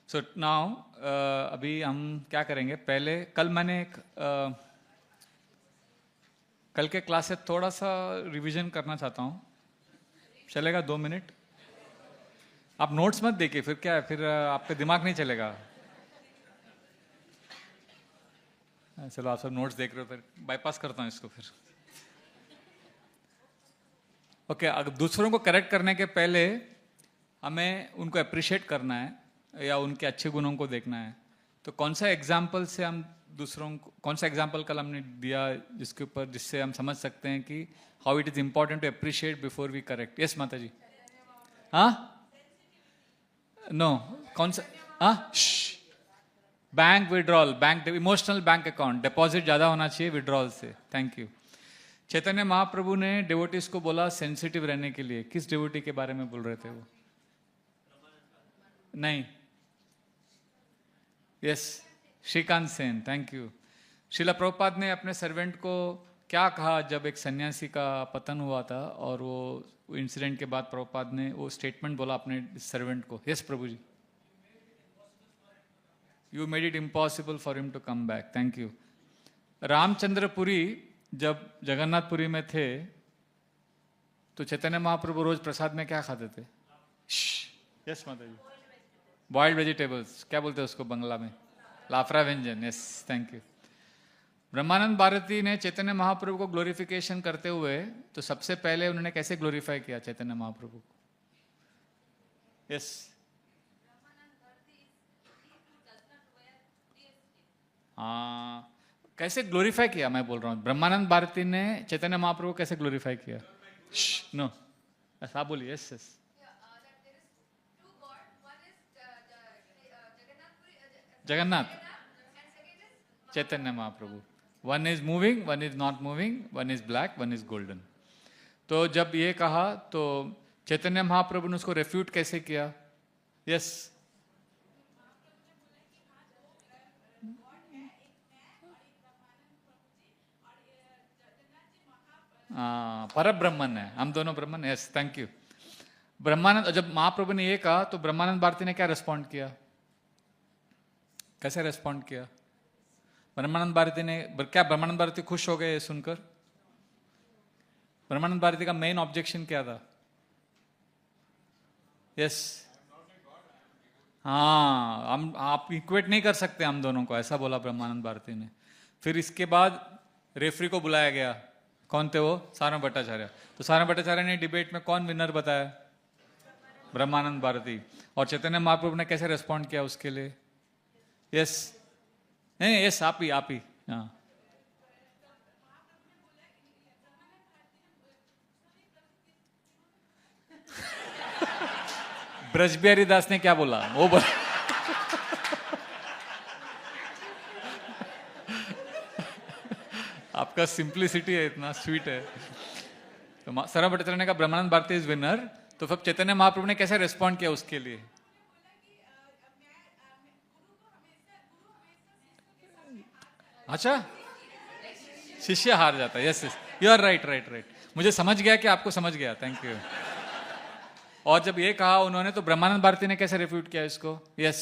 So now अभी हम क्या करेंगे, पहले कल मैंने कल के क्लास से थोड़ा सा रिवीजन करना चाहता हूँ, चलेगा 2 मिनट? आप नोट्स मत देखिए, फिर क्या है, फिर आपका दिमाग नहीं चलेगा। चलो आप सब नोट्स देख रहे हो, फिर बाईपास करता हूँ इसको फिर। ओके, अगर दूसरों को करेक्ट करने के पहले हमें उनको अप्रिशिएट करना है या उनके अच्छे गुणों को देखना है, तो कौन सा एग्जाम्पल से हम दूसरों को, कौन सा एग्जाम्पल कल हमने दिया जिसके ऊपर, जिससे हम समझ सकते हैं कि how it is important to appreciate before we correct. Yes माता जी। हाँ, नो, कौन सा? हाँ, bank withdrawal, bank emotional bank account, deposit ज्यादा होना चाहिए विड्रॉल से। Thank you. चैतन्य महाप्रभु ने डिवोटीज को बोला सेंसिटिव रहने के लिए। किस डिवोटी के बारे में बोल रहे थे वो? नहीं, yes, Shrikant Sen, thank you. Srila Prabhupada ने अपने सर्वेंट को क्या कहा जब एक सन्यासी का पतन हुआ था, और वो इंसिडेंट के बाद प्रभुपाद ने वो स्टेटमेंट बोला अपने सर्वेंट को। यस प्रभु जी। You made it impossible for him to come back, thank you. Ramachandrapuri जब जगन्नाथपुरी में थे तो चैतन्य महाप्रभु रोज प्रसाद में क्या खाते थे? यस माता जी। बॉइल्ड वेजिटेबल्स, क्या बोलते हैं उसको बंगला में? लाफरा व्यंजन, यस, थैंक यू। ब्रह्मानंद भारती ने चैतन्य महाप्रभु को ग्लोरिफिकेशन करते हुए, तो सबसे पहले उन्होंने कैसे ग्लोरीफाई किया चैतन्य महाप्रभु को? यस, हाँ, कैसे ग्लोरीफाई किया मैं बोल रहा हूँ। ब्रह्मानंद भारती ने चैतन्य महाप्रभु को कैसे ग्लोरीफाई किया? नो, आप बोलिए। Yes yes. Jagannath, Chaitanya Mahaprabhu. One is moving, one is not moving, one is black, one is golden. तो जब ये कहा तो चैतन्य महाप्रभु ने उसको रेफ्यूट कैसे किया? यस, पर ब्रह्मन है, हम दोनों ब्रह्मन। Yes, thank you. ब्रह्मानंद, जब महाप्रभु ने ये कहा तो ब्रह्मानंद भारती ने क्या रिस्पॉन्ड किया? कैसे रिस्पॉन्ड किया ब्रह्मानंद भारती ने? क्या ब्रह्मानंद भारती खुश हो गए सुनकर? ब्रह्मानंद भारती का मेन ऑब्जेक्शन क्या था? यस, हाँ, हम आप इक्वेट नहीं कर सकते हम दोनों को, ऐसा बोला ब्रह्मानंद भारती ने। फिर इसके बाद रेफरी को बुलाया गया। कौन थे वो? सारंग भट्टाचार्य। तो सारंग भट्टाचार्य ने डिबेट में कौन विनर बताया? ब्रह्मानंद भारती। और चैतन्य महाप्रभु ने कैसे रेस्पॉन्ड किया उसके लिए? यस, नहीं, यस, आप ही हाँ। ब्रजबिहारी दास ने क्या बोला? वो बोला आपका सिंप्लिसिटी है, इतना स्वीट है। तो सारंग भट्टाचार्य ने कहा ब्रह्मानंद भारती इज विनर, तो फिर चैतन्य महाप्रभु ने कैसे रेस्पॉन्ड किया उसके लिए? अच्छा, शिष्य हार जाता है। Yes yes, you are right right right. मुझे समझ गया कि आपको समझ गया, थैंक यू। और जब ये कहा उन्होंने, तो ब्रह्मानंद भारती ने कैसे रिफ्यूट किया इसको? यस,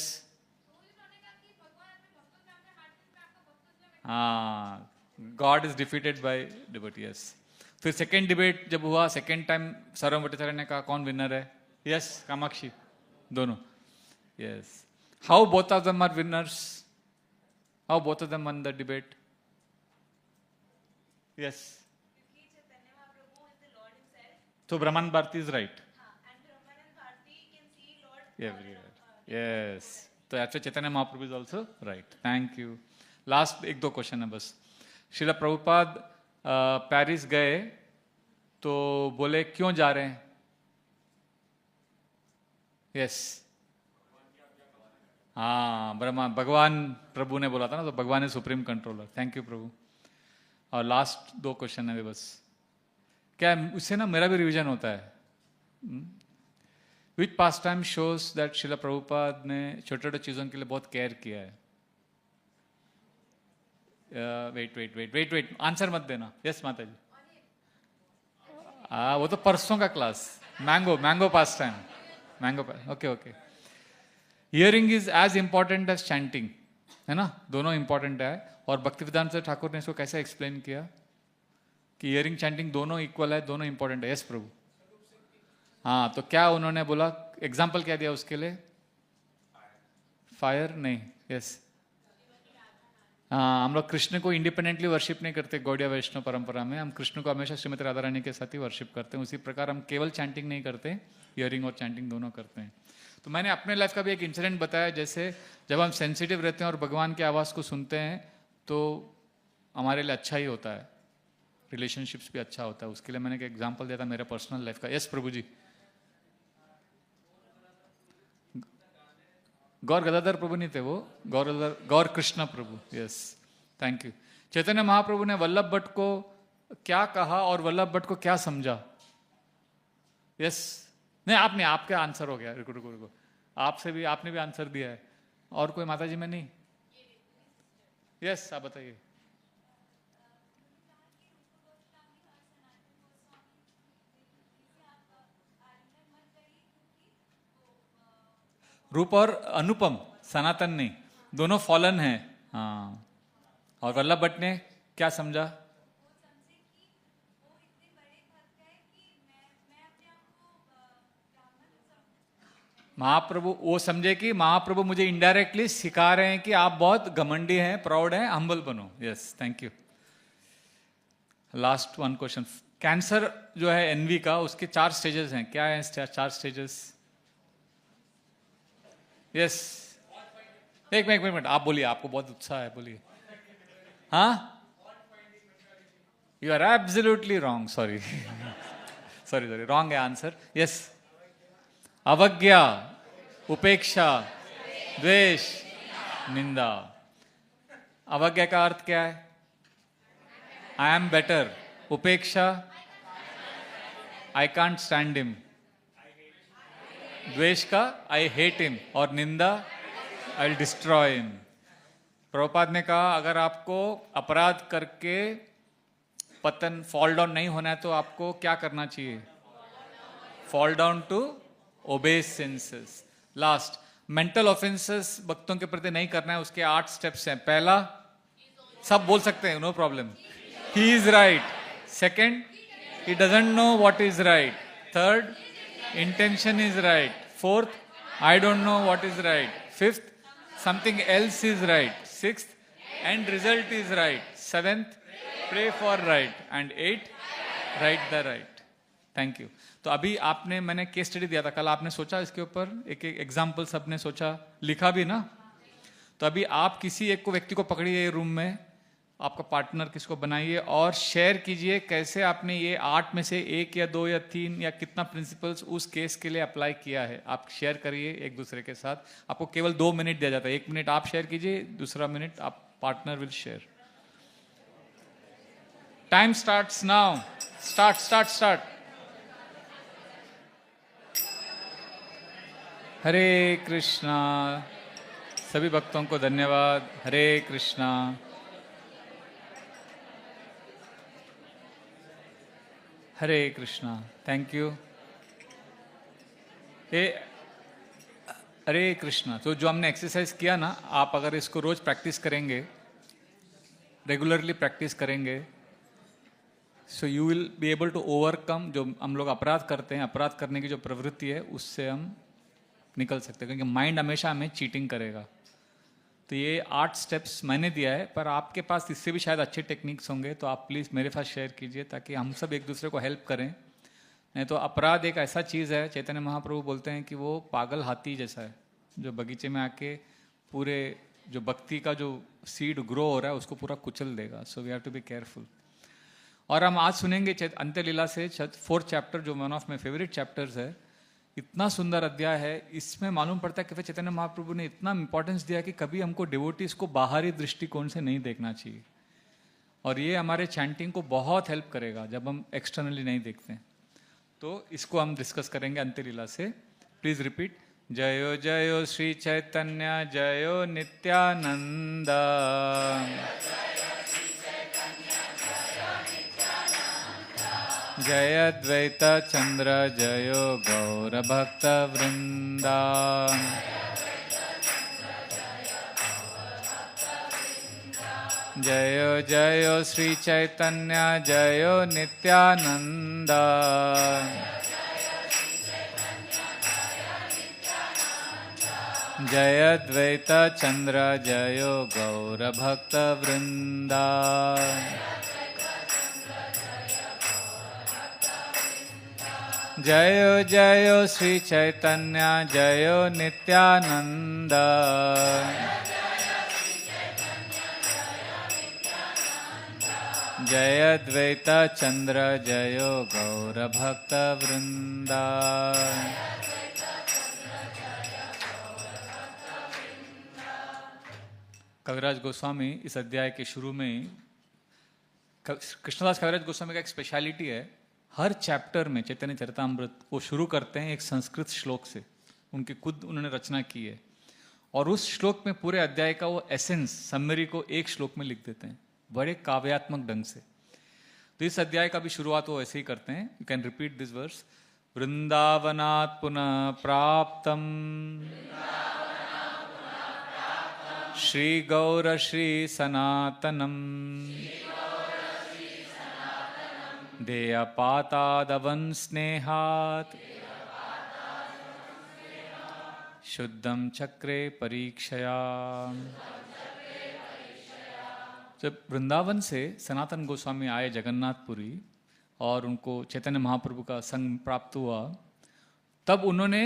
हाँ, God is defeated by devotee. Yes. फिर सेकेंड डिबेट जब हुआ, सेकेंड टाइम सारंग भट्टाचार्य ने कहा कौन विनर है? यस, कामाक्षी, दोनों। Yes, how both of them are winners? How both of them won the debate? Yes, तो Brahmanand Bharati is right everywhere. Yes. तो actually Chaitanya Mahaprabhu is also right, thank you. Last 1-2 question है बस। Srila Prabhupada Paris गए तो बोले क्यों जा रहे हैं? यस, हाँ, भगवान प्रभु ने बोला था ना, तो भगवान is supreme controller. Thank you प्रभु। और लास्ट 2 क्वेश्चन है बस। क्या उससे ना मेरा भी रिवीजन होता है। Which pastime shows that शिला प्रभुपाद ने छोटे छोटे चीजों के लिए बहुत केयर किया है? वेट, आंसर मत देना। यस माता जी। वो तो परसों का class, mango pastime, mango. Okay okay. Hearing is as important as chanting, है ना, दोनों इंपॉर्टेंट है। और भक्तिवेदांत ठाकुर ने इसको कैसे एक्सप्लेन किया कि हियरिंग चैंटिंग दोनों इक्वल है, दोनों इंपॉर्टेंट है। यस प्रभु। हाँ, तो क्या उन्होंने बोला, एग्जाम्पल क्या दिया उसके लिए? फायर नहीं, यस। हाँ, हम लोग कृष्ण को इंडिपेंडेंटली वर्शिप नहीं करते गौड़िया वैष्णव परंपरा में, हम कृष्ण को हमेशा श्रीमती राधा रानी के साथ ही वर्शिप करते हैं। उसी प्रकार हम केवल चैंटिंग नहीं करते, हियरिंग और चैंटिंग दोनों करते हैं। तो मैंने अपने लाइफ का भी एक इंसिडेंट बताया, जैसे जब हम सेंसिटिव रहते हैं और भगवान की आवाज़ को सुनते हैं तो हमारे लिए अच्छा ही होता है, रिलेशनशिप्स भी अच्छा होता है। उसके लिए मैंने एक एग्जाम्पल दिया था मेरे पर्सनल लाइफ का। यस प्रभु जी। गौर गदाधर प्रभु नहीं थे वो, Gaur Krishna Prabhu. Yes, thank you. Chaitanya Mahaprabhu ने वल्लभ भट्ट को क्या कहा और वल्लभ भट्ट को क्या समझा? यस, नहीं आपने, आपका आंसर हो गया। रुको रुको रुको, आपसे भी, आपने भी आंसर दिया है। और कोई माता जी में नहीं? यस, आप बताइए। रूप और अनुपम, सनातन नहीं, दोनों फॉलन हैं। हाँ, और वल्लभ भट्ट ने क्या समझा? महाप्रभु वो समझे कि महाप्रभु मुझे इनडायरेक्टली सिखा रहे हैं कि आप बहुत घमंडी हैं, प्राउड हैं, हम्बल बनो। Yes, thank you. Last one question. Cancer जो है एनवी का, उसके 4 स्टेजेस हैं, क्या है 4 स्टेजेस? यस, एक मिनट, आप बोलिए, आपको बहुत उत्साह है, बोलिए। हाँ, you are absolutely wrong, sorry sorry, wrong है आंसर। यस, अवज्ञा, उपेक्षा, द्वेष, निंदा। अवज्ञा का अर्थ क्या है? I am better. उपेक्षा, आई कांट स्टैंड हिम। द्वेष का, आई हेट हिम। और निंदा, I will destroy him. Prabhupada ने कहा अगर आपको अपराध करके पतन, फॉल डाउन नहीं होना है तो आपको क्या करना चाहिए? Fall down to obey senses. Last, mental offences भक्तों के प्रति नहीं करना है, उसके 8 स्टेप्स हैं। पहला, सब बोल सकते हैं, no problem, he is right. Second, he doesn't know what is right. Third, intention is right. Fourth, I don't know what is right. Fifth, something else is right. Sixth, end result is right. Seventh, pray for right. And eighth, write the right. Thank you. तो अभी आपने, मैंने case study दिया था कल, आपने सोचा इसके ऊपर एक एग्जाम्पल, सबने सोचा, लिखा भी ना? तो अभी आप किसी एक को, व्यक्ति को पकड़िए रूम में, आपका पार्टनर किसको बनाइए और शेयर कीजिए कैसे आपने ये 8 में से 1 या 2 या 3 या कितना प्रिंसिपल्स उस केस के लिए अप्लाई किया है। आप शेयर करिए एक दूसरे के साथ। आपको केवल 2 मिनट दिया जाता है, 1 मिनट आप शेयर कीजिए, दूसरा मिनट आप partner will share. Time starts now. Start. Hare Krishna. सभी भक्तों को धन्यवाद। हरे कृष्णा। हरे कृष्णा। Thank you. हरे कृष्णा। तो जो हमने एक्सरसाइज किया ना, आप अगर इसको रोज प्रैक्टिस करेंगे, रेगुलरली प्रैक्टिस करेंगे, so you will be able to overcome जो हम लोग अपराध करते हैं, अपराध करने की जो प्रवृत्ति है उससे हम निकल सकते हैं, क्योंकि माइंड हमेशा हमें चीटिंग करेगा। तो ये 8 स्टेप्स मैंने दिया है, पर आपके पास इससे भी शायद अच्छे टेक्निक्स होंगे, तो आप प्लीज़ मेरे पास शेयर कीजिए ताकि हम सब एक दूसरे को हेल्प करें। नहीं तो अपराध एक ऐसा चीज़ है, चैतन्य महाप्रभु बोलते हैं कि वो पागल हाथी जैसा है जो बगीचे में आके पूरे जो भक्ति का जो सीड ग्रो हो रहा है उसको पूरा कुचल देगा। So we have to be careful. और हम आज सुनेंगे अंत्य लीला से 4th चैप्टर, जो one of my favourite chapters है। इतना सुंदर अध्याय है, इसमें मालूम पड़ता है कि चैतन्य महाप्रभु ने इतना इंपॉर्टेंस दिया कि कभी हमको डिवोटीज को बाहरी दृष्टिकोण से नहीं देखना चाहिए, और ये हमारे चैंटिंग को बहुत हेल्प करेगा जब हम एक्सटर्नली नहीं देखते हैं। तो इसको हम डिस्कस करेंगे अंत्य लीला से। Please repeat. जयो जयो श्री चैतन्य जयो नित्यानंद, जय द्वैत चंद्र जयो गौर भक्त वृंदा, जय जय श्री चैतन्य जय नित्यानंद। जय द्वैत चंद्र जय गौर भक्त वृंदा। जय जय श्री चैतन्य जय नित्यानंद। जय द्वैत चंद्र जय गौर भक्त वृंदा। कविराज गोस्वामी इस अध्याय के शुरू में ही, कृष्णदास कविराज गोस्वामी का एक स्पेशलिटी है, हर चैप्टर में चैतन्य चरितामृत वो शुरू करते हैं एक संस्कृत श्लोक से, उनकी खुद उन्होंने रचना की है, और उस श्लोक में पूरे अध्याय का वो एसेंस समरी को एक श्लोक में लिख देते हैं बड़े काव्यात्मक ढंग से। तो इस अध्याय का भी शुरुआत वो ऐसे ही करते हैं। You can repeat this verse, वृंदावनात् पुनः प्राप्तम श्री गौर श्री सनातनम देयपातादवन स्नेहात् शुद्धम चक्रे परीक्षया। जब वृंदावन से सनातन गोस्वामी आए जगन्नाथपुरी और उनको चैतन्य महाप्रभु का संग प्राप्त हुआ, तब उन्होंने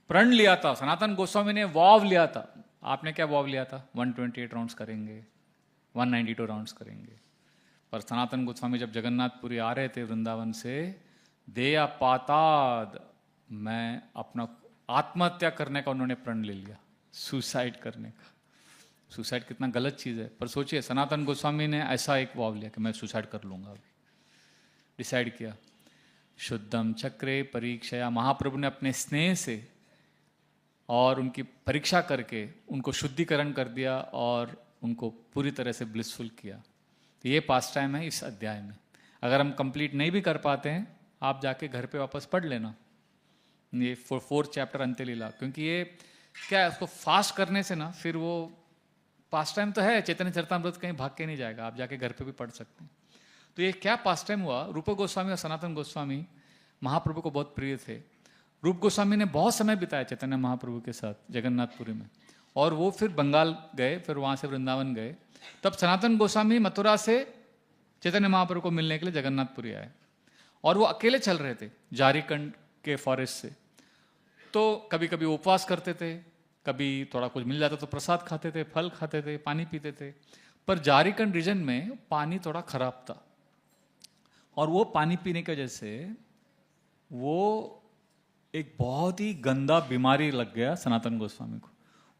प्रण लिया था, सनातन गोस्वामी ने वाव लिया था। आपने क्या वाव लिया था? 128 राउंड्स करेंगे, 192 राउंड्स करेंगे। पर सनातन गोस्वामी जब जगन्नाथपुरी आ रहे थे वृंदावन से, देया पाताद, मैं अपना आत्महत्या करने का उन्होंने प्रण ले लिया, सुसाइड करने का। सुसाइड कितना गलत चीज़ है, पर सोचिए सनातन गोस्वामी ने ऐसा एक वाव लिया कि मैं सुसाइड कर लूँगा, अभी डिसाइड किया। शुद्धम चक्रे परीक्षया, महाप्रभु ने अपने स्नेह से और उनकी परीक्षा करके उनको शुद्धिकरण कर दिया और उनको पूरी तरह से ब्लिसफुल किया। तो ये पास टाइम है इस अध्याय में। अगर हम कंप्लीट नहीं भी कर पाते हैं, आप जाके घर पे वापस पढ़ लेना ये 4th चैप्टर अंत्यलीला, क्योंकि ये क्या है, उसको फास्ट करने से ना फिर वो पास टाइम तो है, चैतन्य चरितामृत कहीं भाग के नहीं जाएगा, आप जाके घर पे भी पढ़ सकते हैं। तो ये क्या पास टाइम हुआ, रूप गोस्वामी और सनातन गोस्वामी महाप्रभु को बहुत प्रिय थे। रूप गोस्वामी ने बहुत समय बिताया चैतन्य महाप्रभु के साथ जगन्नाथपुरी में, और वो फिर बंगाल गए, फिर वहाँ से वृंदावन गए। तब सनातन गोस्वामी मथुरा से चैतन्य महाप्रभु को मिलने के लिए जगन्नाथपुरी आए, और वो अकेले चल रहे थे झारीखंड के फॉरेस्ट से। तो कभी कभी उपवास करते थे, कभी थोड़ा कुछ मिल जाता तो प्रसाद खाते थे, फल खाते थे, पानी पीते थे। पर झारीखंड रीजन में पानी थोड़ा खराब था, और वो पानी पीने की वजह से वो एक बहुत ही गंदा बीमारी लग गया सनातन गोस्वामी को।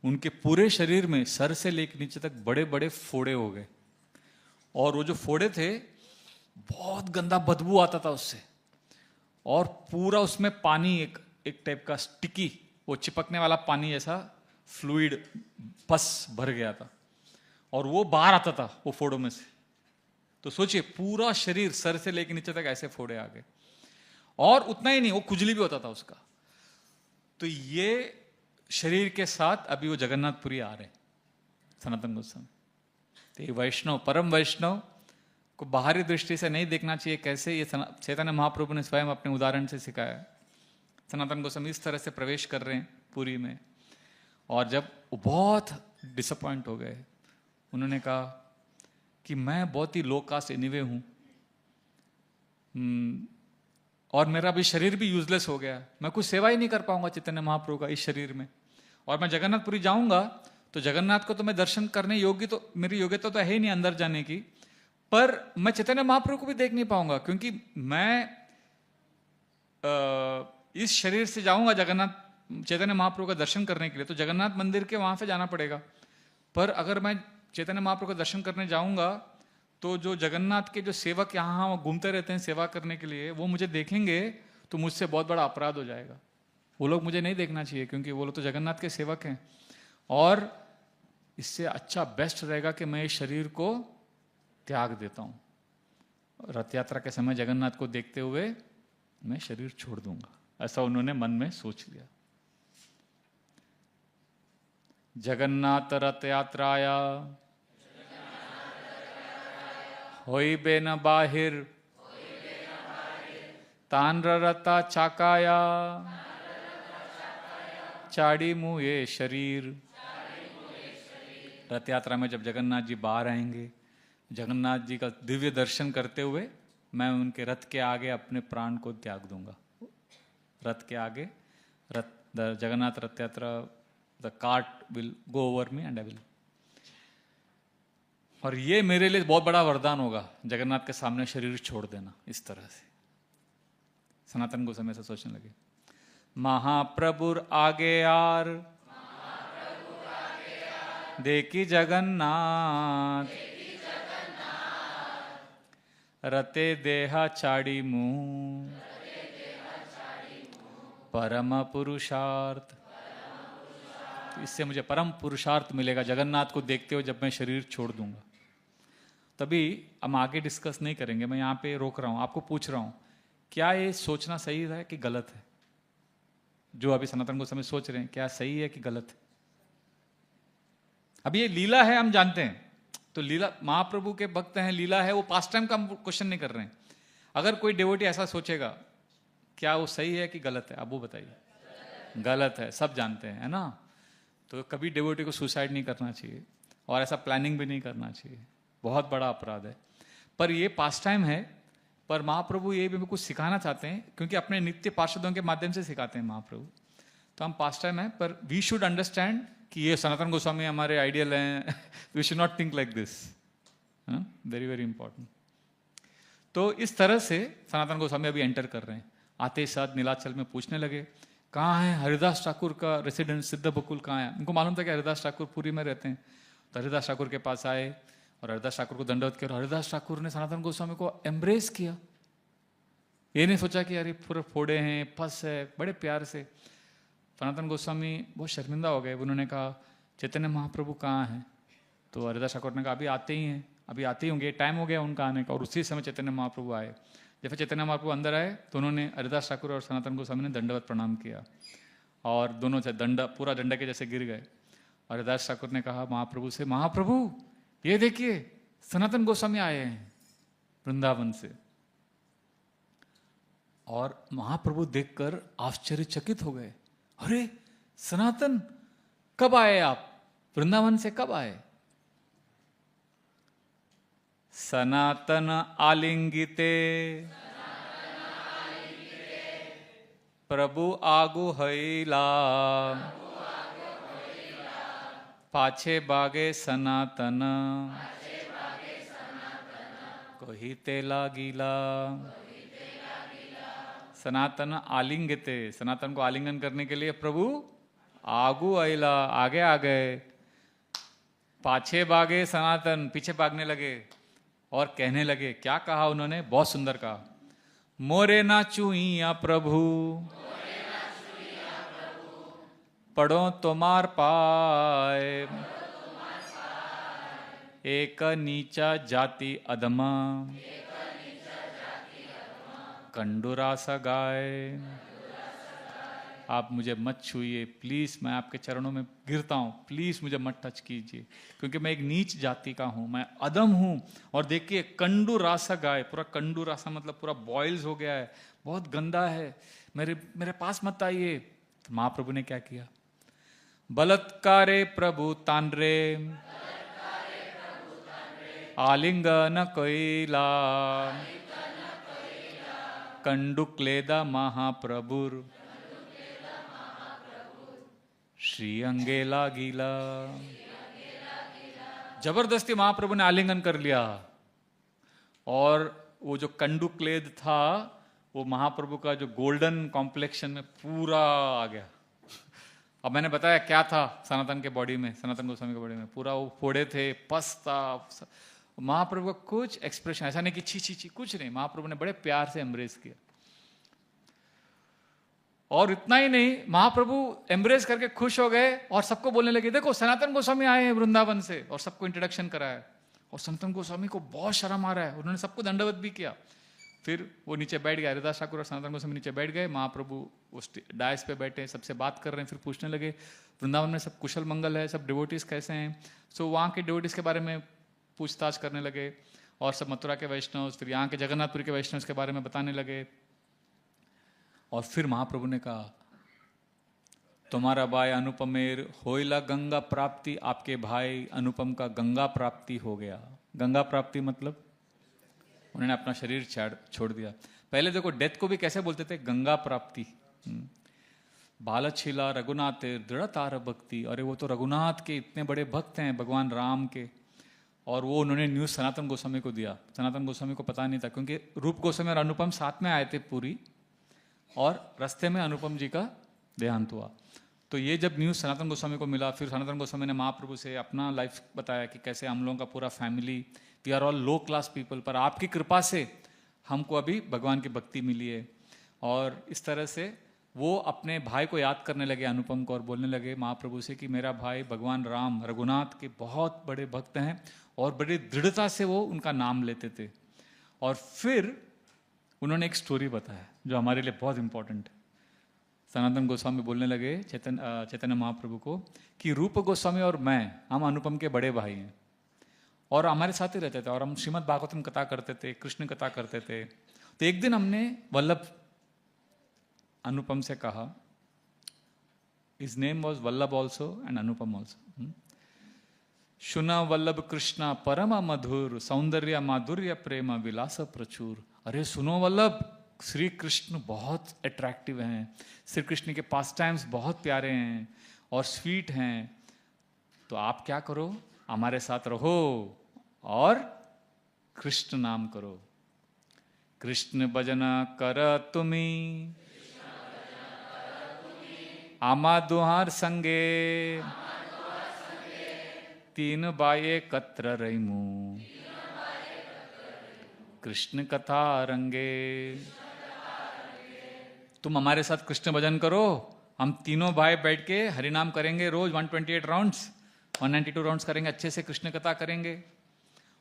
उनके पूरे शरीर में सर से लेकर नीचे तक बड़े बड़े फोड़े हो गए, और वो जो फोड़े थे बहुत गंदा बदबू आता था उससे, और पूरा उसमें पानी एक टाइप का स्टिकी, वो चिपकने वाला पानी जैसा फ्लूइड पस भर गया था, और वो बाहर आता था वो फोड़ों में से। तो सोचिए पूरा शरीर सर से लेकर नीचे तक ऐसे फोड़े आ गए, और उतना ही नहीं, वो खुजली भी होता था उसका। तो ये शरीर के साथ अभी वो जगन्नाथपुरी आ रहे सनातन गोस्वामी। तो ये वैष्णव, परम वैष्णव को बाहरी दृष्टि से नहीं देखना चाहिए, कैसे ये चैतन्य महाप्रभु ने स्वयं अपने उदाहरण से सिखाया। सनातन गोस्वामी इस तरह से प्रवेश कर रहे हैं पुरी में, और जब वो बहुत डिसअपॉइंट हो गए, उन्होंने कहा कि मैं बहुत ही लो कास्ट एनीवे हूँ, और मेरा भी शरीर भी यूजलेस हो गया, मैं कुछ सेवा ही नहीं कर पाऊंगा चैतन्य महाप्रभु का इस शरीर में, और मैं जगन्नाथपुरी जाऊंगा तो जगन्नाथ को तो मैं दर्शन करने योग्य, तो मेरी योग्यता तो है ही नहीं अंदर जाने की, पर मैं चैतन्य महाप्रभु को भी देख नहीं पाऊंगा, क्योंकि मैं इस शरीर से जाऊंगा जगन्नाथ चैतन्य महाप्रभु का दर्शन करने के लिए, तो जगन्नाथ मंदिर के वहां से जाना पड़ेगा। पर अगर मैं चैतन्य महाप्रभु का दर्शन करने जाऊंगा तो जो जगन्नाथ के जो सेवक यहाँ वो घूमते रहते हैं सेवा करने के लिए, वो मुझे देखेंगे तो मुझसे बहुत बड़ा अपराध हो जाएगा। वो लोग मुझे नहीं देखना चाहिए, क्योंकि वो लोग तो जगन्नाथ के सेवक हैं, और इससे अच्छा बेस्ट रहेगा कि मैं इस शरीर को त्याग देता हूँ। रथ यात्रा के समय जगन्नाथ को देखते हुए मैं शरीर छोड़ दूंगा, ऐसा उन्होंने मन में सोच लिया। जगन्नाथ रथ यात्राया होई बे न बाहिर तान्र रता चाकाया चाड़ी मुँह ये शरीर। रथ यात्रा में जब जगन्नाथ जी बाहर आएंगे, जगन्नाथ जी का दिव्य दर्शन करते हुए मैं उनके रथ के आगे अपने प्राण को त्याग दूंगा। रथ के आगे, जगन्नाथ रथ यात्रा, the cart will go over me and I will. और ये मेरे लिए बहुत बड़ा वरदान होगा, जगन्नाथ के सामने शरीर छोड़ देना इस तरह से। सनातन गोस्वामी ऐसा सोचने लगे, महाप्रभुर आगे यार देखी जगन्नाथ रते देहा चाड़ी मुँह परम पुरुषार्थ। इससे मुझे परम पुरुषार्थ मिलेगा जगन्नाथ को देखते हुए जब मैं शरीर छोड़ दूंगा। तभी हम आगे डिस्कस नहीं करेंगे, मैं यहाँ पे रोक रहा हूँ, आपको पूछ रहा हूँ क्या ये सोचना सही है कि गलत है? जो अभी सनातन गोस्वामी सोच रहे हैं, क्या सही है कि गलत है? अभी ये लीला है, हम जानते हैं, तो लीला महाप्रभु के भक्त हैं, लीला है, वो पास्ट टाइम का हम क्वेश्चन नहीं कर रहे हैं। अगर कोई डिवोटी ऐसा सोचेगा, क्या वो सही है कि गलत है? अब वो बताइए। गलत है, सब जानते हैं, है ना? तो कभी डिवोटी को सुसाइड नहीं करना चाहिए और ऐसा प्लानिंग भी नहीं करना चाहिए, बहुत बड़ा अपराध है। पर ये पास्ट टाइम है, पर महाप्रभु ये भी कुछ सिखाना चाहते हैं, क्योंकि अपने नित्य पार्षदों के माध्यम से सिखाते हैं महाप्रभु। तो हम पास्ट टाइम है, पर वी शुड अंडरस्टैंड कि ये सनातन गोस्वामी हमारे आइडियल हैं। We should not think like this, very very important. तो इस तरह से सनातन गोस्वामी अभी एंटर कर रहे हैं। आते ही साथ नीलाचल में पूछने लगे, कहाँ है हरिदास ठाकुर का रेसिडेंस, सिद्ध बकुल कहाँ है? उनको मालूम था कि हरिदास ठाकुर पुरी में रहते हैं। तो हरिदास ठाकुर के पास आए और हरिदास ठाकुर को दंडवत किया। हरिदास ठाकुर ने सनातन गोस्वामी को एम्ब्रेस किया। ये नहीं सोचा कि अरे पूरे फोड़े हैं, फंस है, बड़े प्यार से। सनातन गोस्वामी बहुत शर्मिंदा हो गए। उन्होंने कहा, चैतन्य महाप्रभु कहाँ हैं? तो हरिदास ठाकुर ने कहा, अभी आते ही हैं, अभी आते ही होंगे, टाइम हो गया उनका आने का। और उसी समय चैतन्य महाप्रभु आए। जब चैतन्य महाप्रभु अंदर आए तो उन्होंने हरिदास ठाकुर और सनातन गोस्वामी ने दंडवत प्रणाम किया और दोनों से पूरा डंडा के जैसे गिर गए। और हरिदास ठाकुर ने कहा महाप्रभु से, महाप्रभु ये देखिए सनातन गोस्वामी आए हैं वृंदावन से। और महाप्रभु देखकर आश्चर्यचकित हो गए, अरे सनातन कब आए आप? वृंदावन से कब आए? सनातन आलिंगिते प्रभु आगु हईला पाछे बागे सनातन कहिते लागीला। सनातन आलिंगिते, सनातन को आलिंगन करने के लिए प्रभु आगु आइला, आगे आ गए। पाछे भागे सनातन, पीछे भागने लगे और कहने लगे। क्या कहा उन्होंने? बहुत सुंदर कहा, मोरे ना चुईया प्रभु पढ़ो तुम्हार पाए, एक नीचा जाति अधमा कंडूरा सा गाय। आप मुझे मत छूइए प्लीज, मैं आपके चरणों में गिरता हूं, प्लीज मुझे मत टच कीजिए, क्योंकि मैं एक नीच जाति का हूं, मैं अधम हूं। और देखिए कंडू रासा गाय, पूरा कंडू रासा मतलब पूरा बॉयल्स हो गया है, बहुत गंदा है, मेरे पास मत आइए। तो महाप्रभु ने क्या किया? बलात्कारे प्रभु तांड्रे आलिंगन कैला कंडुक्लेदा महाप्रभुर श्री अंगेला गीला। जबरदस्ती महाप्रभु ने आलिंगन कर लिया और वो जो कंडुक्लेद था वो महाप्रभु का जो गोल्डन कॉम्प्लेक्शन में पूरा आ गया। अब मैंने बताया क्या था सनातन के बॉडी में, सनातन गोस्वामी के बॉडी में पूरा वो फोड़े थे, पस था। महाप्रभु का कुछ एक्सप्रेशन ऐसा नहीं कि छी छी छी, कुछ नहीं, महाप्रभु ने बड़े प्यार से एम्ब्रेस किया। और इतना ही नहीं, महाप्रभु एम्ब्रेस करके खुश हो गए और सबको बोलने लगे, देखो सनातन गोस्वामी आए हैं वृंदावन से, और सबको इंट्रोडक्शन कराया। और सनातन गोस्वामी को बहुत शर्म आ रहा है, उन्होंने सबको दंडवत भी किया। फिर वो नीचे बैठ गए, हरिदास ठाकुर और सनातन गोस्वामी नीचे बैठ गए, महाप्रभु उस डायस पे बैठे, सबसे बात कर रहे हैं। फिर पूछने लगे वृंदावन में सब कुशल मंगल है, सब डिवोटीज कैसे हैं? सो वहाँ के डिवोटीज के बारे में पूछताछ करने लगे। और सब मथुरा के वैष्णव, फिर यहाँ के जगन्नाथपुरी के वैष्णव के बारे में बताने लगे। और फिर महाप्रभु ने कहा, तुम्हारा भाई अनुपमेर होइला गंगा प्राप्ति, आपके भाई अनुपम का गंगा प्राप्ति हो गया। गंगा प्राप्ति मतलब उन्होंने अपना शरीर छोड़ दिया। पहले देखो डेथ को भी कैसे बोलते थे, गंगा प्राप्ति। बालछिला रघुनाथ दृढ़ तार भक्ति, अरे वो तो रघुनाथ के इतने बड़े भक्त हैं भगवान राम के। और वो उन्होंने न्यूज़ सनातन गोस्वामी को दिया। सनातन गोस्वामी को पता नहीं था, क्योंकि रूप गोस्वामी और अनुपम साथ में आए थे पूरी, और रास्ते में अनुपम जी का देहांत हुआ। तो ये जब न्यूज़ सनातन गोस्वामी को मिला, फिर सनातन गोस्वामी ने महाप्रभु से अपना लाइफ बताया कि कैसे हम लोगों का पूरा family, we are all low class people, पर आपकी कृपा से हमको अभी भगवान की भक्ति मिली है। और इस तरह से वो अपने भाई को याद करने लगे, अनुपम को, और बोलने लगे महाप्रभु से कि मेरा भाई भगवान राम रघुनाथ के बहुत बड़े भक्त हैं, और बड़ी दृढ़ता से वो उनका नाम लेते थे। और फिर उन्होंने एक स्टोरी बताया जो हमारे लिए बहुत इंपॉर्टेंट है। सनातन गोस्वामी बोलने लगे चैतन्य महाप्रभु को कि रूप गोस्वामी और हम अनुपम के बड़े भाई हैं, और हमारे साथ ही रहते थे, और हम श्रीमद् भागवतम कथा करते थे, कृष्ण कथा करते थे। तो एक दिन हमने वल्लभ अनुपम से कहा, his name was Vallabh also and Anupam also, शुना वल्लभ कृष्णा परम मधुर, सौंदर्य माधुर्य प्रेम विलास प्रचुर। अरे सुनो वल्लभ, श्री कृष्ण बहुत अट्रैक्टिव हैं, श्री कृष्ण के पास टाइम्स बहुत प्यारे हैं और स्वीट हैं, तो आप क्या करो, हमारे साथ रहो और कृष्ण नाम करो। कृष्ण भजन कर तुम्ही, आमा दुहार संगे, तीन बाये कत्र रैमू, कृष्ण कथा रंगे। तुम हमारे साथ कृष्ण भजन करो, हम तीनों भाई बैठ के हरिनाम करेंगे रोज 128 राउंड्स, 192 राउंड्स करेंगे, अच्छे से कृष्ण कथा करेंगे।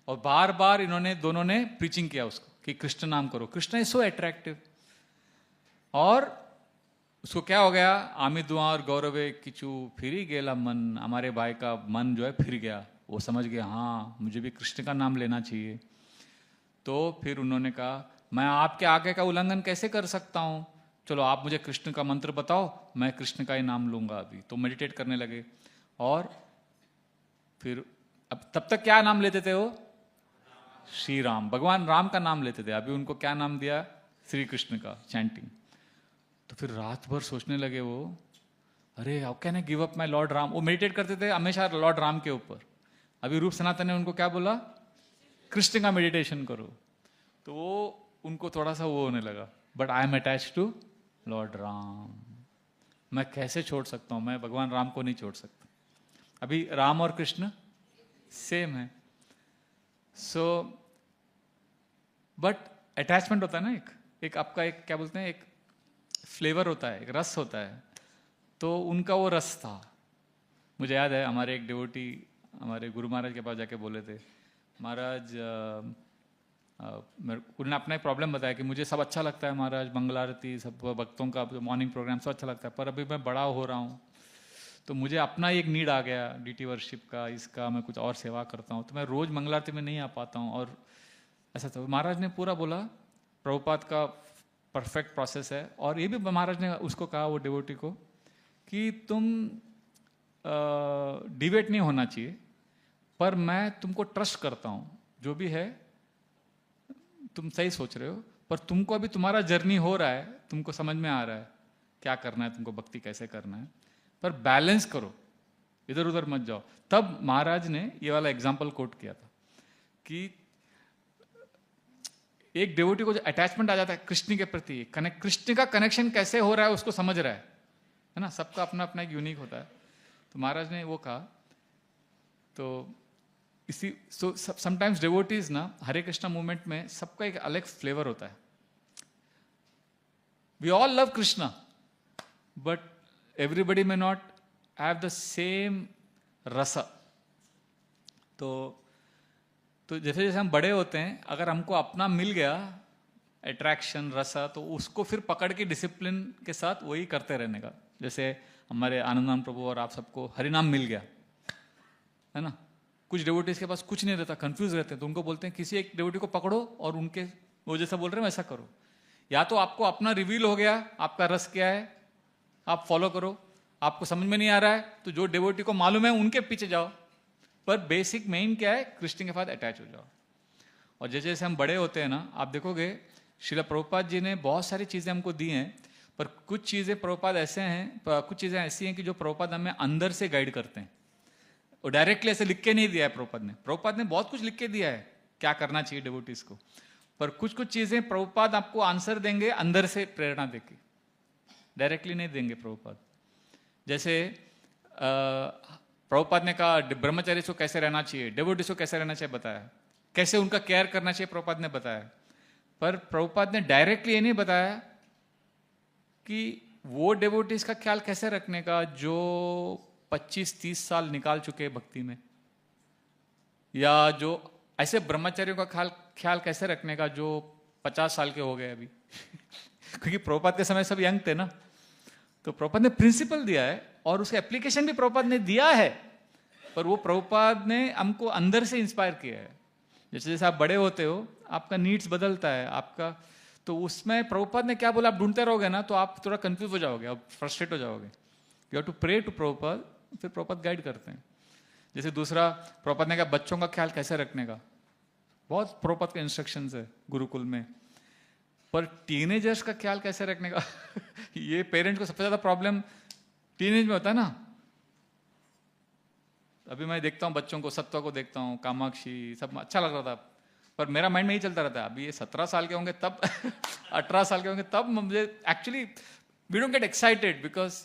और बार बार इन्होंने दोनों ने प्रीचिंग किया उसको कि कृष्ण नाम करो, कृष्ण इज सो अट्रैक्टिव। और उसको क्या हो गया, आमी दुआ और गौरवे किचू फिर गेला मन, हमारे भाई का मन जो है फिर गया, वो समझ गया हाँ मुझे भी कृष्ण का नाम लेना चाहिए। तो फिर उन्होंने कहा मैं आपके आगे का उल्लंघन कैसे कर सकता हूँ, चलो आप मुझे कृष्ण का मंत्र बताओ, मैं कृष्ण का ही नाम लूंगा अभी। तो मेडिटेट करने लगे, और फिर अब तब तक क्या नाम लेते थे वो, श्री राम, भगवान राम का नाम लेते थे। अभी उनको क्या नाम दिया, श्री कृष्ण का चैंटिंग। तो फिर रात भर सोचने लगे वो, अरे how can I give up my Lord Ram. वो मेडिटेट करते थे हमेशा लॉर्ड राम के ऊपर। अभी रूप सनातन ने उनको क्या बोला, कृष्ण का मेडिटेशन करो। तो वो उनको थोड़ा सा वो होने लगा, but I am attach to Lord Ram, मैं कैसे छोड़ सकता हूं, मैं भगवान राम को नहीं छोड़ सकता। अभी राम और कृष्ण सेम है। सो बट अटैचमेंट होता है ना, एक आपका एक क्या बोलते हैं, एक फ्लेवर होता है, एक रस होता है। तो उनका वो रस था। मुझे याद है हमारे एक डिवोटी हमारे गुरु महाराज के पास जाके बोले थे, महाराज उन्होंने अपना एक प्रॉब्लम बताया कि मुझे सब अच्छा लगता है महाराज, मंगला आरती सब भक्तों का मॉर्निंग प्रोग्राम सब अच्छा लगता है, पर अभी मैं बड़ा हो रहा हूँ तो मुझे अपना एक नीड आ गया डीटी वर्शिप का, इसका मैं कुछ और सेवा करता हूँ, तो मैं रोज मंगला आरती में नहीं आ पाता हूँ। और ऐसा तो महाराज ने पूरा बोला, प्रभुपाद का परफेक्ट प्रोसेस है। और ये भी महाराज ने उसको कहा वो डिवोटी को कि तुम डिबेट नहीं होना चाहिए, पर मैं तुमको ट्रस्ट करता हूँ, जो भी है तुम सही सोच रहे हो, पर तुमको अभी तुम्हारा जर्नी हो रहा है, तुमको समझ में आ रहा है क्या करना है, तुमको भक्ति कैसे करना है, पर बैलेंस करो, इधर उधर मत जाओ। तब महाराज ने ये वाला एग्जाम्पल कोट किया था कि एक डिवोटी को जो अटैचमेंट आ जाता है कृष्ण के प्रति, कृष्ण का कनेक्शन कैसे हो रहा है उसको समझ रहा है ना, सबका अपना अपना एक यूनिक होता है। तो महाराज ने वो कहा, तो इसी समटाइम्स डिवोटीज ना हरे कृष्णा मूवमेंट में सबका एक अलग फ्लेवर होता है। We all love Krishna but everybody may not have the same rasa. तो जैसे जैसे हम बड़े होते हैं, अगर हमको अपना मिल गया अट्रैक्शन रसा, तो उसको फिर पकड़ के डिसिप्लिन के साथ वही करते रहने का। जैसे हमारे आनंदनाम प्रभु और आप सबको हरिनाम मिल गया है ना, कुछ डिवोटीज के पास कुछ नहीं रहता, कंफ्यूज रहते हैं, तो उनको बोलते हैं किसी एक डिवोटी को पकड़ो और उनके वो जैसा बोल रहे हैं वैसा करो। या तो आपको अपना रिवील हो गया आपका रस क्या है, आप फॉलो करो, आपको समझ में नहीं आ रहा है तो जो डिवोटी को मालूम है उनके पीछे जाओ, पर बेसिक मेन क्या है, कृष्ण के साथ अटैच हो जाओ। और जैसे जैसे हम बड़े होते हैं ना, आप देखोगे श्रील प्रभुपाद जी ने बहुत सारी चीजें हमको दी हैं, पर कुछ चीजें प्रभुपाद ऐसे हैं, कुछ चीजें ऐसी हैं कि जो प्रभुपाद हमें अंदर से गाइड करते हैं, और डायरेक्टली ऐसे लिख के नहीं दिया है प्रभुपाद ने बहुत कुछ लिख के दिया है क्या करना चाहिए डिवोटीज को, पर कुछ कुछ चीजें प्रभुपाद आपको आंसर देंगे अंदर से प्रेरणा देके, डायरेक्टली नहीं देंगे प्रभुपाद। जैसे प्रभुपाद ने कहा ब्रह्मचारी को कैसे रहना चाहिए, डिवोटीज को कैसे रहना चाहिए बताया, कैसे उनका केयर करना चाहिए प्रभुपाद ने बताया, पर प्रभुपाद ने डायरेक्टली ये नहीं बताया कि वो डिवोटीज का ख्याल कैसे रखने का जो 25-30 साल निकाल चुके हैं भक्ति में, या जो ऐसे ब्रह्मचारियों का ख्याल कैसे रखने का जो 50 साल के हो गए अभी क्योंकि प्रभुपाद के समय सब यंग थे ना, तो प्रभुपाद ने प्रिंसिपल दिया है और उसका एप्लीकेशन भी प्रभुपाद ने दिया है, पर वो प्रभुपाद ने हमको अंदर से इंस्पायर किया है। जैसे जैसे आप बड़े होते हो आपका नीड्स बदलता है आपका, तो उसमें प्रभुपाद ने क्या बोला आप ढूंढते रहोगे ना तो आप थोड़ा कंफ्यूज हो जाओगे, आप फ्रस्ट्रेट हो जाओगे। You have to pray to Prabhupada, फिर प्रभुपाद गाइड करते हैं। जैसे दूसरा प्रभुपाद ने कहा बच्चों का ख्याल कैसे रखने का, बहुत प्रभुपाद के इंस्ट्रक्शंस है गुरुकुल में, पर टीनेजर्स का ख्याल कैसे रखने का ये पेरेंट्स को सबसे ज्यादा प्रॉब्लम टीनेज में होता है ना। अभी मैं देखता हूँ बच्चों को, सत्वा को देखता हूँ, कामाक्षी, सब अच्छा लग रहा था, पर मेरा माइंड में ही चलता रहता है अभी ये 17 साल के होंगे तब 18 साल के होंगे तब मुझे actually we don't get excited because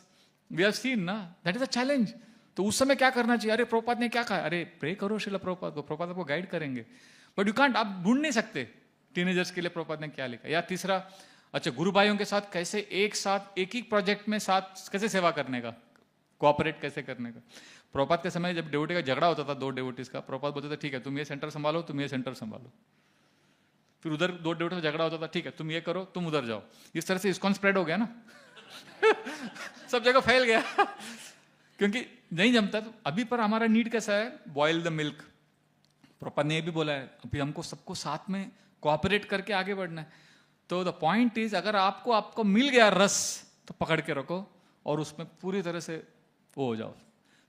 we have seen ना दैट इज अ चैलेंज। तो उस समय क्या करना चाहिए, अरे प्रभुपाद ने क्या कहा, अरे प्रे करो श्रील प्रभुपाद को, प्रभुपाद आपको गाइड करेंगे, बट यू कांट, आप ढूंढ नहीं सकते टीनेजर्स के लिए प्रभुपाद ने क्या लिखा। या तीसरा, अच्छा गुरु भाइयों के साथ कैसे एक साथ एक ही प्रोजेक्ट में साथ कैसे सेवा करने का, कोऑपरेट कैसे करने का। प्रभुपाद के समय जब डिवोटी का झगड़ा होता था, दो डिवोटीज का, प्रभुपाद बोलते थे ठीक है तुम ये सेंटर संभालो, तुम ये सेंटर संभालो, फिर उधर दो डिवोटी का झगड़ा होता था, ठीक है तुम ये करो तुम उधर जाओ। इस तरह से इस्कॉन स्प्रेड हो गया ना सब जगह फैल गया क्योंकि नहीं जमता। तो अभी पर हमारा नीड कैसा है, बॉयल द मिल्क। प्रभुपाद ने ये भी बोला है अभी हमको सबको साथ में कोऑपरेट करके आगे बढ़ना है। तो द पॉइंट इज, अगर आपको मिल गया रस तो पकड़ के रखो और उसमें पूरी तरह से वो हो जाओ,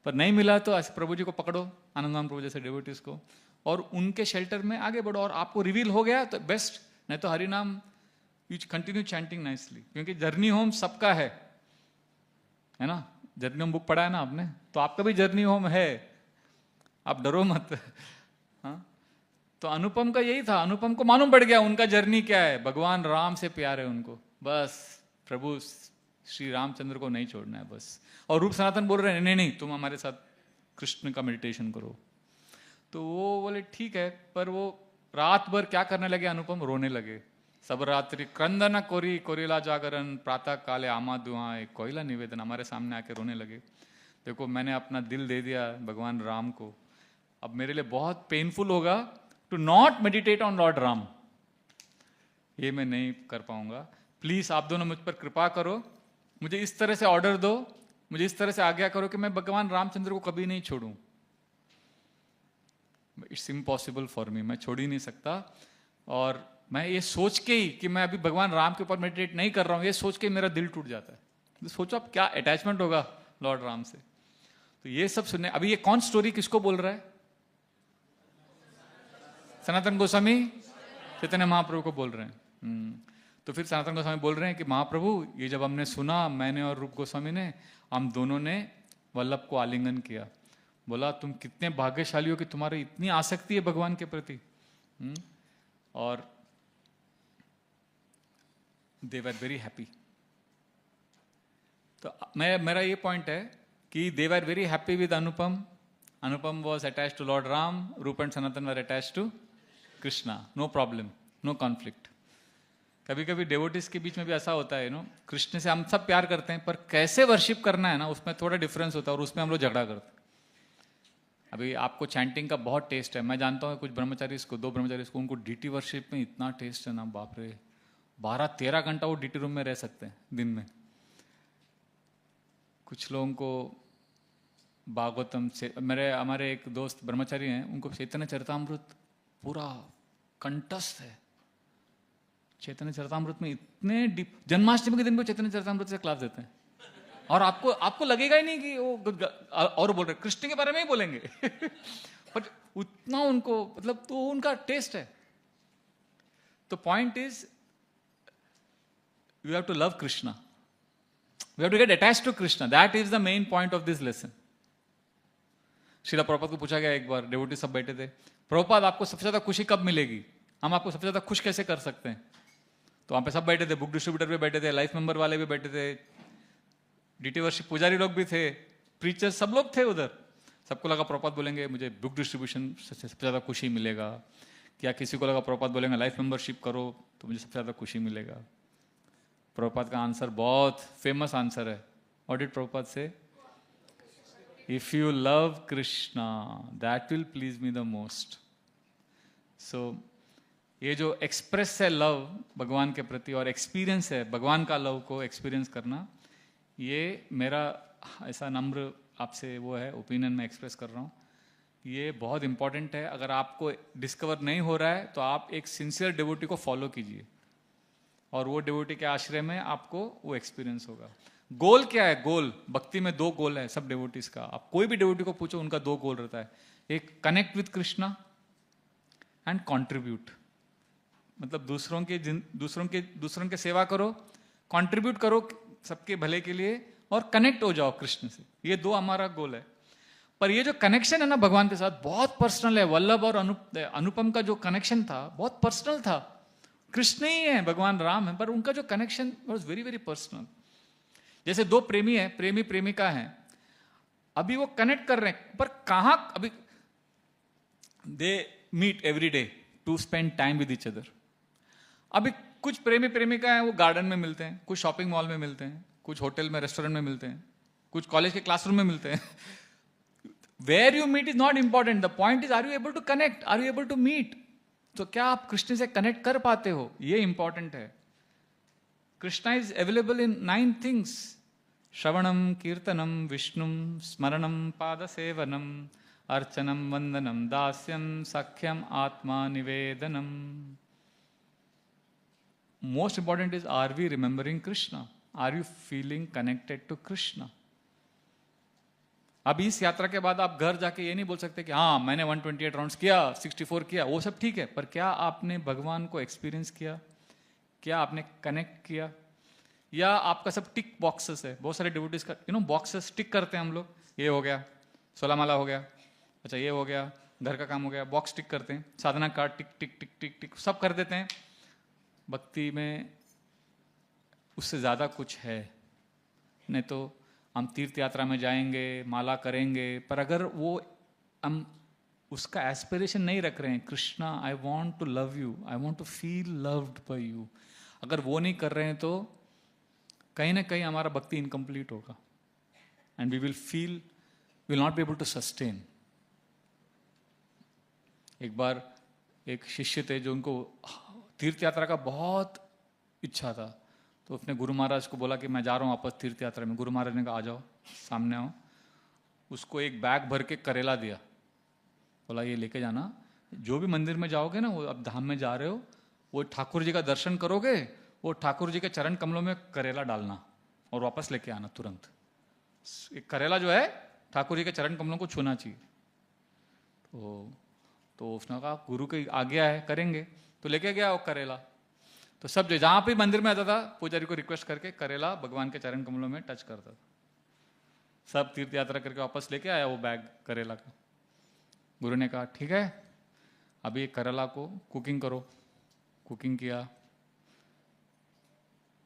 पर नहीं मिला तो प्रभु जी को पकड़ो, आनंदमान प्रभु जैसे डिवोटीज को, और उनके शेल्टर में आगे बढ़ो। और आपको रिवील हो गया तो बेस्ट, नहीं तो हरि नाम यू कंटिन्यू चैंटिंग नाइसली, क्योंकि जर्नी होम सबका है ना। जर्नी होम बुक पढ़ा है ना आपने, तो आपका भी जर्नी होम है, आप डरो मत हाँ। तो अनुपम का यही था, अनुपम को मालूम पड़ गया उनका जर्नी क्या है, भगवान राम से प्यार है उनको, बस प्रभु श्री रामचंद्र को नहीं छोड़ना है बस। और रूप सनातन बोल रहे हैं नहीं नहीं तुम हमारे साथ कृष्ण का मेडिटेशन करो। तो वो बोले ठीक है, पर वो रात भर क्या करने लगे अनुपम, रोने लगे। सब रात्रि क्रंदन कोरी कोरिला जागरण, प्रातः काले आमा दुआएं, कोयला निवेदन, हमारे सामने आके रोने लगे। देखो मैंने अपना दिल दे दिया भगवान राम को, अब मेरे लिए बहुत पेनफुल होगा to not meditate on Lord Ram, ये मैं नहीं कर पाऊंगा, प्लीज आप दोनों मुझ पर कृपा करो, मुझे इस तरह से ऑर्डर दो, मुझे इस तरह से आज्ञा करो कि मैं भगवान रामचंद्र को कभी नहीं छोड़ूं। इट्स इम्पॉसिबल फॉर मी, मैं छोड़ ही नहीं सकता। और मैं ये सोच के ही कि मैं अभी भगवान राम के ऊपर मेडिटेट नहीं कर रहा हूं, ये सोच के मेरा दिल टूट जाता है। तो सोचो आप क्या अटैचमेंट होगा लॉर्ड राम से। तो ये सब सुनने, अभी ये कौन स्टोरी किसको बोल रहा है, सनातन गोस्वामी चैतन्य महाप्रभु को बोल रहे हैं। तो फिर सनातन गोस्वामी बोल रहे हैं कि महाप्रभु ये जब हमने सुना, मैंने और रूप गोस्वामी ने, हम दोनों ने वल्लभ को आलिंगन किया, बोला तुम कितने भाग्यशाली हो कि तुम्हारी इतनी आसक्ति है भगवान के प्रति। और दे वर वेरी हैप्पी। तो मेरा ये पॉइंट है कि they were very happy with Anupam, Anupam was attach to Lord Ram, Rup and Sanatan were attach to Krishna, no problem, no conflict. कभी कभी डेवोटीज के बीच में भी ऐसा होता है, कृष्ण से हम सब प्यार करते हैं, पर कैसे वर्शिप करना है ना उसमें थोड़ा डिफरेंस होता है, और उसमें हम लोग झगड़ा करते हैं। अभी आपको चैंटिंग का बहुत टेस्ट है, मैं जानता हूँ कुछ ब्रह्मचारी को, 2 ब्रह्मचारी को, उनको डीटी वर्शिप में इतना टेस्ट है ना, बाप रे, 12-13 घंटा वो डीटी रूम में रह सकते हैं दिन में। कुछ लोगों को भागवतम से हमारे एक दोस्त ब्रह्मचारी हैं, उनको चैतन्य चरितामृत पूरा कंठस्थ है। चैतन्य चरितामृत में इतने डीप, जन्माष्टमी के दिन को चैतन्य चरितामृत से क्लास देते हैं और आपको लगेगा ही नहीं कि वो और बोल रहे, कृष्ण के बारे में ही बोलेंगे पर उतना उनको मतलब तो उनका टेस्ट है। तो point is you have to love Krishna, we have to get attached to Krishna, that is the main point of this lesson. Srila Prabhupada को पूछा गया एक बार, डेवोटी सब बैठे थे, प्रभुपाद आपको सबसे ज्यादा खुशी कब मिलेगी, हम आपको सबसे ज्यादा खुश कैसे कर सकते हैं? तो वहां पे सब बैठे थे, बुक डिस्ट्रीब्यूटर भी बैठे थे, लाइफ मेंबर वाले भी बैठे थे, डीटी वर्शिप पुजारी लोग भी थे, प्रीचर सब लोग थे उधर। सबको लगा प्रभुपाद बोलेंगे मुझे बुक डिस्ट्रीब्यूशन से सबसे ज्यादा खुशी मिलेगा, क्या किसी को लगा प्रभुपाद बोलेंगे लाइफ मेंबरशिप करो तो मुझे सबसे ज्यादा खुशी मिलेगा। प्रभुपाद का आंसर बहुत फेमस आंसर है, what did Prabhupada say? If you love Krishna that will please me the most. So ये जो एक्सप्रेस है लव भगवान के प्रति और एक्सपीरियंस है भगवान का लव को एक्सपीरियंस करना, ये मेरा ऐसा नम्र आपसे वो है ओपिनियन में एक्सप्रेस कर रहा हूँ, ये बहुत इंपॉर्टेंट है। अगर आपको डिस्कवर नहीं हो रहा है तो आप एक सिंसियर डिवोटी को फॉलो कीजिए और वो डिवोटी के आश्रय में आपको वो एक्सपीरियंस होगा। गोल क्या है? गोल भक्ति में 2 गोल है सब डिवोटीज का। आप कोई भी डिवोटी को पूछो उनका 2 गोल रहता है, एक connect with Krishna and contribute, मतलब दूसरों के सेवा करो, कंट्रीब्यूट करो सबके भले के लिए और कनेक्ट हो जाओ कृष्ण से। ये 2 हमारा गोल है। पर ये जो कनेक्शन है ना भगवान के साथ बहुत पर्सनल है। वल्लभ और अनुपम का जो कनेक्शन था बहुत पर्सनल था। कृष्ण ही है, भगवान राम है, पर उनका जो connection was very very personal. जैसे 2 प्रेमी है, प्रेमी प्रेमिका है, अभी वो कनेक्ट कर रहे हैं पर कहां, अभी they meet every day to spend time with each other. अभी कुछ प्रेमी प्रेमिका है वो गार्डन में मिलते हैं, कुछ शॉपिंग मॉल में मिलते हैं, कुछ होटल में रेस्टोरेंट में मिलते हैं, कुछ कॉलेज के क्लासरूम में मिलते हैं। Where you meet is not important, the point is are you able to connect, are you able to meet. तो क्या आप कृष्ण से कनेक्ट कर पाते हो, ये इंपॉर्टेंट है। Krishna is available in 9 things, श्रवणम कीर्तनम विष्णुम स्मरणम पाद सेवनम अर्चनम वंदनम दास्यम सख्यम आत्मा निवेदनम। Most important is are we remembering Krishna, are you feeling connected to Krishna. अब इस यात्रा के बाद आप घर जाके ये नहीं बोल सकते कि हाँ मैंने 128 राउंड्स किया, 64 किया, वो सब ठीक है, पर क्या आपने भगवान को एक्सपीरियंस किया, क्या आपने कनेक्ट किया, या आपका सब टिक बॉक्सेस है। बहुत सारे डिवोटीज का बॉक्सेस टिक करते हैं हम लोग, ये हो गया, 16 माला हो गया, अच्छा ये हो गया, घर का काम हो गया, बॉक्स टिक करते हैं, साधना कार्ड टिक टिक टिक टिक टिक सब कर देते हैं। भक्ति में उससे ज्यादा कुछ है। नहीं तो हम तीर्थ यात्रा में जाएंगे, माला करेंगे, पर अगर वो हम उसका एस्पिरेशन नहीं रख रहे हैं, Krishna I want to love you, I want to feel loved by you, अगर वो नहीं कर रहे हैं तो कहीं ना कहीं हमारा भक्ति इनकम्प्लीट होगा and we will not be able to sustain. एक बार एक शिष्य थे जो उनको तीर्थ यात्रा का बहुत इच्छा था, तो उसने गुरु महाराज को बोला कि मैं जा रहा हूँ वापस तीर्थ यात्रा में। गुरु महाराज ने कहा आ जाओ, सामने आओ। उसको एक बैग भर के करेला दिया, बोला ये लेके जाना, जो भी मंदिर में जाओगे ना, वो अब धाम में जा रहे हो, वो ठाकुर जी का दर्शन करोगे, वो ठाकुर जी के चरण कमलों में करेला डालना और वापस लेके आना तुरंत। एक करेला जो है ठाकुर जी के चरण कमलों को छूना चाहिए। तो उसने कहा गुरु की आज्ञा है, करेंगे। तो लेके गया वो करेला। तो सब जहां पे मंदिर में आता था पुजारी को रिक्वेस्ट करके करेला भगवान के चरण कमलों में टच करता था। सब तीर्थ यात्रा करके वापस लेके आया वो बैग करेला का। गुरु ने कहा ठीक है, अभी करेला को कुकिंग करो। कुकिंग किया,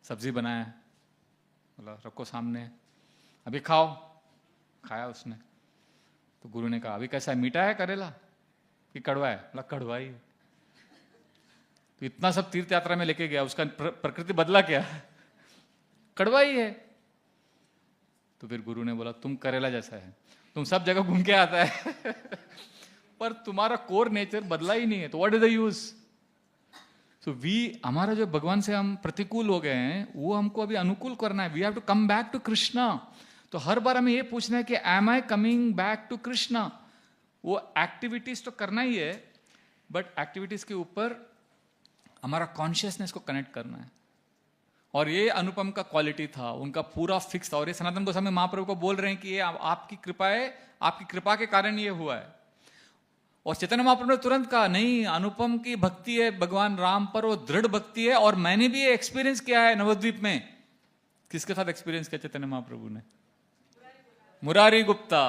सब्जी बनाया, बोला रखो सामने, अभी खाओ। खाया उसने। तो गुरु ने कहा अभी कैसा है, मीठा है करेला कि कड़वा है? बोला कड़वा ही। तो इतना सब तीर्थ यात्रा में लेके गया, उसका प्रकृति बदला क्या? कड़वा ही है। तो फिर गुरु ने बोला तुम करेला जैसा है, तुम सब जगह घूम के आता है पर तुम्हारा कोर नेचर बदला ही नहीं है, तो व्हाट इज द यूज? सो हमारा जो भगवान से हम प्रतिकूल हो गए हैं वो हमको अभी अनुकूल करना है। We have to come back to Krishna. तो हर बार हमें ये पूछना है कि am I coming back to Krishna. वो एक्टिविटीज तो करना ही है, बट एक्टिविटीज के ऊपर हमारा कॉन्शियसनेस को कनेक्ट करना है। और ये अनुपम का क्वालिटी था, उनका पूरा फिक्स था। और ये सनातन गोस्वामी महाप्रभु को बोल रहे हैं कि ये आपकी कृपा है, आपकी कृपा के कारण ये हुआ है। और चैतन्य महाप्रभु ने तुरंत कहा, नहीं, अनुपम की भक्ति है भगवान राम पर, वो दृढ़ भक्ति है। और मैंने भी ये एक्सपीरियंस किया है नवद्वीप में। किसके साथ एक्सपीरियंस किया चैतन्य महाप्रभु ने? मुरारी गुप्ता।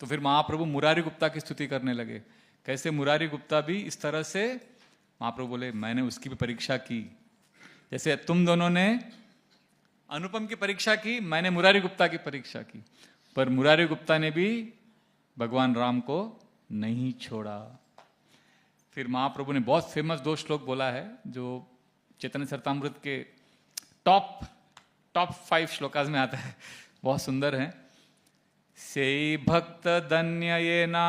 तो फिर महाप्रभु मुरारी गुप्ता की स्तुति करने लगे। कैसे मुरारी गुप्ता भी इस तरह से, महाप्रभु बोले मैंने उसकी भी परीक्षा की, जैसे तुम दोनों ने अनुपम की परीक्षा की, मैंने मुरारी गुप्ता की परीक्षा की। पर मुरारी गुप्ता ने भी भगवान राम को नहीं छोड़ा। फिर महाप्रभु ने बहुत फेमस 2 श्लोक बोला है, जो चैतन्य चरितामृत के टॉप 5 श्लोकाज में आता है, बहुत सुंदर है। से भक्त धन्य ये ना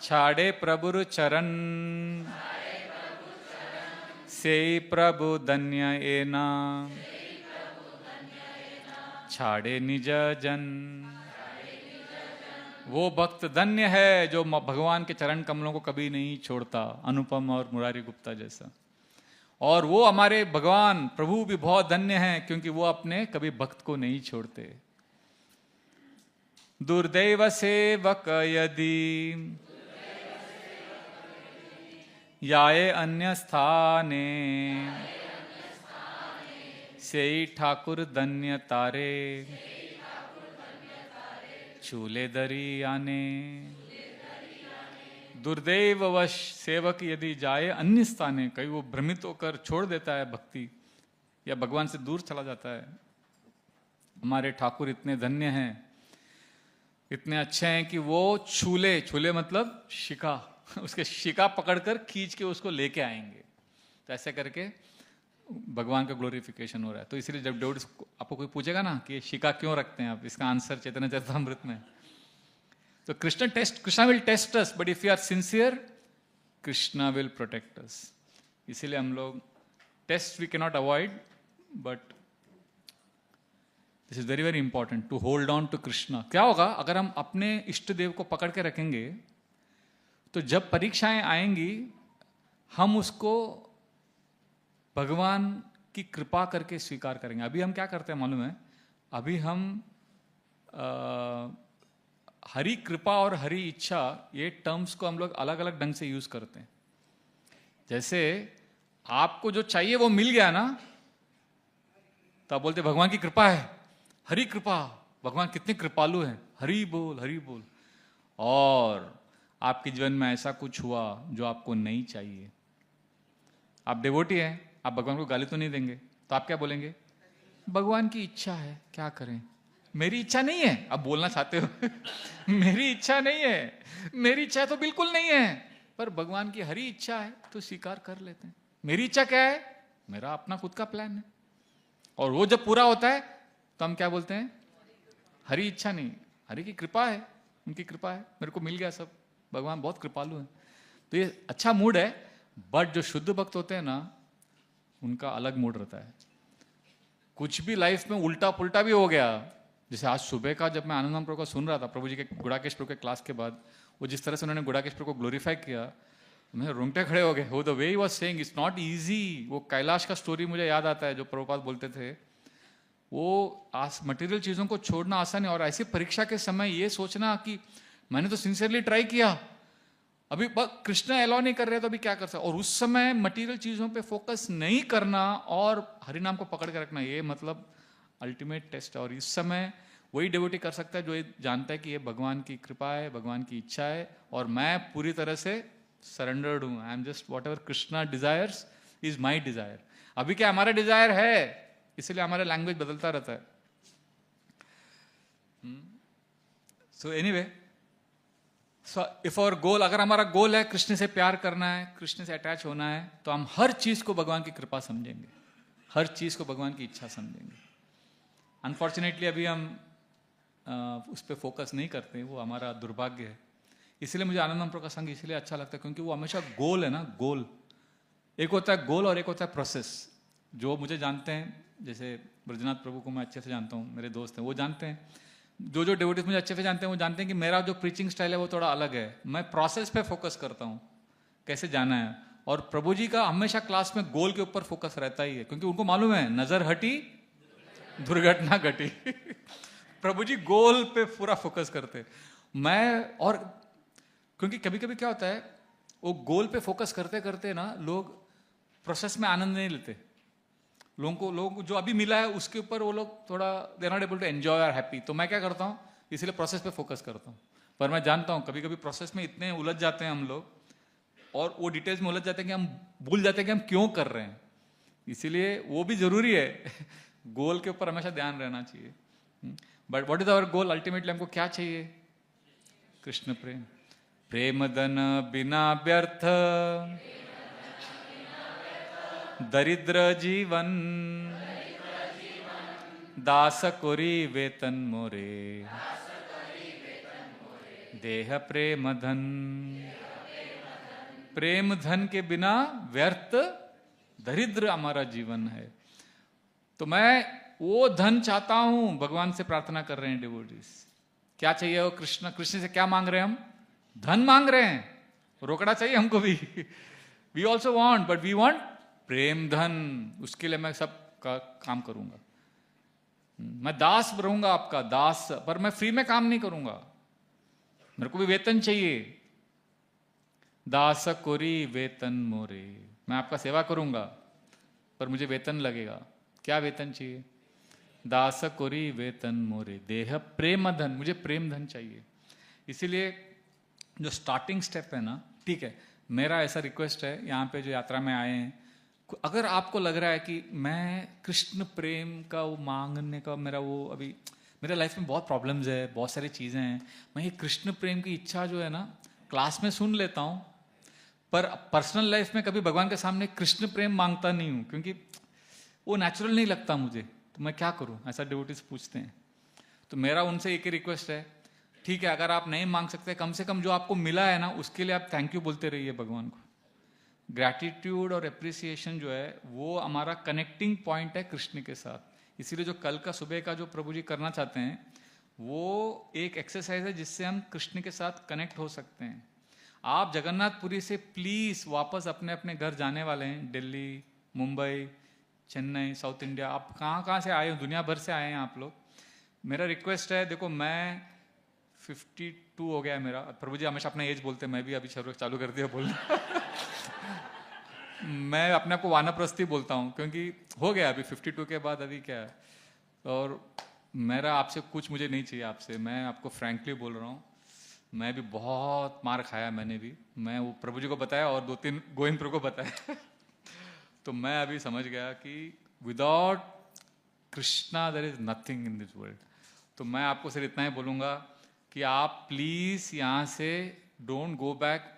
छाड़े प्रभुर चरण, से प्रभु धन्य ये ना छाड़े निज जन। वो भक्त धन्य है जो भगवान के चरण कमलों को कभी नहीं छोड़ता, अनुपम और मुरारी गुप्ता जैसा। और वो हमारे भगवान प्रभु भी बहुत धन्य हैं, क्योंकि वो अपने कभी भक्त को नहीं छोड़ते। दुर्दैव सेवक यदि याए अन्य स्थाने, से ठाकुर धन्य तारे चूले दरी आने। दुर्दैववश सेवक यदि जाए अन्य स्थाने, कहीं वो भ्रमित होकर छोड़ देता है भक्ति या भगवान से दूर चला जाता है। हमारे ठाकुर इतने धन्य हैं, इतने अच्छे हैं कि वो छूले मतलब शिका, उसके शिका पकड़कर खींच के उसको लेके आएंगे। तो ऐसे करके भगवान का ग्लोरिफिकेशन हो रहा है। तो इसलिए जब डेविड आपको कोई पूछेगा ना कि शिका क्यों रखते हैं आप, इसका आंसर चैतन्य चरितामृत में। तो Krishna will test us, but if you are sincere Krishna will protect us. इसीलिए हम लोग test we can not avoid, but this is very very important to hold on to Krishna. क्या होगा अगर हम अपने इष्ट देव को पकड़ के रखेंगे, तो जब परीक्षाएं आएंगी हम उसको भगवान की कृपा करके स्वीकार करेंगे। अभी हम क्या करते हैं मालूम है? अभी हम हरि कृपा और हरि इच्छा, ये टर्म्स को हम लोग अलग अलग ढंग से यूज करते हैं। जैसे आपको जो चाहिए वो मिल गया ना, तो आप बोलते भगवान की कृपा है, हरि कृपा, भगवान कितने कृपालु हैं, हरि बोल हरि बोल। और आपके जीवन में ऐसा कुछ हुआ जो आपको नहीं चाहिए, आप डिवोटी हैं, आप भगवान को गाली तो नहीं देंगे, तो आप क्या बोलेंगे? भगवान की इच्छा है, क्या करें, मेरी इच्छा नहीं है। आप बोलना चाहते हो मेरी इच्छा नहीं है, मेरी इच्छा तो बिल्कुल नहीं है, पर भगवान की हरी इच्छा है तो स्वीकार कर लेते हैं। मेरी इच्छा क्या है? मेरा अपना खुद का प्लान है। और वो जब पूरा होता है तो हम क्या बोलते हैं? हरी इच्छा नहीं, हरि की कृपा है, उनकी कृपा है, मेरे को मिल गया सब, भगवान बहुत कृपालु है। तो ये अच्छा मूड है। बट जो शुद्ध भक्त होते हैं ना, उनका अलग मूड रहता है। कुछ भी लाइफ में उल्टा पुल्टा भी हो गया, जैसे आज सुबह का जब मैं आनंदम प्रभु को सुन रहा था, प्रभु जी के गुड़ाकेश प्रभु के क्लास के बाद, वो जिस तरह से उन्होंने गुड़ाकेश प्रभु को ग्लोरीफाई किया, मेरे रोंगटे खड़े हो गए। वो the way he was saying it's not easy. वो कैलाश का स्टोरी मुझे याद आता है जो प्रभुपाद बोलते थे, वो मटेरियल चीजों को छोड़ना आसान है, और ऐसी परीक्षा के समय ये सोचना कि मैंने तो सिंसियरली ट्राई किया, अभी कृष्ण अलाउ नहीं कर रहे तो अभी क्या कर सकते। और उस समय मटेरियल चीजों पे फोकस नहीं करना और हरिनाम को पकड़ के रखना, ये मतलब अल्टीमेट टेस्ट। और इस समय वही डिवोटी कर सकता है जो ये जानता है कि ये भगवान की कृपा है, भगवान की इच्छा है, और मैं पूरी तरह से सरेंडर्ड हूं। I am just what ever Krishna desires is my desire. अभी क्या हमारा डिजायर है, इसलिए हमारा लैंग्वेज बदलता रहता है। So anyway, so if our goal, अगर हमारा गोल है कृष्ण से प्यार करना है, कृष्ण से अटैच होना है, तो हम हर चीज को भगवान की कृपा समझेंगे, हर चीज को भगवान की इच्छा समझेंगे। अनफॉर्चुनेटली अभी हम उस पर फोकस नहीं करते, वो हमारा दुर्भाग्य है। इसलिए मुझे आनंदम प्रभु का संग इसलिए अच्छा लगता है, क्योंकि वो हमेशा गोल है ना, गोल एक होता है गोल और एक होता है प्रोसेस। जो मुझे जानते हैं, जैसे ब्रजनाथ प्रभु को मैं अच्छे से जानता हूँ, मेरे दोस्त हैं वो जानते हैं, जो जो डिवोटीज मुझे अच्छे से जानते हैं वो जानते हैं कि मेरा जो प्रीचिंग स्टाइल है वो थोड़ा अलग है। मैं प्रोसेस पे फोकस करता हूँ, कैसे जाना है। और प्रभु जी का हमेशा क्लास में गोल के ऊपर फोकस रहता ही है, क्योंकि उनको मालूम है नजर हटी दुर्घटना घटी। प्रभु जी गोल पे पूरा फोकस करते। मैं और क्योंकि कभी कभी क्या होता है, वो गोल पे फोकस करते करते ना लोग प्रोसेस में आनंद नहीं लेते। लोगों को जो अभी मिला है उसके ऊपर वो लोग थोड़ा they are not able to enjoy और हैप्पी। तो मैं क्या करता हूँ, इसलिए प्रोसेस पे फोकस करता हूँ। पर मैं जानता हूँ कभी कभी प्रोसेस में इतने उलझ जाते हैं हम लोग, और वो डिटेल्स में उलझ जाते हैं कि हम भूल जाते हैं कि हम क्यों कर रहे हैं। इसीलिए वो भी जरूरी है। गोल के ऊपर हमेशा ध्यान रहना चाहिए। But what is our goal? Ultimately हमको क्या चाहिए? कृष्ण प्रेम। प्रेम धन बिना व्यर्थ, दरिद्र जीवन, दास कोरी वेतन मोरे, देह प्रेम धन। प्रेम धन के बिना व्यर्थ दरिद्र हमारा जीवन है। तो मैं वो धन चाहता हूं। भगवान से प्रार्थना कर रहे हैं डिवोटीज, क्या चाहिए वो? कृष्ण से क्या मांग रहे हैं हम? धन मांग रहे हैं। रोकड़ा चाहिए हमको भी। We also want, but we want प्रेम धन। उसके लिए मैं सब का काम करूंगा। मैं दास रहूंगा आपका दास, पर मैं फ्री में काम नहीं करूंगा, मेरे को भी वेतन चाहिए। दास कोरी वेतन मोरे, मैं आपका सेवा करूंगा पर मुझे वेतन लगेगा। क्या वेतन चाहिए? दास कोरी वेतन मोरे, देह प्रेम धन, मुझे प्रेम धन चाहिए। इसीलिए जो स्टार्टिंग स्टेप है ना, ठीक है, मेरा ऐसा रिक्वेस्ट है यहाँ पे जो यात्रा में आए हैं, अगर आपको लग रहा है कि मैं कृष्ण प्रेम का वो मांगने का मेरा वो अभी मेरे लाइफ में बहुत प्रॉब्लम्स है, बहुत सारी चीज़ें हैं, मैं ये कृष्ण प्रेम की इच्छा जो है ना क्लास में सुन लेता हूँ, पर पर्सनल लाइफ में कभी भगवान के सामने कृष्ण प्रेम मांगता नहीं हूँ, क्योंकि वो नेचुरल नहीं लगता मुझे। तो मैं क्या करूँ, ऐसा डिवोटीज पूछते हैं। तो मेरा उनसे एक ही रिक्वेस्ट है, ठीक है, अगर आप नहीं मांग सकते, कम से कम जो आपको मिला है ना उसके लिए आप थैंक यू बोलते रहिए भगवान को। ग्रैटिट्यूड और एप्रिसिएशन जो है वो हमारा कनेक्टिंग पॉइंट है कृष्ण के साथ। इसीलिए जो कल का सुबह का जो प्रभु जी करना चाहते हैं वो एक एक्सरसाइज है जिससे हम कृष्ण के साथ कनेक्ट हो सकते हैं। आप जगन्नाथपुरी से प्लीज वापस अपने अपने घर जाने वाले हैं, दिल्ली, मुंबई, चेन्नई, साउथ इंडिया, आप कहाँ कहाँ से आए हो, दुनिया भर से आए हैं आप लोग। मेरा रिक्वेस्ट है, देखो मैं 52 हो गया है मेरा, प्रभु जी हमेशा अपना एज बोलते हैं, मैं भी अभी चालू कर दिया बोलना। मैं अपने आप को वानप्रस्थी बोलता हूँ, क्योंकि हो गया अभी 52 के बाद अभी क्या है। और मेरा आपसे कुछ मुझे नहीं चाहिए आपसे, मैं आपको फ्रैंकली बोल रहा हूँ, मैं भी बहुत मार खाया मैंने भी। मैं वो प्रभु जी को बताया और 2-3 गोविंद प्रभु को बताया। तो मैं अभी समझ गया कि without Krishna there is nothing in this world. तो मैं आपको सिर्फ इतना ही बोलूँगा कि आप प्लीज यहाँ से don't go back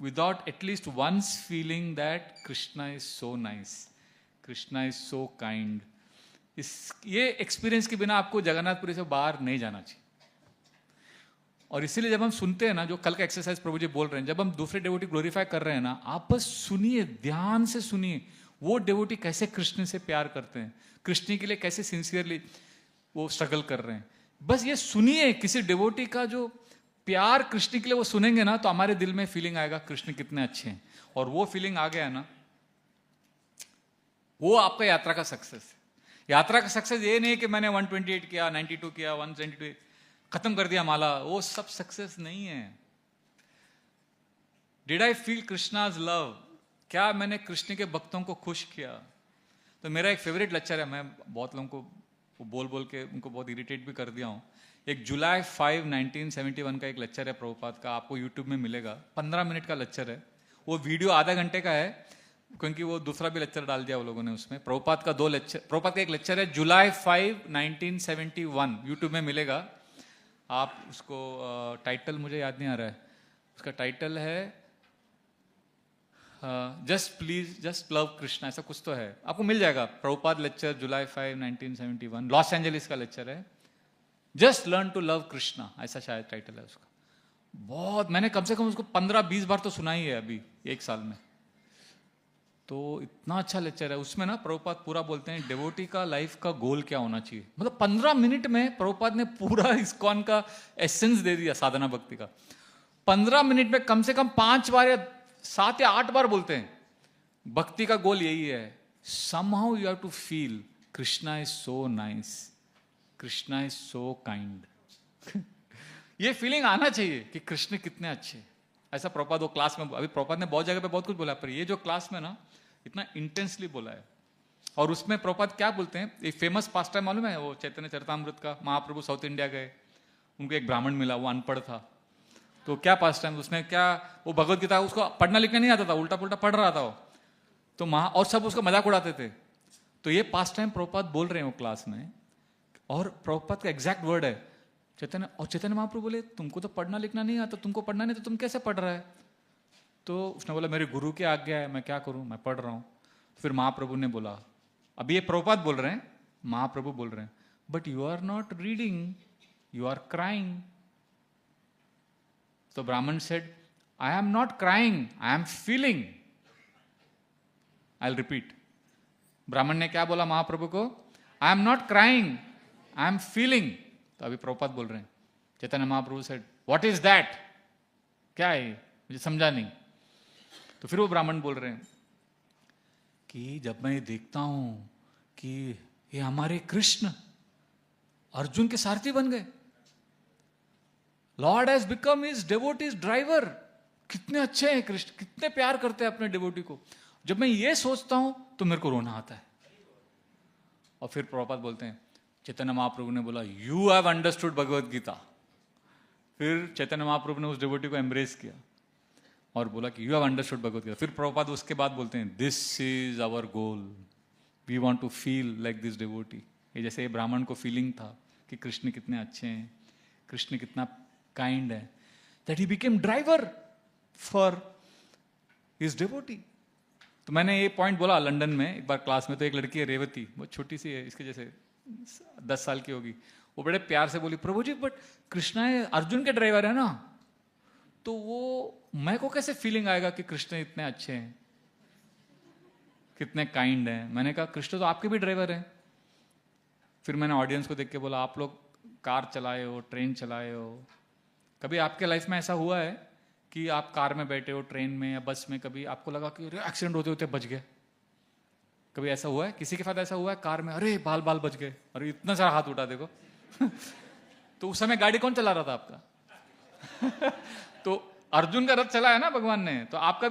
without at least once feeling that Krishna is so nice, Krishna is so kind. ये एक्सपीरियंस के बिना आपको जगन्नाथपुरी से बाहर नहीं जाना चाहिए। और इसीलिए जब हम सुनते हैं ना, जो कल का एक्सरसाइज प्रभु जी बोल रहे हैं, जब हम दूसरे डेवोटी ग्लोरीफाई कर रहे हैं ना, आप बस सुनिए, ध्यान से सुनिए वो डेवोटी कैसे कृष्ण से प्यार करते हैं, कृष्ण के लिए कैसे सिंसियरली वो स्ट्रगल कर रहे हैं। बस ये सुनिए, किसी डेवोटी का जो प्यार कृष्ण के लिए वो सुनेंगे ना, तो हमारे दिल में फीलिंग आएगा कृष्ण कितने अच्छे हैं। और वो फीलिंग आ गया ना, वो आपका यात्रा का सक्सेस है। यात्रा का सक्सेस ये नहीं कि मैंने 128 किया, 92 किया, 172 खत्म कर दिया माला, वो सब सक्सेस नहीं है। Did I feel Krishna's love, क्या मैंने कृष्ण के भक्तों को खुश किया। तो मेरा एक फेवरेट लेक्चर है, मैं बहुत लोगों को बोल बोल के उनको बहुत इरिटेट भी कर दिया हूँ। एक जुलाई 5, 1971 का एक लेक्चर है प्रभुपाद का, आपको यूट्यूब में मिलेगा, 15 मिनट का लेक्चर है। वो वीडियो आधा घंटे का है, क्योंकि वो दूसरा भी लेक्चर डाल दिया वो लोगों ने उसमें। प्रभुपाद का 2 लेक्चर, प्रभुपाद का एक लेक्चर है जुलाई 5, 1971, यूट्यूब में मिलेगा। आप उसको टाइटल मुझे याद नहीं आ रहा है, उसका टाइटल है just please just love Krishna, ऐसा कुछ तो है, आपको मिल जाएगा। Prabhupada lecture July 5, 1971, Los Angeles का लेक्चर है, just learn to love Krishna, ऐसा शायद टाइटल है उसका। बहुत, मैंने कम से कम उसको 15-20 बार तो सुना ही है अभी एक साल में। तो इतना अच्छा लेक्चर है उसमें ना। प्रभुपाद पूरा बोलते हैं डिवोटी का लाइफ का गोल क्या होना चाहिए। मतलब 15 मिनट में प्रभुपाद ने पूरा इस्कॉन का एसेंस दे दिया साधना भक्ति का। 15 मिनट में कम से कम 5 बार या 7 या 8 बार बोलते हैं भक्ति का गोल यही है, somehow you have to feel Krishna is so nice, Krishna is so kind। ये फीलिंग आना चाहिए कि कृष्ण कितने अच्छे। ऐसा प्रभुपाद वो क्लास में, अभी प्रभुपाद ने बहुत जगह पे बहुत कुछ बोला, पर ये जो क्लास में ना इतना इंटेंसली बोला है। और उसमें प्रभुपाद क्या बोलते हैं, एक फेमस पास्ट टाइम मालूम है वो चैतन्य चरितामृत का, महाप्रभु साउथ इंडिया गए, उनको एक ब्राह्मण मिला, वो अनपढ़ था। तो क्या पास्ट टाइम उसने क्या, वो भगवत गीता उसको पढ़ना लिखना नहीं आता था, उल्टा पुल्टा पढ़ रहा था वो तो और सब उसका मजाक उड़ाते थे। तो ये पास्ट टाइम प्रभुपाद बोल रहे हैं वो क्लास में, और प्रभुपाद का एग्जैक्ट वर्ड है चैतन्य, और चैतन्य महाप्रभु बोले तुमको तो पढ़ना लिखना नहीं आता, तुमको पढ़ना नहीं तो तुम कैसे पढ़ रहा है। तो उसने बोला मेरे गुरु की आज्ञा है, मैं क्या करूं, मैं पढ़ रहा हूं। फिर महाप्रभु ने बोला, अभी ये प्रभुपाद बोल रहे हैं, महाप्रभु बोल रहे हैं, but you are not reading, you are crying. तो brahmin said, I am not crying, I am feeling. I will repeat. Brahmin ने क्या बोला महाप्रभु को, I am not crying, I am feeling. तो अभी प्रभुपाद बोल रहे हैं, Chaitanya Mahaprabhu said, what is that, क्या है मुझे समझा नहीं। तो फिर वो ब्राह्मण बोल रहे हैं कि जब मैं देखता हूं कि ये हमारे कृष्ण अर्जुन के सारथी बन गए, Lord has become his devotees driver. कितने अच्छे हैं कृष्ण, कितने प्यार करते हैं अपने डिवोटी को। जब मैं ये सोचता हूं तो मेरे को रोना आता है। और फिर प्रभुपाद बोलते हैं, चैतन्य महाप्रभु ने बोला you have understood Bhagavad Gita. फिर चैतन्य महाप्रभु ने उस डिवोटी को एम्ब्रेस किया और बोला कि you have understood Bhagavad Gita. फिर प्रभुपाद उसके बाद बोलते हैं, this is our goal, we want to feel like this devotee. ये जैसे ब्राह्मण को फीलिंग था कि कृष्ण कितने अच्छे हैं, कृष्ण कितना काइंड है, that he became driver for his devotee. तो मैंने ये पॉइंट बोला लंदन में एक बार क्लास में, तो एक लड़की है रेवती, वो छोटी सी है, इसके जैसे 10 साल की होगी, वो बड़े प्यार से बोली, प्रभु जी बट कृष्णा अर्जुन के ड्राइवर है ना, तो वो मैं को कैसे फीलिंग आएगा कि कृष्ण इतने अच्छे हैं, कितने काइंड हैं। मैंने कहा कृष्ण तो आपके भी ड्राइवर हैं। फिर मैंने ऑडियंस को देख के बोला, आप लोग कार चलाए हो, ट्रेन चलाए हो, कभी आपके लाइफ में ऐसा हुआ है कि आप कार में बैठे हो, ट्रेन में या बस में, कभी आपको लगा कि एक्सीडेंट होते होते बच गए? कभी ऐसा हुआ है? किसी के साथ ऐसा हुआ है कार में, अरे बाल बाल बच गए, अरे इतना सारा हाथ उठा देखो। तो उस समय गाड़ी कौन चला रहा था आपका? तो अर्जुन का रथ चलाया ना भगवान ने, तो आपका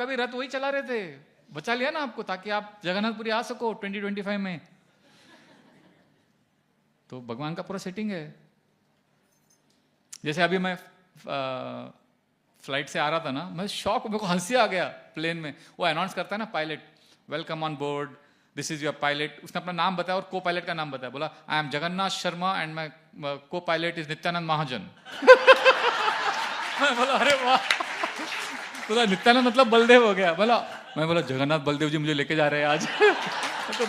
भी रथ वही चला रहे थे, बचा लिया ना आपको, ताकि आप जगन्नाथपुरी आ सको 2025 में। तो भगवान का पूरा सेटिंग है। जैसे अभी मैं फ्लाइट से आ रहा था ना, मैं शॉक, मेरे को हंसी आ गया प्लेन में। वो अनाउंस करता है ना pilot, welcome on board, this is your pilot. उसने अपना नाम बताया और को पायलट का नाम बताया, बोला I am Jagannath Sharma and my को पायलट इज नित्यानंद महाजन। मैं बोला अरे वाह, बोला नित्यानंद मतलब बलदेव हो गया। बोला, मैं बोला जगन्नाथ बलदेव जी मुझे लेके जा रहे हैं आज। तो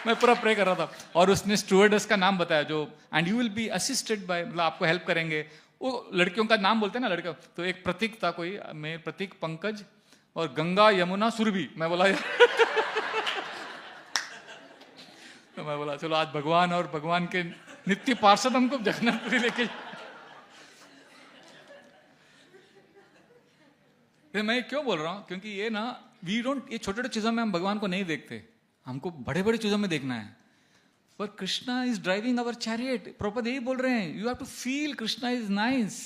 मैं पूरा प्रे कर रहा था, और उसने स्टुअर्डेस का नाम बताया जो, and you will B assisted by, मतलब आपको हेल्प करेंगे। वो लड़कियों का नाम बोलते हैं ना लड़का, तो एक प्रतीक था कोई, मैं प्रतीक पंकज और गंगा यमुना सुरभि। मैं बोला तो मैं बोला चलो आज भगवान और भगवान के नित्य पार्षद हमको जगन्नाथपुरी लेके। मैं क्यों बोल रहा हूं, क्योंकि ये ना वी डोंट, ये छोटे छोटे चीजों में हम भगवान को नहीं देखते, हमको बड़े बड़े चीजों में देखना है। पर Krishna is driving our chariot, Prabhupada यही बोल रहे हैं, you have to feel Krishna is nice.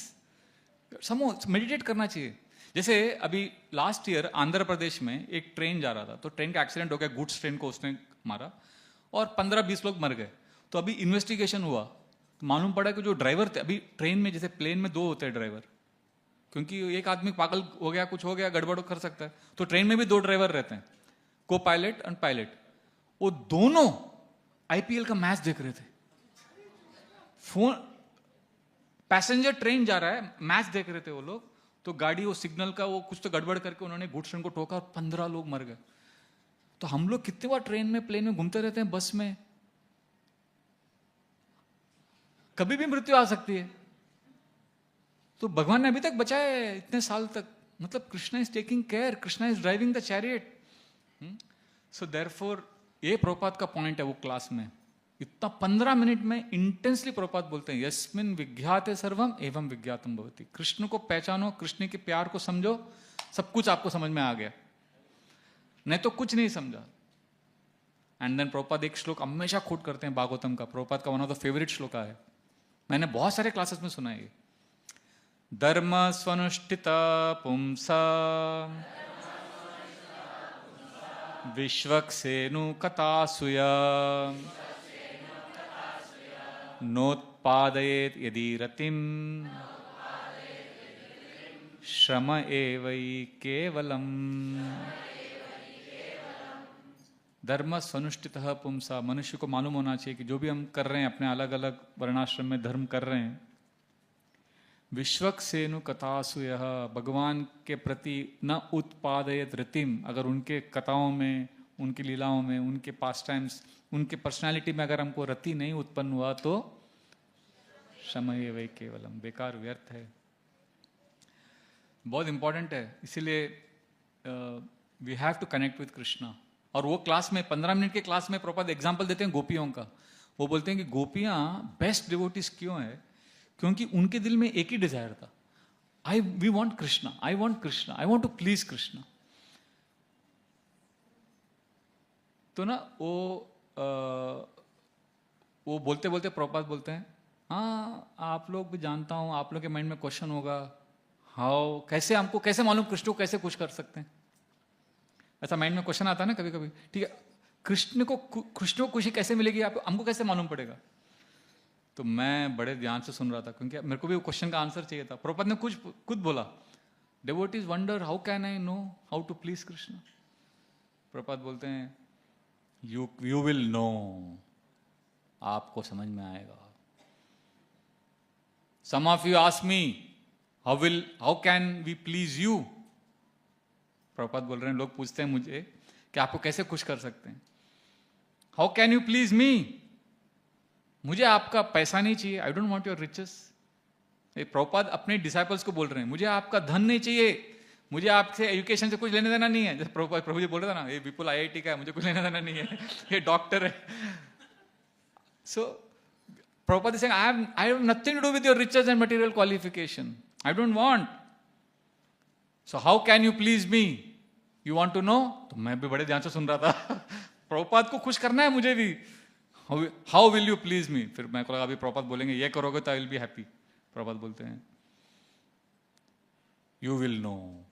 समो मेडिटेट करना चाहिए। जैसे अभी लास्ट ईयर आंध्र प्रदेश में एक ट्रेन जा रहा था, तो ट्रेन का एक्सीडेंट हो गया, गुड्स ट्रेन को उसने मारा और 15-20 लोग मर गए। तो अभी इन्वेस्टिगेशन हुआ, तो मालूम पड़ा कि जो ड्राइवर थे, अभी ट्रेन में जैसे प्लेन में 2 होते हैं ड्राइवर, क्योंकि एक आदमी पागल हो गया, कुछ हो गया, गड़बड़ कर सकता है, तो ट्रेन में भी 2 ड्राइवर रहते हैं, को पायलट एंड पायलट। वो दोनों आईपीएल का मैच देख रहे थे, फोन, पैसेंजर ट्रेन जा रहा है, मैच देख रहे थे वो लोग, तो गाड़ी वो सिग्नल का वो कुछ तो गड़बड़ करके उन्होंने गुड्स ट्रेन को ठोका और 15 लोग मर गए। तो हम लोग कितने बार ट्रेन में, प्लेन में घूमते रहते हैं, बस में, कभी भी मृत्यु आ सकती है। तो भगवान ने अभी तक बचाया है इतने साल तक, मतलब Krishna is taking care, Krishna is driving the chariot. So therefore ये प्रभुपाद का पॉइंट है वो क्लास में, इतना 15 मिनट में इंटेंसली प्रभुपाद बोलते हैं यस्मिन विज्ञाते सर्वम एवं विज्ञातम भवति। कृष्ण को पहचानो, कृष्ण के प्यार को समझो, सब कुछ आपको समझ में आ गया, नहीं तो कुछ नहीं समझा। एंड देन प्रभुपाद एक श्लोक हमेशा कोट करते हैं भागवतम का, प्रभुपाद का वन ऑफ द फेवरेट श्लोक है, मैंने बहुत सारे क्लासेस में सुना है ये। धर्म स्वनुष्ठित पुंसा विश्वक्सेनु कथासुया नोत्पादयेत यदि रतिम श्रम एवै केवलम। धर्म स्वनुष्ठितः पुंसा, मनुष्य को मालूम होना चाहिए कि जो भी हम कर रहे हैं अपने अलग अलग वर्णाश्रम में धर्म कर रहे हैं, विश्वक्सेनु कथासुय, भगवान के प्रति न उत्पादयत रतिम, अगर उनके कथाओं में, उनकी लीलाओं में, उनके पास टाइम्स, उनके पर्सनालिटी में अगर हमको रति नहीं उत्पन्न हुआ तो समय वही केवलम, बेकार व्यर्थ है। बहुत इंपॉर्टेंट है, इसीलिए we have to connect with Krishna. और वो क्लास में 15 मिनट के क्लास में प्रभुपाद एग्जाम्पल देते हैं गोपियों का। वो बोलते हैं कि गोपियां बेस्ट डिवोटीज क्यों है, क्योंकि उनके दिल में एक ही डिजायर था, we want Krishna, I want Krishna, I want to please Krishna. तो ना वो बोलते बोलते प्रभुपाद बोलते हैं, हाँ आप लोग भी जानता हूं, आप लोग के माइंड में क्वेश्चन होगा, हाउ, कैसे हमको कैसे मालूम कृष्ण को कैसे खुश कर सकते हैं, ऐसा माइंड में क्वेश्चन आता है ना कभी कभी। ठीक है, कृष्ण को खुशी कैसे मिलेगी, आप हमको कैसे मालूम पड़ेगा। तो मैं बड़े ध्यान से सुन रहा था, क्योंकि मेरे को भी वो क्वेश्चन का आंसर चाहिए था। प्रभुपाद ने कुछ खुद बोला, devotees wonder how can I know how to please Krishna. Prabhupada बोलते हैं यू विल नो, आपको समझ में आएगा। Some of you ask me how can we please you. Prabhupada बोल रहे हैं, लोग पूछते हैं मुझे कि आपको कैसे खुश कर सकते हैं, how can you please me, मुझे आपका पैसा नहीं चाहिए, I don't want your riches. Prabhupada अपने डिसाइपल्स को बोल रहे हैं, मुझे आपका धन नहीं चाहिए, मुझे आपसे एजुकेशन से कुछ लेने देना नहीं है। जैसे प्रभु जी बोल रहे थे ना, ये विपुल IIT का है, मुझे कुछ लेना देना नहीं है, ये डॉक्टर है। So Prabhupada is saying I have nothing to do with your riches and material qualification, I don't want. So how can you please me, you want to know. तो मैं भी बड़े ध्यान से सुन रहा था, प्रभुपाद को खुश करना है मुझे भी, हाउ विल यू प्लीज मी। फिर मैं को लगा अभी प्रभुपाद बोलेंगे ये करोगे तो I will be happy. Prabhupada बोलते हैं यू विल नो,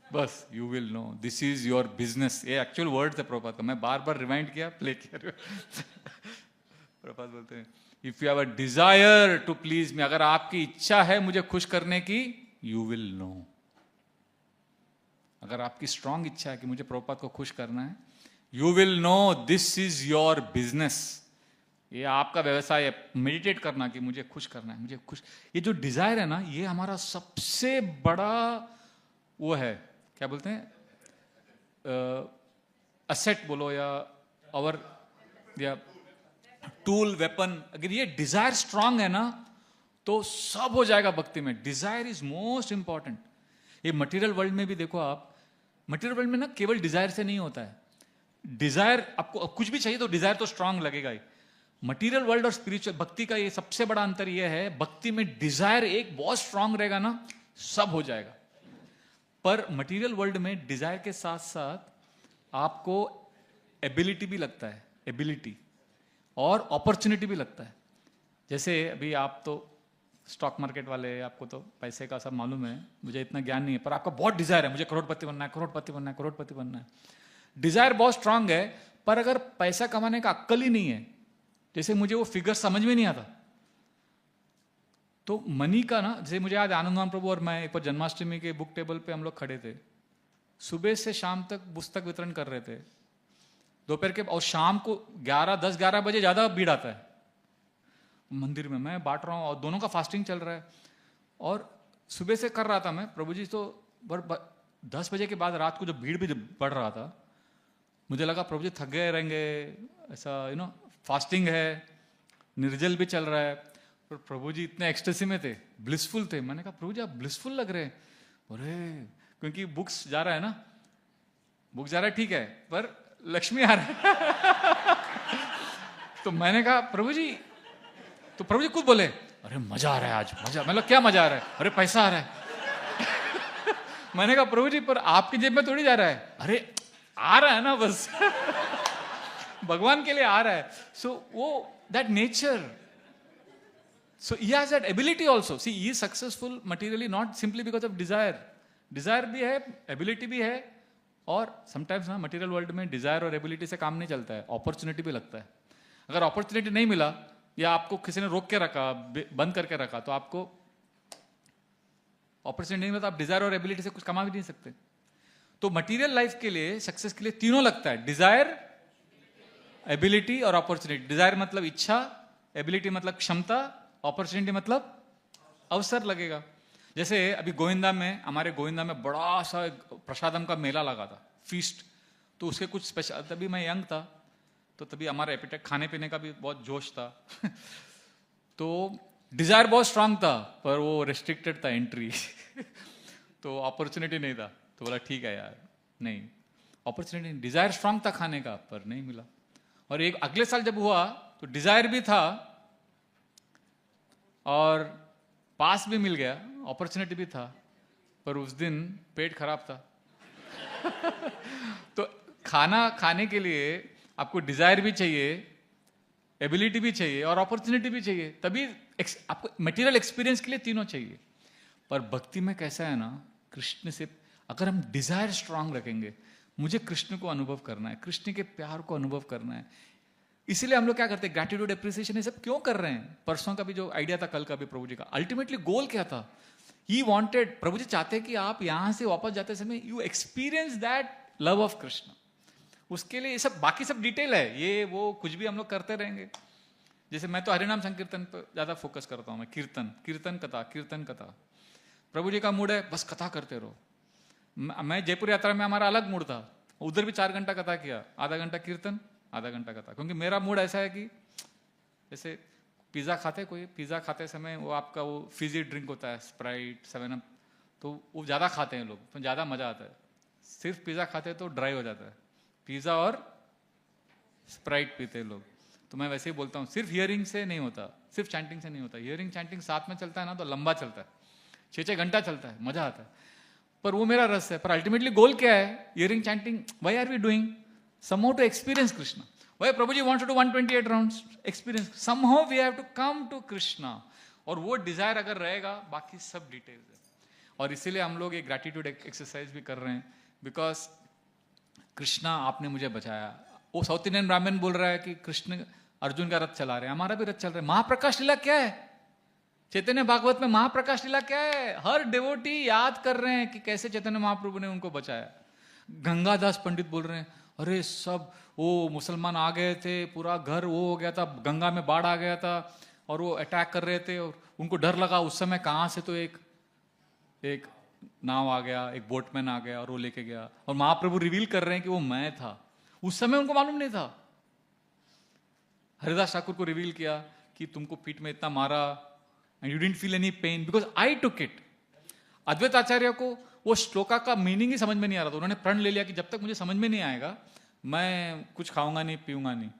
बस you will know, this is your business. ये एक्चुअल वर्ड है प्रभुपाद का, मैं बार बार रिमाइंड किया, प्ले किया। प्रभुपाद बोलते हैं if you have a desire to please me, अगर आपकी इच्छा है मुझे खुश करने की, यू विल नो। अगर आपकी स्ट्रांग इच्छा है कि मुझे प्रभुपाद को खुश करना है, you will know this is your business, ये आपका व्यवसाय है, मेडिटेट करना कि मुझे खुश करना है, मुझे खुश। ये जो डिजायर है ना, ये हमारा सबसे बड़ा वो है, क्या बोलते हैं, असेट बोलो या और या टूल, वेपन। अगर ये डिजायर स्ट्रांग है ना तो सब हो जाएगा भक्ति में। Desire is most important. ये मटेरियल वर्ल्ड में भी देखो आप, मटेरियल वर्ल्ड में ना केवल डिजायर से नहीं होता है। डिजायर, आपको कुछ भी चाहिए तो डिजायर तो स्ट्रांग लगेगा ही। मटेरियल वर्ल्ड और स्पिरिचुअल भक्ति का ये सबसे बड़ा अंतर ये है, भक्ति में डिजायर एक बहुत स्ट्रांग रहेगा ना, सब हो जाएगा। पर मटेरियल वर्ल्ड में डिजायर के साथ साथ आपको एबिलिटी भी लगता है, एबिलिटी और अपॉर्चुनिटी भी लगता है। जैसे अभी आप तो स्टॉक मार्केट वाले, आपको तो पैसे का सब मालूम है, मुझे इतना ज्ञान नहीं है, पर आपका बहुत डिजायर है, मुझे करोड़पति बनना है, करोड़पति बनना है, करोड़पति बनना है। डिजायर बहुत स्ट्रांग है, पर अगर पैसा कमाने का अक्ल ही नहीं है, जैसे मुझे वो फिगर समझ में नहीं आता, तो मनी का ना, जैसे मुझे आज आनंदवान प्रभु और मैं एक बार जन्माष्टमी के बुक टेबल पे हम लोग खड़े थे, सुबह से शाम तक पुस्तक वितरण कर रहे थे दोपहर के, और शाम को 10-11 बजे ज्यादा भीड़ आता है मंदिर में, मैं बांट रहा हूँ और दोनों का फास्टिंग चल रहा है। और सुबह से कर रहा था मैं, प्रभु जी तो 10 बजे के बाद रात को जो भीड़ भी बढ़ रहा था, मुझे लगा प्रभु जी थक गए रहेंगे, ऐसा फास्टिंग है, निर्जल भी चल रहा है। पर प्रभु जी इतने एक्सटेसी में थे, ब्लिसफुल थे। मैंने कहा प्रभु जी आप ब्लिसफुल लग रहे हैं। अरे क्योंकि बुक्स जा रहा है ना, भूख जा रहा है ठीक है, पर लक्ष्मी आ रहा है। तो मैंने कहा प्रभु जी, तो प्रभु जी खुद बोले अरे मजा आ रहा है आज, मजा। मतलब क्या मजा आ रहा है? अरे पैसा आ रहा है। मैंने कहा प्रभु जी पर आपकी जेब में थोड़ी जा रहा है। अरे आ रहा है ना बस। भगवान के लिए आ रहा है। सो वो that nature, so he has that ability also. See, he is successful materially not simply because of desire. Desire भी है, ability भी है, और sometimes ना material world में desire और ability से काम नहीं चलता है, opportunity भी लगता है। अगर opportunity नहीं मिला या आपको किसी ने रोक के रखा, बंद करके रखा, तो आपको opportunity नहीं मिला तो आप desire और ability से कुछ कमा भी नहीं सकते। तो material life के लिए, success के लिए तीनों लगता है, desire, ability और opportunity। desire मतलब इच्छा, ability मतलब क्षमता, अपॉर्चुनिटी मतलब अवसर लगेगा। जैसे अभी गोविंदा में, हमारे गोविंदा में बड़ा सा प्रसादम का मेला लगा था, फीस्ट। तो उसके कुछ स्पेशल, तभी मैं यंग था, तो तभी हमारा एपिटाइट, खाने पीने का भी बहुत जोश था। तो डिजायर बहुत स्ट्रांग था, पर वो रेस्ट्रिक्टेड था एंट्री। तो अपॉर्चुनिटी नहीं था। तो बोला ठीक है यार, नहीं अपॉर्चुनिटी, डिजायर स्ट्रांग था खाने का, पर नहीं मिला। और एक अगले साल जब हुआ तो डिजायर भी था और पास भी मिल गया, अपॉर्चुनिटी भी था, पर उस दिन पेट खराब था। तो खाना खाने के लिए आपको डिजायर भी चाहिए, एबिलिटी भी चाहिए और अपॉर्चुनिटी भी चाहिए, तभी आपको मटेरियल एक्सपीरियंस के लिए तीनों चाहिए। पर भक्ति में कैसा है ना, कृष्ण से अगर हम डिजायर स्ट्रांग रखेंगे, मुझे कृष्ण को अनुभव करना है, कृष्ण के प्यार को अनुभव करना है, इसीलिए हम लोग क्या करते हैं, ग्रैटिट्यूड एप्रिसिएशन ये सब क्यों कर रहे हैं। परसों का भी जो आइडिया था, कल का भी प्रभु जी का, अल्टीमेटली गोल क्या था, ही वांटेड, प्रभु जी चाहते हैं कि आप यहां से वापस जाते समय you experience that love of Krishna. उसके लिए ये सब बाकी सब डिटेल है, ये वो कुछ भी हम लोग करते रहेंगे। जैसे मैं तो हरिनाम संकीर्तन पर ज्यादा फोकस करता हूं, मैं कीर्तन कथा। प्रभु जी का मूड है बस कथा करते रहो। मैं जयपुर यात्रा में हमारा अलग मूड था, उधर भी 4 घंटा कथा किया, आधा घंटा कीर्तन, आधा घंटा कथा। क्योंकि मेरा मूड ऐसा है कि जैसे पिज़्ज़ा खाते, कोई पिज़्ज़ा खाते समय वो आपका वो फिजी ड्रिंक होता है, स्प्राइट, 7 अप, तो वो ज़्यादा खाते हैं लोग, तो ज़्यादा मज़ा आता है। सिर्फ पिज़्ज़ा खाते तो ड्राई हो जाता है, पिज़्ज़ा और स्प्राइट पीते हैं लोग। तो मैं वैसे ही बोलता हूँ, सिर्फ हियरिंग से नहीं होता, सिर्फ चैंटिंग से नहीं होता। हियरिंग चैंटिंग साथ में चलता है ना, तो लंबा चलता है, 6-6 घंटा चलता है, मज़ा आता है। पर वो मेरा रस है। पर अल्टीमेटली गोल क्या है, hearing chanting, why are we doing? somehow to experience Krishna. Why Prabhuji wants to do 128 rounds? Experience. Somehow we have to come to Krishna. और वो डिजायर अगर रहेगा, बाकी सब डिटेल्स है। और इसीलिए हम लोग एक ग्रैटिट्यूड एक्सरसाइज भी कर रहे हैं, बिकॉज कृष्णा आपने मुझे बचाया। वो साउथ इंडियन ब्राह्मण बोल रहा है कि कृष्ण अर्जुन का रथ चला रहे हैं, हमारा भी रथ चल रहा है। महाप्रकाश लीला क्या है? चैतन्य भागवत में महाप्रकाश लीला क्या है? हर डिवोटी याद कर रहे हैं कि कैसे चैतन्य महाप्रभु ने उनको बचाया। गंगादास पंडित बोल रहे हैं, अरे सब वो मुसलमान आ गए थे, पूरा घर वो हो गया था, गंगा में बाढ़ आ गया था और वो अटैक कर रहे थे और उनको डर लगा। उस समय कहाँ से तो एक नाव आ गया, एक बोटमैन आ गया और वो लेके गया। और महाप्रभु रिवील कर रहे हैं कि वो मैं था। उस समय उनको मालूम नहीं था। हरिदास ठाकुर को रिवील किया कि तुमको पीठ में इतना मारा and you didn't feel any pain because I took it. Advaita Acharya को वो श्लोका का मीनिंग ही समझ में नहीं आ रहा था। उन्होंने प्रण ले लिया कि जब तक मुझे समझ में नहीं आएगा मैं कुछ खाऊंगा नहीं, पीऊंगा नहीं।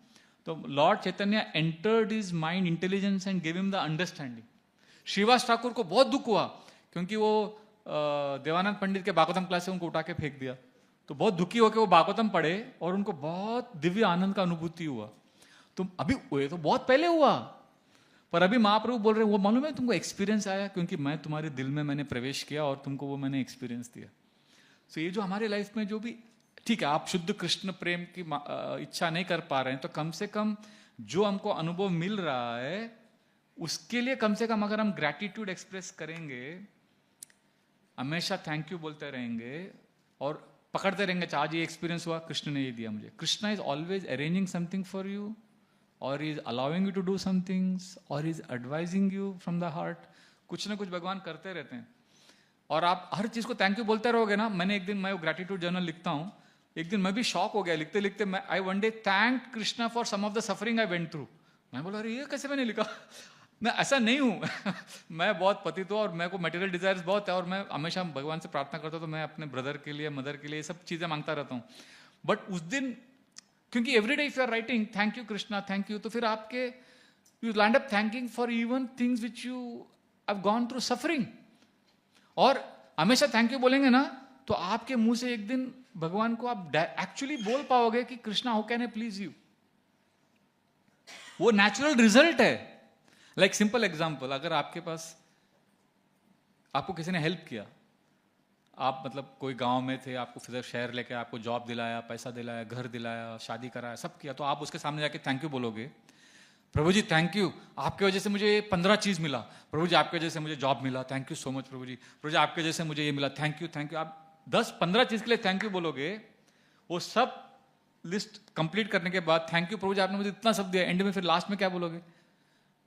तो Lord Chaitanya entered his mind intelligence and give him the understanding. Shrivas Thakur को बहुत दुख हुआ क्योंकि वो देवानंद पंडित के भागवतम क्लास से उनको उठा के फेंक दिया। तो बहुत दुखी होकर वो भागवतम पढ़े और उनको बहुत दिव्य आनंद का अनुभूति हुआ। तो अभी ये तो बहुत पहले हुआ, पर अभी महाप्रभु बोल रहे हैं वो मालूम है तुमको एक्सपीरियंस आया क्योंकि मैं तुम्हारे दिल में मैंने प्रवेश किया और तुमको वो मैंने एक्सपीरियंस दिया। तो ये जो हमारे लाइफ में जो भी, ठीक है आप शुद्ध कृष्ण प्रेम की इच्छा नहीं कर पा रहे हैं, तो कम से कम जो हमको अनुभव मिल रहा है उसके लिए कम से कम अगर हम ग्रैटिट्यूड एक्सप्रेस करेंगे, हमेशा थैंक यू बोलते रहेंगे और पकड़ते रहेंगे, आज ये एक्सपीरियंस हुआ, कृष्ण ने ये दिया मुझे। Krishna is always arranging something for you, or is allowing you to do some things, or is advising you from the heart। कुछ ना कुछ भगवान करते रहते हैं और आप हर चीज को थैंक यू बोलते रहोगे ना। मैंने एक दिन, मैं ग्रैटिट्यूड जर्नल लिखता हूँ, एक दिन मैं भी शॉक हो गया लिखते लिखते। मैं I one day thank Krishna for some of the suffering I went through. मैं बोला अरे ये कैसे मैंने लिखा। मैं ऐसा नहीं हूं मैं बहुत पतित हूँ और मेरे को मटेरियल डिजायर्स बहुत है और मैं हमेशा भगवान से प्रार्थना करता हूँ, तो मैं अपने ब्रदर के लिए, मदर के लिए ये सब चीजें मांगता रहता हूँ। बट उस दिन, क्योंकि everyday if you are writing thank you Krishna thank you, तो फिर आपके you land up thanking for even things which you have gone through suffering. और हमेशा थैंक यू बोलेंगे ना, तो आपके मुंह से एक दिन भगवान को आप एक्चुअली बोल पाओगे कि Krishna how can I please you. वो नेचुरल रिजल्ट है। लाइक सिंपल एग्जांपल, अगर आपके पास, आपको किसी ने हेल्प किया, आप मतलब कोई गांव में थे, आपको फिर शहर लेके आपको जॉब दिलाया, पैसा दिलाया, घर दिलाया, शादी कराया, सब किया, तो आप उसके सामने जाके थैंक यू बोलोगे, प्रभु जी थैंक यू, आपकी वजह से मुझे 15 चीज मिला, प्रभु जी आपकी वजह से मुझे जॉब मिला, थैंक यू सो मच प्रभु जी आपकी वजह से मुझे ये मिला, थैंक यू थैंक यू। आप 10-15 चीज के लिए थैंक यू बोलोगे, वो सब लिस्ट कंप्लीट करने के बाद थैंक यू प्रभु जी आपने मुझे इतना सब दिया, एंड में फिर लास्ट में क्या बोलोगे,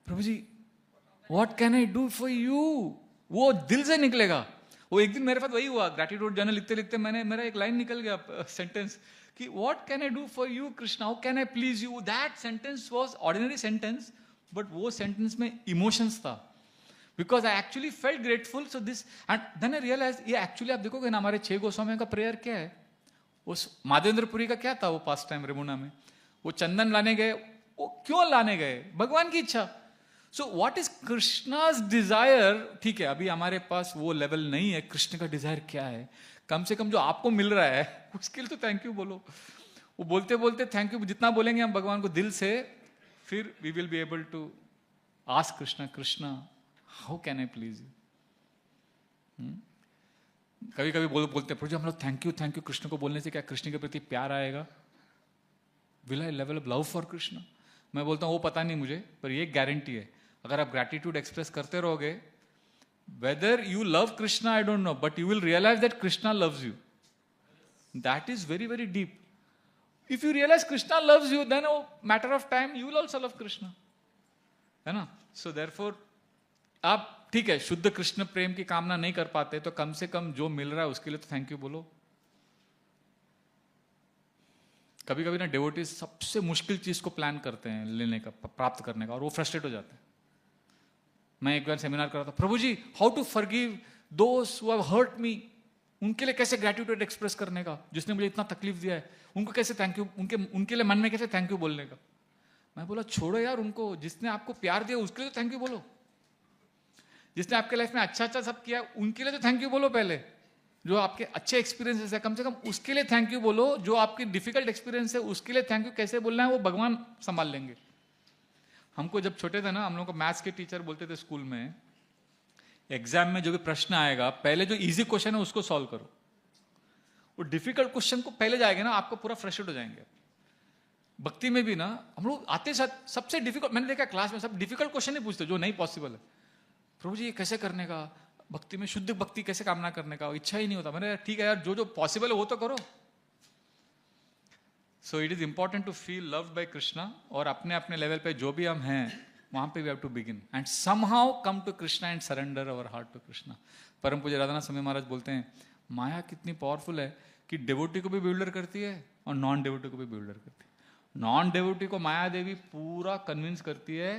प्रभु जी what can I do for you. वो दिल से निकलेगा। वो एक दिन मेरे साथ वही हुआ, ग्रैटिट्यूड जर्नल लिखते लिखते मेरा एक लाइन निकल गया, सेंटेंस, कि what can I do for you Krishna, how can I please you. That sentence was ordinary sentence, but वो सेंटेंस में इमोशंस था, because I actually felt grateful. So this and then I realise, ये actually आप देखोगे ना, हमारे 6 गोस्वामियों का prayer क्या है, उस माधवेंद्रपुरी का क्या था वो पास्ट टाइम रेमुना में, वो चंदन लाने गए, वो क्यों लाने गए, भगवान की इच्छा। So what is Krishna's desire. ठीक है, अभी हमारे पास वो लेवल नहीं है, कृष्ण का डिजायर क्या है, कम से कम जो आपको मिल रहा है उसके लिए तो थैंक यू बोलो। वो बोलते बोलते थैंक यू जितना बोलेंगे हम भगवान को दिल से, फिर we will be able to ask Krishna, Krishna how can I please you. कभी कभी बोलते प्रभु हम लोग थैंक यू कृष्ण को बोलने से क्या कृष्ण के प्रति प्यार आएगा, will I level of love for Krishna. मैं बोलता हूँ वो पता नहीं मुझे, पर ये गारंटी है, अगर आप ग्रैटिट्यूड एक्सप्रेस करते रहोगे, whether you love Krishna I don't know, but you will realise that Krishna loves you. That is very very deep. If you realise Krishna loves you, then matter of time you will also love Krishna, है ना। So therefore आप ठीक है, शुद्ध कृष्ण प्रेम की कामना नहीं कर पाते, तो कम से कम जो मिल रहा है उसके लिए तो थैंक यू बोलो। कभी कभी ना डिवोटीज सबसे मुश्किल चीज को प्लान करते हैं लेने का, प्राप्त करने का, और वो फ्रस्ट्रेट हो जाते हैं। मैं एक बार सेमिनार कर रहा था, प्रभु जी how to forgive those who have hurt me, उनके लिए कैसे ग्रैटिट्यूड एक्सप्रेस करने का, जिसने मुझे इतना तकलीफ दिया है, उनको कैसे थैंक यू, उनके लिए मन में कैसे थैंक यू बोलने का। मैं बोला छोड़ो यार उनको, जिसने आपको प्यार दिया उसके लिए तो थैंक यू बोलो, जिसने आपके लाइफ में अच्छा सब किया उनके लिए तो थैंक यू बोलो पहले, जो आपके अच्छे एक्सपीरियंसेस है कम से कम उसके लिए थैंक यू बोलो, जो आपकी डिफिकल्ट एक्सपीरियंस है उसके लिए थैंक यू कैसे बोलना है वो भगवान संभाल लेंगे। हमको जब छोटे थे ना, हम लोग को मैथ्स के टीचर बोलते थे स्कूल में, एग्जाम में जो भी प्रश्न आएगा पहले जो इजी क्वेश्चन है उसको सॉल्व करो, वो डिफिकल्ट क्वेश्चन को पहले जाएगा ना आपको पूरा फ्रस्ट्रेट हो जाएंगे। भक्ति में भी ना हम लोग आते साथ सबसे डिफिकल्ट, मैंने देखा क्लास में सब डिफिकल्ट क्वेश्चन नहीं पूछते जो नहीं पॉसिबल है, प्रभु जी ये कैसे करने का, भक्ति में शुद्ध भक्ति कैसे कामना करने का, इच्छा ही नहीं होता। मैंने ठीक है यार, जो जो पॉसिबल है वो तो करो। So it is important to feel loved by Krishna, और अपने अपने लेवल पे जो भी हम हैं वहां पे we have to begin and somehow come to Krishna and surrender our heart to Krishna. परम पूज्य राधानाथ स्वामी महाराज बोलते हैं, माया कितनी पावरफुल है कि डिवोटी को भी बिल्डर करती है और नॉन डिवोटी को भी बिल्डर करती है। नॉन डिवोटी को माया देवी पूरा कन्विंस करती है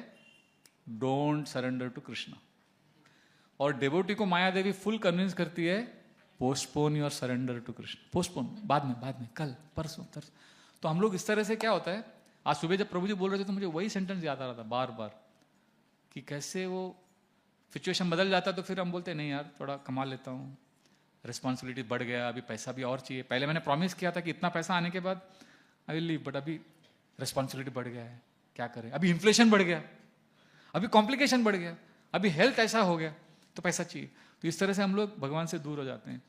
डोंट सरेंडर टू कृष्णा, और डिवोटी को माया देवी फुल कन्विंस करती है postpone your surrender to Krishna, postpone बाद में कल परसों तरस। तो हम लोग इस तरह से क्या होता है, आज सुबह जब प्रभु जी बोल रहे थे तो मुझे वही सेंटेंस याद आ रहा था बार बार, कि कैसे वो सिचुएशन बदल जाता है तो फिर हम बोलते नहीं यार थोड़ा कमा लेता हूँ, रिस्पॉन्सिबिलिटी बढ़ गया, अभी पैसा भी और चाहिए, पहले मैंने प्रॉमिस किया था कि इतना पैसा आने के बाद आई विल लीव, बट अभी रिस्पॉन्सिबिलिटी बढ़ गया है, क्या करें, अभी इन्फ्लेशन बढ़ गया, अभी कॉम्प्लिकेशन बढ़ गया, अभी हेल्थ ऐसा हो गया तो पैसा चाहिए। तो इस तरह से हम लोग भगवान से दूर हो जाते हैं।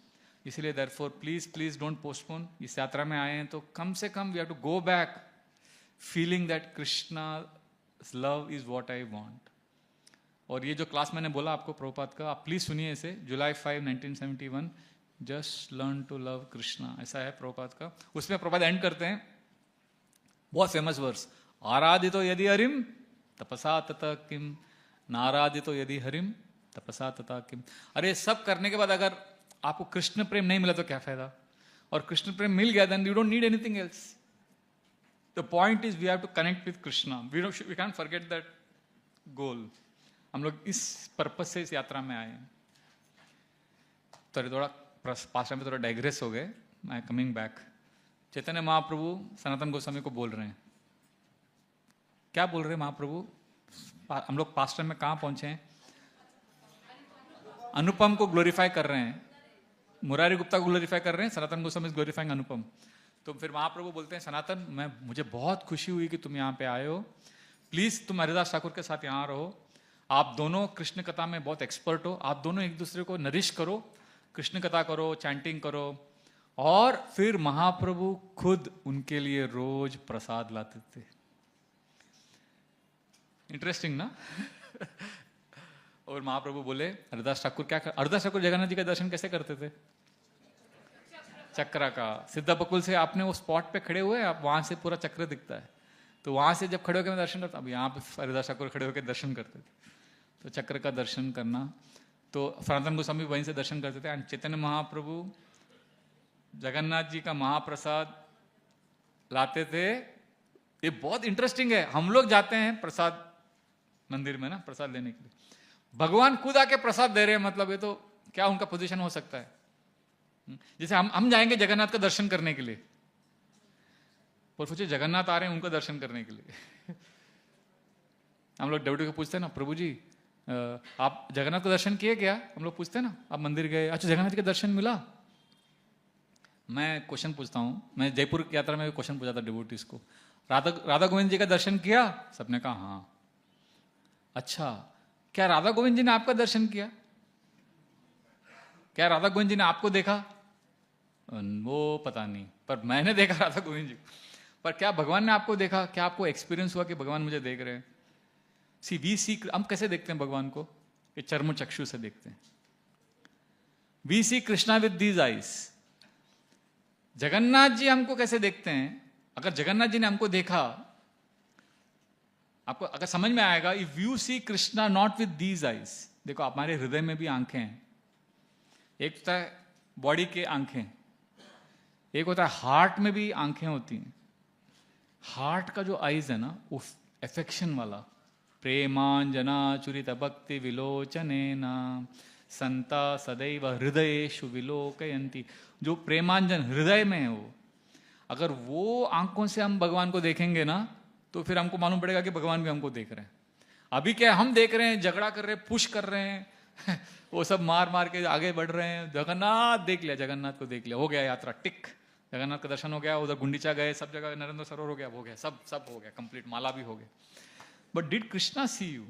इसलिए देयरफॉर प्लीज डोंट पोस्टपोन। इस यात्रा में आए हैं तो कम से कम we have to go back feeling that Krishna love is what I want. और ये जो क्लास मैंने बोला आपको प्रभुपाद का, आप प्लीज सुनिए इसे, July 5, 1971, just learn to love Krishna, ऐसा है प्रभुपाद का। उसमें प्रभुपाद एंड करते हैं, बहुत फेमस वर्स, आराधितो यदि हरिम तपसा तथा किम, नाराधितो यदि हरिम तपसा तथा किम। अरे सब करने के बाद अगर आपको कृष्ण प्रेम नहीं मिला तो क्या फायदा, और कृष्ण प्रेम मिल गया then you don't need anything else. The point is we have to connect with Krishna, we can't forget that goal. हम लोग इस पर्पस से इस यात्रा में आए हैं। तो थोड़ा पास्ट में थोड़ा डाइग्रेस हो गए, मैं कमिंग बैक। चैतन्य महाप्रभु सनातन गोस्वामी को बोल रहे हैं, क्या बोल रहे हैं महाप्रभु? हम लोग पास्ट में कहाँ पहुंचे हैं? अनुपम को ग्लोरीफाई कर रहे हैं, मुरारी गुप्ता को ग्लोरीफाई कर रहे हैं, सनातन गोस्वामी इज ग्लोरीफाइंग अनुपम। तो फिर महाप्रभु बोलते हैं, सनातन मुझे बहुत खुशी हुई कि तुम यहाँ पे आए हो, प्लीज तुम हरिदास ठाकुर के साथ यहाँ रहो, आप दोनों कृष्ण कथा में बहुत एक्सपर्ट हो, आप दोनों एक दूसरे को नरिश करो, कृष्ण कथा करो, चैंटिंग करो। और फिर महाप्रभु खुद उनके लिए रोज प्रसाद लाते थे। इंटरेस्टिंग ना? और महाप्रभु बोले, हरिदास ठाकुर हरिदास ठाकुर जगन्नाथ जी का दर्शन कैसे करते थे? चक्र का। सिद्धा बकुल से आपने वो स्पॉट पे खड़े हुए, आप वहां से पूरा चक्र दिखता है, तो वहां से जब खड़े होकर मैं दर्शन करता, अब यहाँ पे हरिदास ठाकुर खड़े होकर दर्शन करते थे, तो चक्र का दर्शन करना। तो सनातन गोस्वामी वहीं से दर्शन करते थे। एंड चैतन्य महाप्रभु जगन्नाथ जी का महाप्रसाद लाते थे। ये बहुत इंटरेस्टिंग है, हम लोग जाते हैं प्रसाद मंदिर में ना प्रसाद लेने के लिए, भगवान खुद आके प्रसाद दे रहे हैं, मतलब ये तो क्या उनका पोजीशन हो सकता है? जैसे हम जाएंगे जगन्नाथ का दर्शन करने के लिए, और सोचिए जगन्नाथ आ रहे हैं उनका दर्शन करने के लिए। हम लोग डब्ल्यू को पूछते हैं ना, प्रभु जी आप जगन्नाथ का दर्शन किए क्या? हम लोग पूछते हैं ना, आप मंदिर गए, अच्छा जगन्नाथ का दर्शन मिला? मैं क्वेश्चन पूछता हूँ, मैं जयपुर की यात्रा में क्वेश्चन पूछा था डिवोटीज को, राधा गोविंद जी का दर्शन किया? सबने कहा हाँ। अच्छा, क्या राधा गोविंद जी ने आपका दर्शन किया? क्या राधा गोविंद जी ने आपको देखा? वो पता नहीं, पर मैंने देखा राधा गोविंद जी। पर क्या भगवान ने आपको देखा? क्या आपको एक्सपीरियंस हुआ कि भगवान मुझे देख रहे हैं? सी हम कैसे देखते हैं भगवान को? ये चर्म चक्षु से देखते हैं। We see Krishna with these eyes. Jagannath ji हमको कैसे देखते हैं? अगर जगन्नाथ जी ने हमको देखा, आपको अगर समझ में आएगा, if you see Krishna not with these eyes, देखो हमारे हृदय में भी आंखें हैं, एक होता है बॉडी के आंखें, एक होता है हार्ट में भी आंखें होती हैं। हार्ट का जो आईज है ना, वो एफेक्शन वाला, प्रेमांजना चुरित भक्ति विलोचनेना संता सदैव हृदयेषु विलोकयन्ति। जो प्रेमांजन हृदय में है, वो अगर वो आंखों से हम भगवान को देखेंगे ना, तो फिर हमको मालूम पड़ेगा कि भगवान भी हमको देख रहे हैं। अभी क्या हम देख रहे हैं, झगड़ा कर रहे हैं, पुश कर रहे हैं वो सब मार मार के आगे बढ़ रहे हैं। जगन्नाथ देख लिया, जगन्नाथ को देख लिया, हो गया यात्रा टिक, जगन्नाथ का दर्शन हो गया, उधर गुंडीचा गए, सब जगह नरेंद्र सरोवर हो गया, हो गया, सब हो गया कंप्लीट, माला भी हो गया। But did Krishna see you?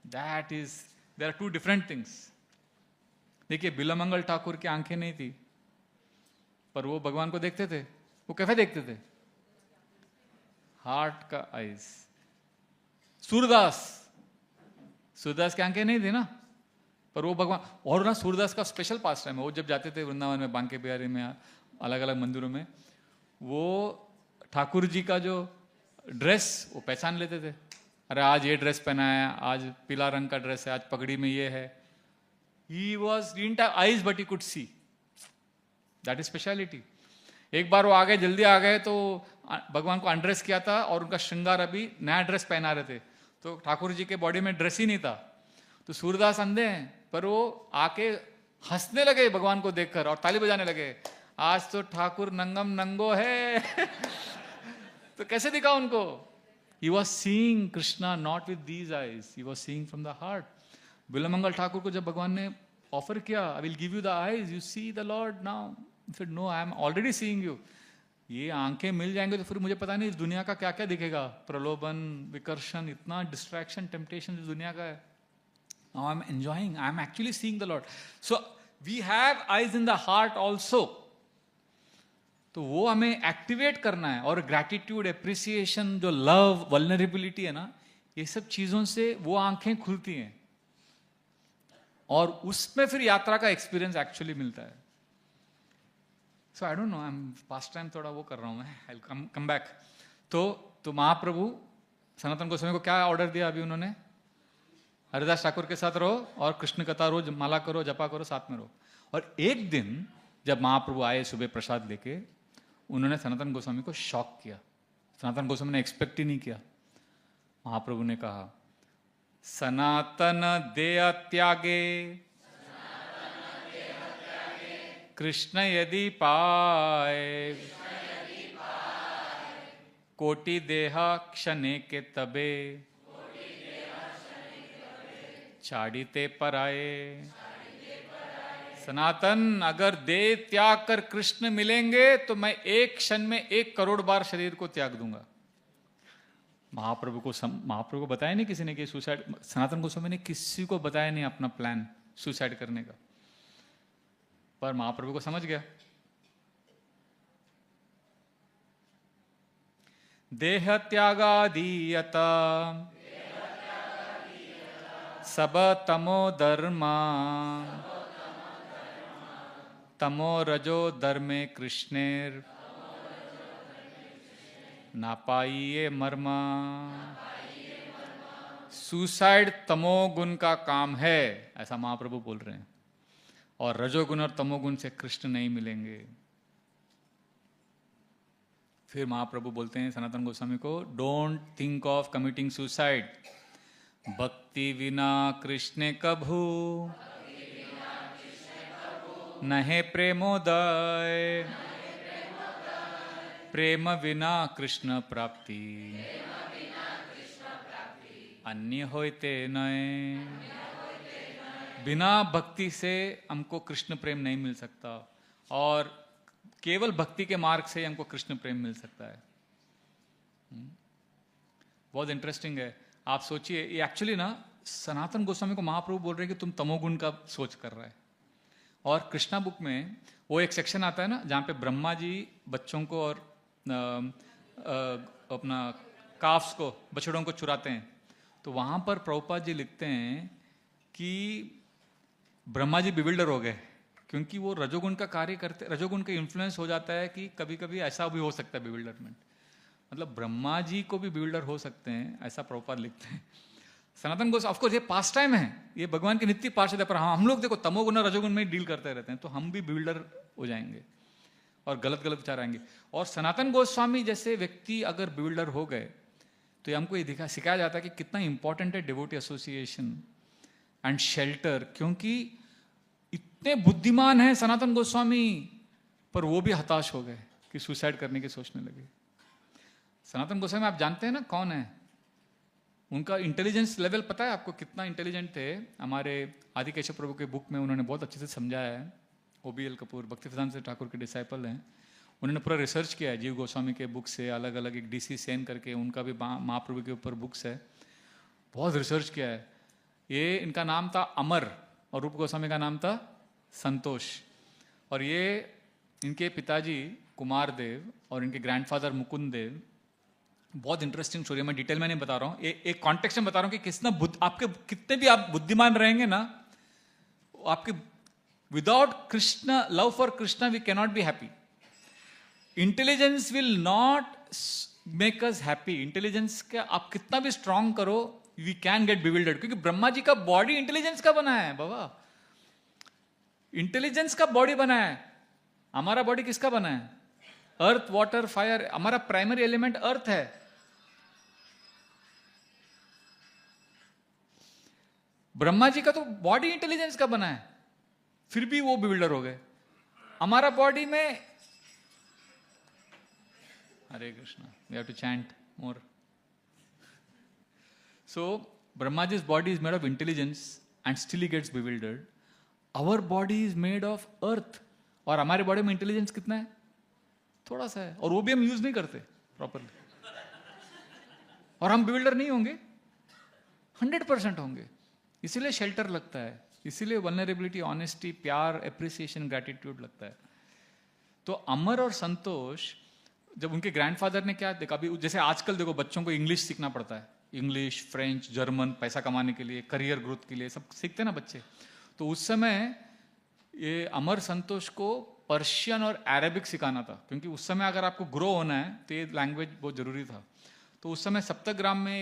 That is, there are two different things. देखिए बिलमंगल ठाकुर की आंखें नहीं थी, पर वो भगवान को देखते थे। वो कैसे देखते थे? हार्ट का आईज। सूरदास की आंखें नहीं थी ना, पर वो भगवान, और ना सूरदास का स्पेशल पास टाइम है, वो जब जाते थे वृंदावन में, बांके बिहारी में, अलग अलग मंदिरों में, वो ठाकुर जी का जो ड्रेस वो पहचान लेते थे। अरे आज ये ड्रेस पहना है, आज पीला रंग का ड्रेस है, आज पगड़ी में ये है। He was didn't have eyes but he could see. That is speciality. एक बार वो आ गए, जल्दी आ गए, तो भगवान को अनड्रेस किया था, और उनका श्रृंगार अभी नया ड्रेस पहना रहे थे, तो ठाकुर जी के बॉडी में ड्रेस ही नहीं था। तो सूरदास अंधे हैं, पर वो आके हंसने लगे भगवान को देखकर और ताली बजाने लगे, आज तो ठाकुर नंगम नंगो है तो कैसे दिखा उनको? He was seeing Krishna not with these eyes, he was seeing from the heart. Bilmangal Thakur को जब भगवान ने ऑफर किया, I will give you the eyes, you see the Lord now. He said, no, I am already seeing you. ये आंखें मिल जाएंगे तो फिर मुझे पता नहीं इस दुनिया का क्या क्या दिखेगा, प्रलोभन, विकर्षण, इतना डिस्ट्रैक्शन, टेम्पटेशन इस दुनिया का है। Now I am enjoying, I am actually seeing the Lord. So we have eyes in the heart also. तो वो हमें एक्टिवेट करना है, और ग्रैटिट्यूड, एप्रिसिएशन, जो लव, वल्नरेबिलिटी है ना, ये सब चीजों से वो आंखें खुलती हैं, और उसमें फिर यात्रा का एक्सपीरियंस एक्चुअली मिलता है। So I don't know, I am pastime थोड़ा वो कर रहा हूं मैं, आई विल कम बैक। तो महाप्रभु सनातन गोस्वामी को क्या ऑर्डर दिया अभी उन्होंने? हरिदास ठाकुर के साथ रहो और कृष्ण कथा रोज माला करो, जपा करो, साथ में रहो। और एक दिन जब महाप्रभु आए सुबह प्रसाद लेके, उन्होंने सनातन गोस्वामी को शॉक किया। सनातन गोस्वामी ने एक्सपेक्ट ही नहीं किया। महाप्रभु ने कहा, सनातन देह त्यागे कृष्ण यदि पाए, कोटि देहा क्षणे के तबे, छाड़ीते पराए। सनातन, अगर देह त्याग कर कृष्ण मिलेंगे तो मैं एक क्षण में 1 करोड़ बार शरीर को त्याग दूंगा। महाप्रभु को बताया नहीं किसी ने कि सुसाइड, सनातन गोस्वामी ने किसी को बताया नहीं अपना प्लान सुसाइड करने का, पर महाप्रभु को समझ गया। देह त्यागादीयता सब तमो धर्मा, तमो रजो धर्मे कृष्णेर ना पाइये मर्मा। सुसाइड तमोगुण का काम है, ऐसा महाप्रभु बोल रहे हैं, और रजोगुण और तमोगुण से कृष्ण नहीं मिलेंगे। फिर महाप्रभु बोलते हैं सनातन गोस्वामी को, don't think of committing suicide, भक्ति विना कृष्ण कभू नहे प्रेमोदय, प्रेम विना कृष्ण प्राप्ति अन्य होते नए। बिना भक्ति से हमको कृष्ण प्रेम नहीं मिल सकता, और केवल भक्ति के मार्ग से हमको कृष्ण प्रेम मिल सकता है। बहुत इंटरेस्टिंग है। आप सोचिए, ये एक्चुअली ना सनातन गोस्वामी को महाप्रभु बोल रहे हैं कि तुम तमोगुण का सोच कर रहा है। और कृष्णा बुक में वो एक सेक्शन आता है ना जहाँ पे ब्रह्मा जी बच्चों को और अपना काफ्स को, बछड़ों को चुराते हैं, तो वहाँ पर प्रभुपाद जी लिखते हैं कि ब्रह्मा जी बिविल्डर हो गए, क्योंकि वो रजोगुण का कार्य करते, रजोगुण का इन्फ्लुएंस हो जाता है कि कभी कभी ऐसा भी हो सकता है बिविल्डरमेंट, मतलब ब्रह्मा जी को भी बिविल्डर हो सकते हैं, ऐसा प्रभुपाद लिखते हैं। सनातन गोस्वामी ऑफकोर्स ये पास टाइम है, ये भगवान के नित्य पार्षद है, पर हम लोग देखो तमोगुण और रजोगुण में डील करते रहते हैं, तो हम भी बिविल्डर हो जाएंगे और गलत गलत विचार आएंगे। और सनातन गोस्वामी जैसे व्यक्ति अगर बिविल्डर हो गए तो हमको ये सिखाया जाता है कि कितना इंपॉर्टेंट है डिवोटी एसोसिएशन एंड शेल्टर, क्योंकि इतने बुद्धिमान हैं सनातन गोस्वामी, पर वो भी हताश हो गए कि सुसाइड करने की सोचने लगे। सनातन गोस्वामी आप जानते हैं ना कौन है, उनका इंटेलिजेंस लेवल पता है आपको कितना इंटेलिजेंट थे? हमारे आदि केशव प्रभु के बुक में उन्होंने बहुत अच्छे से समझाया है। OBL कपूर भक्तिवेदांत ठाकुर के डिसाइपल हैं, उन्होंने पूरा रिसर्च किया है जीव गोस्वामी के बुक से, अलग अलग एक DC सेन करके उनका भी महाप्रभु के ऊपर बुक्स है, बहुत रिसर्च किया है। ये इनका नाम था अमर और रूप गोस्वामी का नाम था संतोष, और ये इनके पिताजी कुमार देव और इनके ग्रैंडफादर मुकुंद देव। बहुत इंटरेस्टिंग स्टोरी है, मैं डिटेल में नहीं बता रहा हूँ, एक कॉन्टेक्स्ट में बता रहा हूँ कि कितना आपके कितने भी आप बुद्धिमान रहेंगे ना, आपके without Krishna, love for Krishna we cannot be happy. Intelligence will not make us happy. Intelligence का आप कितना भी स्ट्रांग करो, वी कैन गेट बिविल्डर्ड, क्योंकि ब्रह्मा जी का बॉडी इंटेलिजेंस का बना है बाबा, इंटेलिजेंस का बॉडी बना है। हमारा बॉडी किसका बना है? अर्थ, वाटर, फायर, हमारा प्राइमरी एलिमेंट अर्थ है। ब्रह्मा जी का तो बॉडी इंटेलिजेंस का बना है, फिर भी वो बिल्डर हो गए। हमारा बॉडी में, Hare Krishna, we have to chant more. So Brahma जी's body is made of intelligence and still he gets bewildered. Our body is made of earth, और हमारे बॉडी में इंटेलिजेंस कितना है? थोड़ा सा है, और वो भी हम यूज नहीं करते प्रॉपरली, और हम बिल्डर नहीं होंगे, 100% होंगे। इसीलिए शेल्टर लगता है, इसीलिए वल्नरेबिलिटी, ऑनेस्टी, प्यार, एप्रिसिएशन, ग्रैटिट्यूड लगता है। तो अमर और संतोष, जब उनके ग्रैंडफादर ने क्या देखा, अभी जैसे आजकल देखो बच्चों को इंग्लिश सीखना पड़ता है, इंग्लिश, फ्रेंच, जर्मन, पैसा कमाने के लिए, करियर ग्रोथ के लिए, सब सीखते ना बच्चे। तो उस समय ये अमर संतोष को पर्शियन और अरेबिक सिखाना था, क्योंकि उस समय अगर आपको ग्रो होना है तो ये लैंग्वेज बहुत जरूरी था। तो उस समय सप्तग्राम में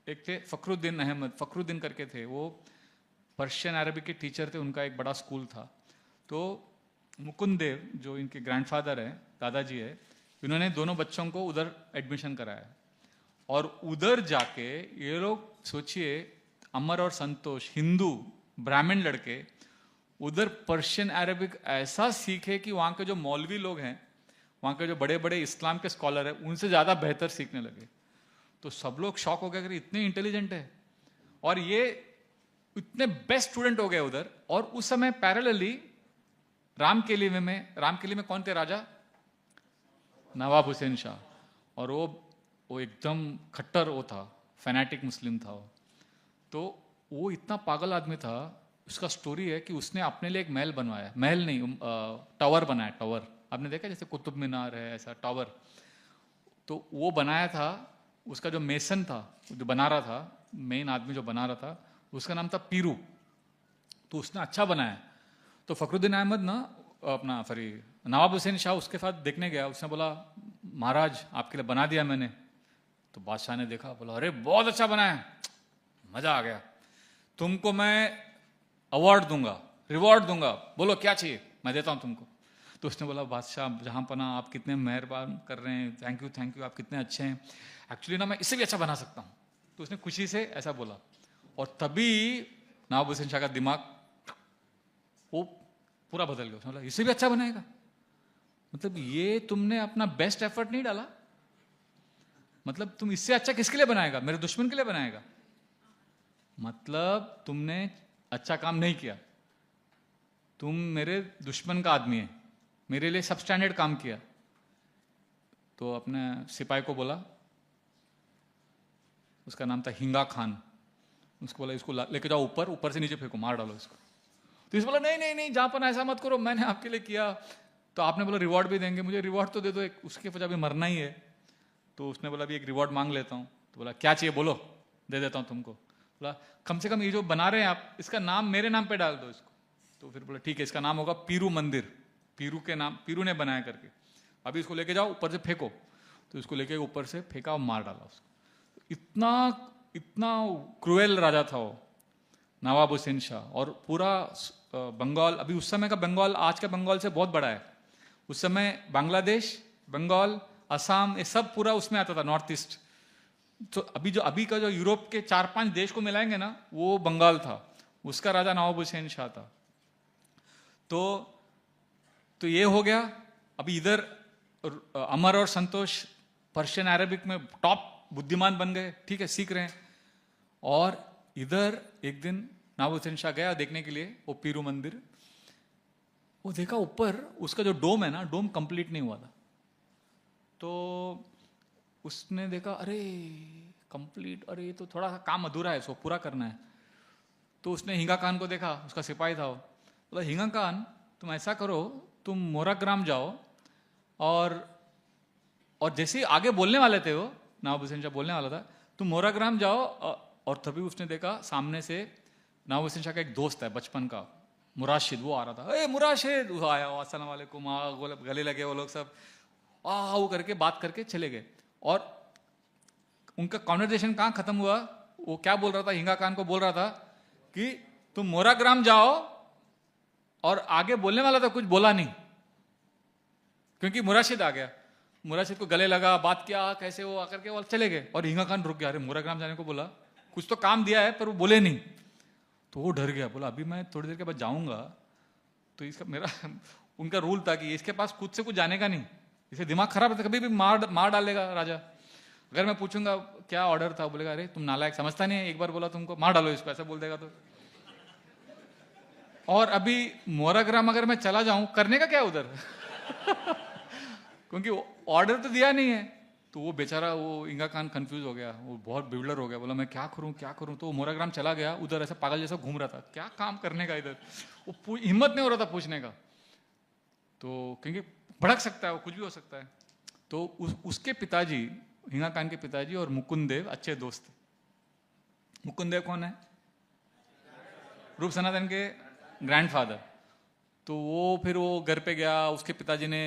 एक थे फखरुद्दीन अहमद, फखरुद्दीन करके थे, वो पर्शियन अरेबिक के टीचर थे, उनका एक बड़ा स्कूल था। तो मुकुंद देव जो इनके ग्रैंडफादर है, दादाजी है, इन्होंने दोनों बच्चों को उधर एडमिशन कराया। और उधर जाके ये लोग सोचिए, अमर और संतोष हिंदू ब्राह्मण लड़के उधर पर्शियन अरेबिक ऐसा सीखे कि वहां के जो मौलवी लोग हैं, वहां के जो बड़े बड़े इस्लाम के स्कॉलर हैं, उनसे ज्यादा बेहतर सीखने लगे। तो सब लोग शॉक हो गए कि इतने इंटेलिजेंट है, और ये इतने बेस्ट स्टूडेंट हो गए उधर। और उस समय पैरेलली रामकेली में कौन थे राजा? नवाब हुसैन शाह। और वो एकदम खट्टर वो था, फैनेटिक मुस्लिम था वो। तो वो इतना पागल आदमी था, उसका स्टोरी है कि उसने अपने लिए एक महल बनवाया, महल नहीं, टावर बनाया, टावर। आपने देखा जैसे कुतुब मीनार है, ऐसा टावर। तो वो बनाया था, उसका जो मेसन था, जो बना रहा था, मेन आदमी जो बना रहा था, उसका नाम था पीरू। तो उसने अच्छा बनाया। तो फखरुद्दीन अहमद ना, अपना सॉरी नवाब हुसैन शाह उसके साथ देखने गया। उसने बोला, महाराज आपके लिए बना दिया मैंने। तो बादशाह ने देखा, बोला अरे बहुत अच्छा बनाया, मजा आ गया, तुमको मैं अवार्ड दूंगा, रिवॉर्ड दूंगा, बोलो क्या चाहिए मैं देता हूं तुमको। तो उसने बोला, बादशाह जहां पना आप कितने मेहरबान कर रहे हैं, थैंक यू, आप कितने अच्छे हैं, एक्चुअली ना मैं इससे भी अच्छा बना सकता हूं। तो उसने खुशी से ऐसा बोला। और तभी नवाब हुसैन शाह का दिमाग वो पूरा बदल गया। उसने बोला इससे भी अच्छा बनाएगा, मतलब ये तुमने अपना बेस्ट एफर्ट नहीं डाला, मतलब तुम इससे अच्छा किसके लिए बनाएगा? मेरे दुश्मन के लिए बनाएगा, मतलब तुमने अच्छा काम नहीं किया, तुम मेरे दुश्मन का आदमी है, मेरे लिए सब स्टैंडर्ड काम किया। तो अपने सिपाही को बोला, उसका नाम था हिंगा खान, उसको बोला इसको लेके जाओ ऊपर, ऊपर से नीचे फेंको, मार डालो इसको। तो इस बोला नहीं जहां पर ऐसा मत करो, मैंने आपके लिए किया। तो आपने बोला रिवॉर्ड भी देंगे, मुझे रिवॉर्ड तो दे दो एक, उसके वजह भी मरना ही है। तो उसने बोला अभी एक रिवॉर्ड मांग लेता हूँ। तो बोला क्या चाहिए बोलो, दे देता हूँ तुमको। बोला कम से कम ये जो बना रहे हैं आप, इसका नाम मेरे नाम पे डाल दो इसको। तो फिर बोला ठीक है, इसका नाम होगा पीरू मंदिर, पीरू के नाम, पीरू ने बनाया करके, अभी इसको लेके जाओ ऊपर से फेंको। तो इसको लेके ऊपर से फेंका और मार डाला उसको। इतना इतना क्रूएल राजा था वो नवाब हुसैन शाह। और पूरा बंगाल, अभी उस समय का बंगाल आज के बंगाल से बहुत बड़ा है। उस समय बांग्लादेश, बंगाल, असम, ये सब पूरा उसमें आता था, नॉर्थ ईस्ट। तो अभी का जो यूरोप के 4-5 देश को मिलाएंगे ना, वो बंगाल था, उसका राजा नवाब हुसैन शाह था। तो ये हो गया। अभी इधर अमर और संतोष पर्शियन अरेबिक में टॉप बुद्धिमान बन गए, ठीक है, सीख रहे हैं। और इधर एक दिन नवाब हुसैन शाह गया देखने के लिए वो पीरू मंदिर। वो देखा ऊपर उसका जो डोम है ना, डोम कंप्लीट नहीं हुआ था। तो उसने देखा अरे कंप्लीट, अरे तो थोड़ा सा काम अधूरा है, इसको पूरा करना है। तो उसने हिंगा खान को देखा, उसका सिपाही था वो। बोला हिंगा खान तुम ऐसा करो, तुम मोराग्राम जाओ, और जैसे ही आगे बोलने वाले थे वो, नवाब हुसैन शाह बोलने वाला था, तुम मोराग्राम जाओ। और तभी उसने देखा सामने से नवाब हुसैन शाह का एक दोस्त है बचपन का, मुराशिद, वो आ रहा था। ए मुराशिद, वो आया, अस्सलाम वालेकुम, गले लगे वो लोग सब, वो करके बात करके चले गए। और उनका कॉन्वर्जेशन कहाँ खत्म हुआ? वो क्या बोल रहा था, हिंगा खान को बोल रहा था कि तुम मोराग्राम जाओ, और आगे बोलने वाला था, कुछ बोला नहीं क्योंकि मुराशिद आ गया। मुराशिद को गले लगा, बात किया, कैसे वो आकर के वो चले गए। और हिंगा खान रुक गया, अरे मोराग्राम जाने को बोला, कुछ तो काम दिया है पर वो बोले नहीं। तो वो डर गया, बोला अभी मैं थोड़ी देर के बाद जाऊंगा तो इसका मेरा उनका रूल था कि इसके पास खुद से कुछ जाने का नहीं, इसे दिमाग खराब है, कभी भी मार डालेगा राजा। अगर मैं पूछूंगा क्या ऑर्डर था, बोलेगा अरे तुम नालायक, समझता नहीं है, एक बार बोला तुमको, मार डालो इसको, ऐसा बोल देगा। तो और अभी मोराग्राम अगर मैं चला जाऊं, करने का क्या उधर क्योंकि ऑर्डर तो दिया नहीं है। तो वो बेचारा, वो इंगा खान कंफ्यूज हो गया, वो बहुत बिगड़र हो गया, बोला मैं क्या करूं। तो वो मोराग्राम चला गया, उधर ऐसा पागल जैसा घूम रहा था, क्या काम करने का इधर, वो हिम्मत नहीं हो रहा था पूछने का। तो क्योंकि भड़क सकता है, वो कुछ भी हो सकता है। तो उसके पिताजी, हिंगा खान के पिताजी और मुकुंद देव अच्छे दोस्त थे। मुकुंद देव कौन है? रूप सनातन के ग्रैंडफादर। तो फिर वो घर पे गया, उसके पिताजी ने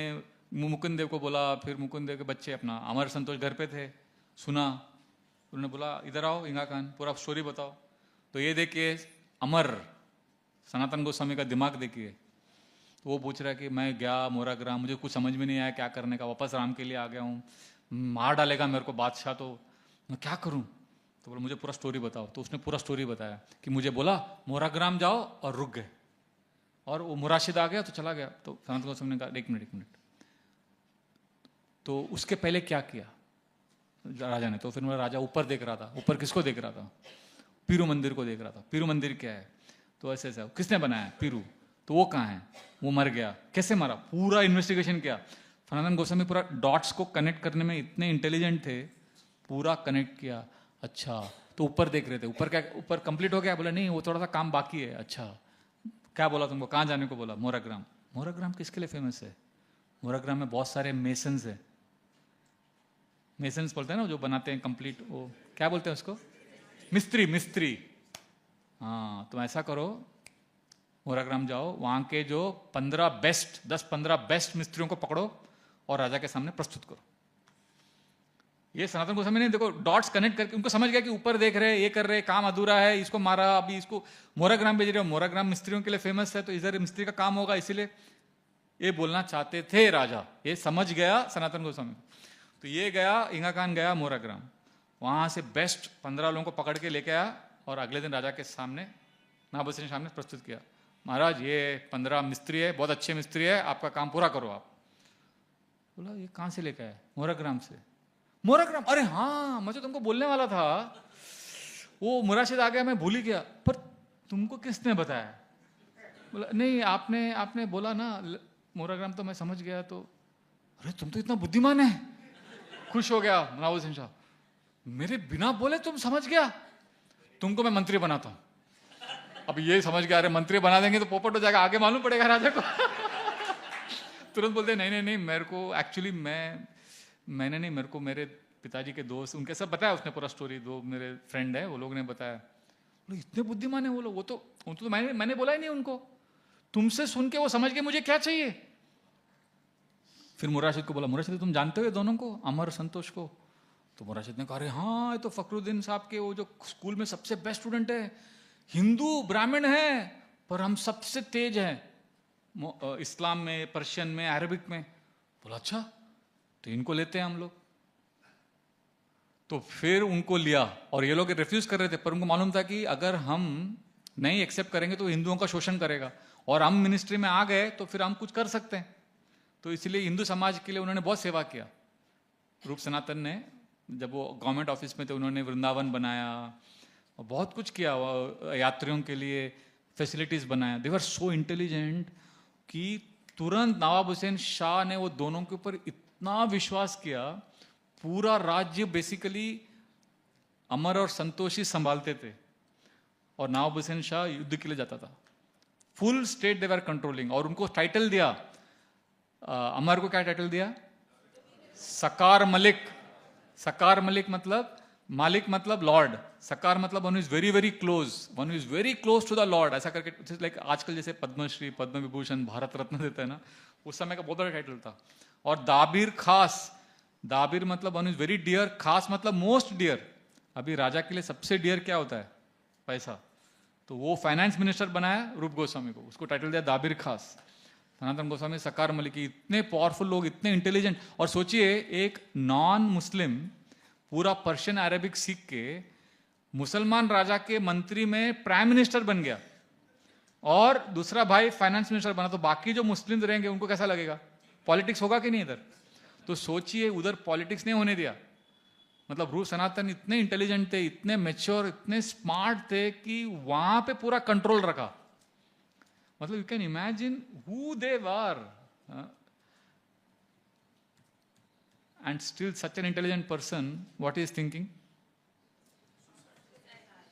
मुकुंद देव को बोला, फिर मुकुंद देव के बच्चे अपना अमर संतोष घर पे थे, सुना, उन्होंने बोला इधर आओ हिंगा खान, पूरा स्टोरी बताओ। तो ये देखिए अमर सनातन गोस्वामी का दिमाग देखिए। तो वो पूछ रहा है कि मैं गया मोराग्राम, मुझे कुछ समझ में नहीं आया क्या करने का, वापस राम के लिए आ गया हूँ, मार डालेगा मेरे को बादशाह। तो मैं क्या करूं? तो बोला मुझे पूरा स्टोरी बताओ। तो उसने पूरा स्टोरी बताया कि मुझे बोला मोराग्राम जाओ, और रुक गए, और वो मुराशिद आ गया तो चला गया। तो सनातन गोस्वामी ने कहा एक मिनट, तो उसके पहले क्या किया राजा ने? तो फिर राजा ऊपर देख रहा था। ऊपर किसको देख रहा था? पीरू मंदिर को देख रहा था। पीरू मंदिर क्या है? तो ऐसे ऐसा, किसने बनाया? पीरू। तो वो कहाँ है? वो मर गया। कैसे मरा? पूरा इन्वेस्टिगेशन किया। सनातन गोस्वामी पूरा डॉट्स को कनेक्ट करने में इतने इंटेलिजेंट थे, पूरा कनेक्ट किया। अच्छा, तो ऊपर देख रहे थे, ऊपर क्या, ऊपर कंप्लीट हो गया? बोला नहीं, वो थोड़ा सा काम बाकी है। अच्छा, क्या बोला तुमको? कहाँ जाने को बोला? मोराग्राम। मोराग्राम किसके लिए फेमस है? मोराग्राम में बहुत सारे मेसन्स है। मेसन्स बोलते हैं ना, जो बनाते हैं कंप्लीट, वो क्या बोलते हैं उसको? मिस्त्री। हाँ, तुम ऐसा करो, मोराग्राम जाओ, वहां के जो 10-15 बेस्ट मिस्त्रियों को पकड़ो और राजा के सामने प्रस्तुत करो। ये सनातन गोस्वामी ने देखो डॉट्स कनेक्ट करके उनको समझ गया कि ऊपर देख रहे, ये कर रहे, काम अधूरा है, इसको मारा, अभी इसको मोराग्राम भेज रहे हो। मोराग्राम मिस्त्रियों के लिए फेमस है, तो इधर मिस्त्री का काम होगा, इसीलिए ये बोलना चाहते थे राजा। ये समझ गया सनातन गोस्वामी। तो ये गया, इंगा खान गया मोराग्राम, वहां से बेस्ट 15 लोगों को पकड़ के लेके आया और अगले दिन राजा के सामने, नाबूसन के सामने प्रस्तुत किया। महाराज, ये 15 मिस्त्री है, बहुत अच्छे मिस्त्री है, आपका काम पूरा करो आप। बोला ये कहाँ से लेके आए? मोराग्राम से। मोराग्राम? अरे हाँ, मैं तो तुमको बोलने वाला था, वो मुराशिद आ गया, मैं भूल ही गया। पर तुमको किसने बताया? बोला नहीं, आपने बोला ना मोराग्राम, तो मैं समझ गया। तो अरे तुम तो इतना बुद्धिमान है। खुश हो गया नवाबुद्दीन शाह, मेरे बिना बोले तुम समझ गया, तुमको मैं मंत्री बनाता हूं। अब ये समझ गया, अरे मंत्री बना देंगे तो पोपट हो जाएगा, आगे मालूम पड़ेगा राजा को। तुरंत बोलते नहीं, मेरे को एक्चुअली मैंने नहीं, मेरे को मेरे पिताजी के दोस्त, उनके सब बताया उसने पूरा स्टोरी। दो मेरे फ्रेंड है, वो लोग ने बताया। इतने बुद्धिमान है वो लोग, वो तो मैंने बोला ही नहीं उनको, तुमसे सुन के वो समझ गए मुझे क्या चाहिए। फिर मुराशिद को बोला, मुराशिद तुम जानते हो ये दोनों को, अमर संतोष को? तो मुराशिद ने कहा अरे हाँ, ये तो फखरुद्दीन साहब के वो जो स्कूल में सबसे बेस्ट स्टूडेंट है, हिंदू ब्राह्मण है, पर हम सबसे तेज हैं इस्लाम में, पर्शियन में, अरबिक में। बोला अच्छा, तो इनको लेते हैं हम लोग। तो फिर उनको लिया, और ये लोग रिफ्यूज कर रहे थे, पर उनको मालूम था कि अगर हम नहीं एक्सेप्ट करेंगे तो हिंदुओं का शोषण करेगा, और हम मिनिस्ट्री में आ गए तो फिर हम कुछ कर सकते हैं। तो इसलिए हिंदू समाज के लिए उन्होंने बहुत सेवा किया। रूप सनातन ने, जब वो गवर्नमेंट ऑफिस में थे, उन्होंने वृंदावन बनाया और बहुत कुछ किया, यात्रियों के लिए फैसिलिटीज बनाया। दे वर सो इंटेलिजेंट कि तुरंत नवाब हुसैन शाह ने वो दोनों के ऊपर इतना विश्वास किया, पूरा राज्य बेसिकली अमर और संतोषी संभालते थे, और नवाब हुसैन शाह युद्ध के लिए जाता था। फुल स्टेट दे वर कंट्रोलिंग, और उनको टाइटल दिया, अमर को क्या टाइटल दिया? सकार मलिक। सकार मलिक मतलब, मालिक मतलब लॉर्ड, सकार मतलब one is very very close, one is very close to the Lord, ऐसा करके। लाइक आजकल जैसे पद्मश्री, पद्म विभूषण, भारत रत्न देता है ना, उस समय का बहुत बड़ा टाइटल था। और दाबिर खास, दाबिर मतलब वन इज वेरी डियर, खास मतलब मोस्ट डियर। अभी राजा के लिए सबसे डियर क्या होता है? पैसा। तो वो फाइनेंस मिनिस्टर बनाया रूप गोस्वामी को, उसको टाइटल दिया दाबिर खास। सनातन गोस्वामी, सकार मलिक, इतने पावरफुल लोग, इतने इंटेलिजेंट। और सोचिए, एक नॉन मुस्लिम पूरा पर्शियन अरेबिक सीख के मुसलमान राजा के मंत्री में प्राइम मिनिस्टर बन गया, और दूसरा भाई फाइनेंस मिनिस्टर बना। तो बाकी जो मुस्लिम रहेंगे उनको कैसा लगेगा? पॉलिटिक्स होगा कि नहीं इधर? तो सोचिए, उधर पॉलिटिक्स नहीं होने दिया। मतलब रूप सनातन इतने इंटेलिजेंट थे, इतने मैच्योर, इतने स्मार्ट थे कि वहां पे पूरा कंट्रोल रखा। मतलब you can imagine who they were, and still such an intelligent person, what is thinking.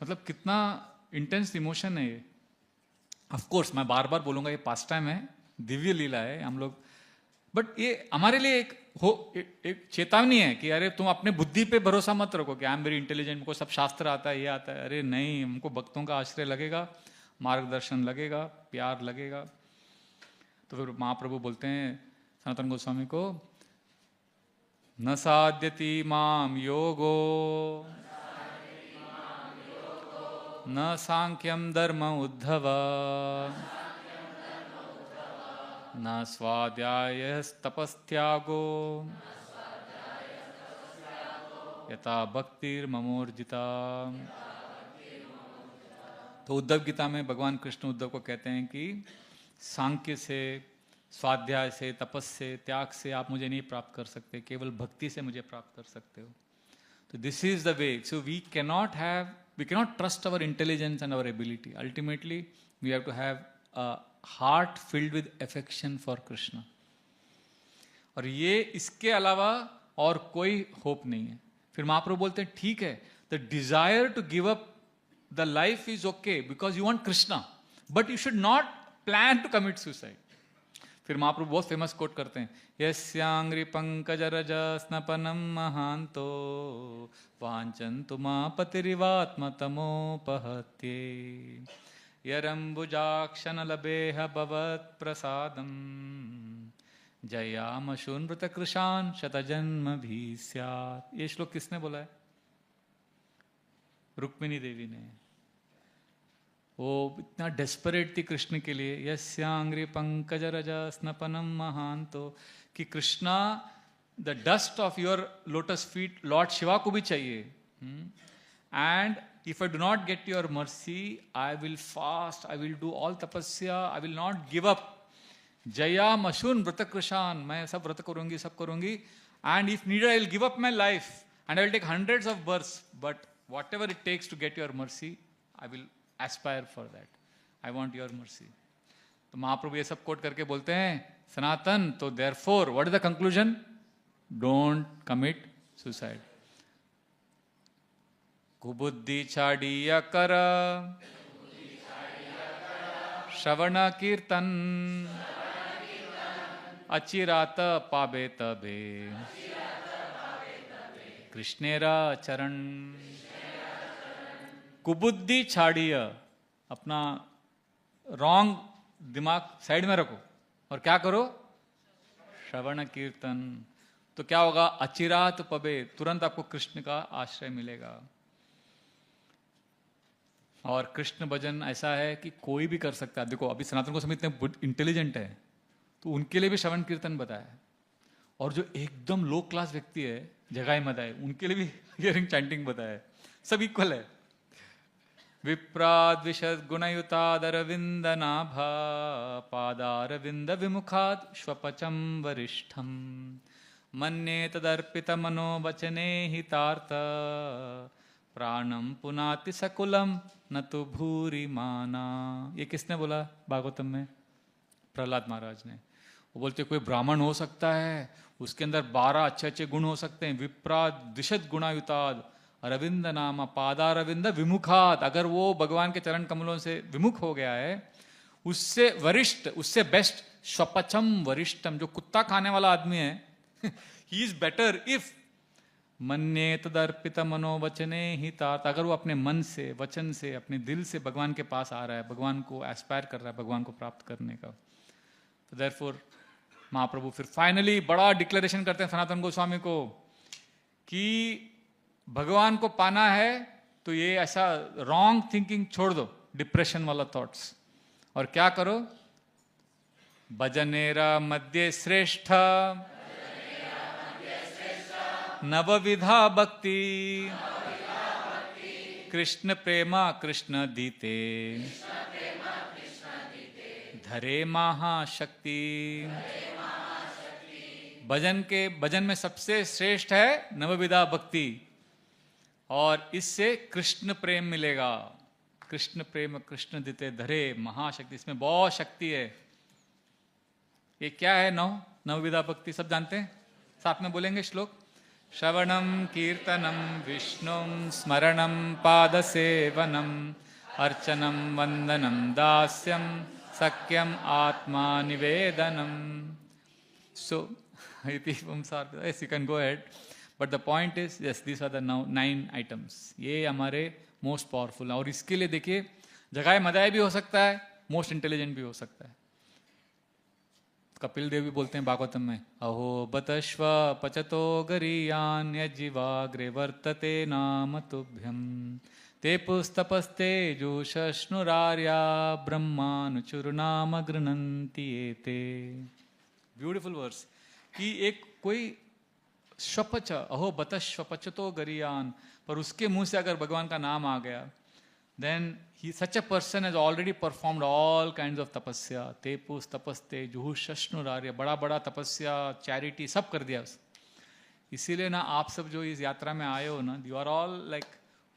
मतलब कितना इंटेंस इमोशन है ये। ऑफ कोर्स मैं बार बार बोलूंगा, ये पास्ट टाइम है, दिव्य लीला है हम लोग, बट ये हमारे लिए एक चेतावनी है कि अरे तुम अपने बुद्धि पे भरोसा मत रखो कि आई एम वेरी इंटेलिजेंट, मुझको सब शास्त्र आता है, ये आता है। अरे नहीं, हमको भक्तों का आश्रय लगेगा, मार्गदर्शन लगेगा, प्यार लगेगा। तो फिर महाप्रभु बोलते हैं सनातन गोस्वामी को, न साध्यति माम योगो न सांख्यम धर्म उद्धव न स्वाध्याय तपस्त्यागो यथा भक्तिर् ममोर्जिता। तो उद्धव गीता में भगवान कृष्ण उद्धव को कहते हैं कि सांख्य से, स्वाध्याय से, तपस से, त्याग से आप मुझे नहीं प्राप्त कर सकते, केवल भक्ति से मुझे प्राप्त कर सकते हो। तो this is the way. So we cannot trust our intelligence and our ability. Ultimately we have to have a heart filled with affection for Krishna. और ये इसके अलावा और कोई होप नहीं है। फिर महाप्रभु बोलते हैं ठीक है, the desire to give up the life is okay because you want Krishna, but you should not plan to commit suicide. फिर महाप्रभु बहुत फेमस कोट करते हैं, यस्यांग्रि पंकज रज स्नपनम महांतो वांचन्तु मापतिरिवात्मतमोपहत्ये यरम्बुजाक्षन लभेह भवत् प्रसादम जयामशून्वृत कृशान शतजन्म भी स्यात्। ये श्लोक किसने बोला है? रुक्मिणी देवी ने। वो इतना डेस्परेट थी कृष्ण के लिए, यस्यांग्रि पंकज रज स्नपनम महांतो, कि Krishna the dust of your lotus feet lord Shiva को भी चाहिए। And if I do not get your mercy I will fast, I will do all तपस्या, I will not give up. जया मशून व्रत कृशान, मैं सब व्रत करूंगी, सब करूंगी, and if needed I will give up my life and I will take hundreds of births, but whatever it takes to gate your mercy I will aspire for that. I want your mercy. तो महाप्रभु ये सब coat करके बोलते हैं सनातन, तो therefore what is the conclusion? Don't commit suicide. कुबुद्धि छाड़िया कर श्रवण कीर्तन अचिरात पाबे तबे कृष्णेरा चरण। कुबुद्धि छाड़िय, अपना रॉन्ग दिमाग साइड में रखो और क्या करो? श्रवण कीर्तन। तो क्या होगा? अचिरात पबे, तुरंत आपको कृष्ण का आश्रय मिलेगा। और कृष्ण भजन ऐसा है कि कोई भी कर सकता है। देखो अभी सनातन गोस्वामी इतने इंटेलिजेंट है तो उनके लिए भी श्रवण कीर्तन बताया, और जो एकदम लो क्लास व्यक्ति है जगाई मदाई, उनके लिए भी हियरिंग चैंटिंग बताया है। सब इक्वल है। विप्राद विशद गुणयुतादरविंद नाभा पादारविंद विमुखाद श्वपचम वरिष्ठम मन्ये तदर्पित मनोवचने हितार्थ प्राणम पुनाति सकुलम न तो भूरि माना। ये किसने बोला भागवतम में? प्रहलाद महाराज ने। वो बोलते कोई ब्राह्मण हो सकता है, उसके अंदर 12 अच्छे अच्छे गुण हो सकते हैं। विप्राद द्विषद गुणायुताद अरविंद नाम पादारविंद विमुखात, अगर वो भगवान के चरण कमलों से विमुख हो गया है, उससे वरिष्ठ, उससे बेस्ट स्वपचम वरिष्ठम, जो कुत्ता खाने वाला आदमी है, ही इज बेटर इफ मन्ये तदर्पित मनोवचने हितार्थ, अगर वो अपने मन से, वचन से, अपने दिल से भगवान के पास आ रहा है, भगवान को एस्पायर कर रहा है, भगवान को प्राप्त करने का। तो देयरफॉर महाप्रभु फिर फाइनली बड़ा डिक्लेरेशन करते हैं सनातन गोस्वामी को कि भगवान को पाना है तो ये ऐसा रॉन्ग थिंकिंग छोड़ दो, डिप्रेशन वाला थॉट्स, और क्या करो? भजनेरा मध्य श्रेष्ठ नवविधा भक्ति कृष्ण प्रेमा कृष्ण दीते धरे महाशक्ति। भजन में सबसे श्रेष्ठ है नवविधा भक्ति, और इससे कृष्ण प्रेम मिलेगा। कृष्ण प्रेम कृष्ण दीते धरे महाशक्ति, इसमें बहुत शक्ति है। ये क्या है? नवविधा भक्ति सब जानते हैं, साथ में बोलेंगे श्लोक। श्रवणम कीर्तनम विष्णुम स्मरणम पादसेवनम अर्चनम वंदनम दास्यम सख्यम आत्मा निवेदनम। सो yes, you can go ahead, but the point is yes, these are the 9 items. ये हमारे मोस्ट पावरफुल है, और इसके लिए देखिए जगाए मदाए भी हो सकता है, मोस्ट इंटेलिजेंट भी हो सकता है। कपिल देव भी बोलते हैं भागवतम में, अहो बतश्व पचतो गरीयान्य जीवाग्रे वर्तते नाम तुभ्यम ते पुस्तपस्ते जोषश्नुरार्या ब्रह्मानुचुर्नाम गृह्णन्ति एते। ब्यूटीफुल वर्स कि एक कोई श्वपच, अहो बत श्वपच तो गरियान, पर उसके मुंह से अगर भगवान का नाम आ गया, then he such a person has already performed all kinds of तपस्या, तेपुस तपस्ते जुहु शश्नुरार्य, बड़ा बड़ा तपस्या, चैरिटी सब कर दिया उसने। इसीलिए ना आप सब जो इस यात्रा में आए हो ना, you are all like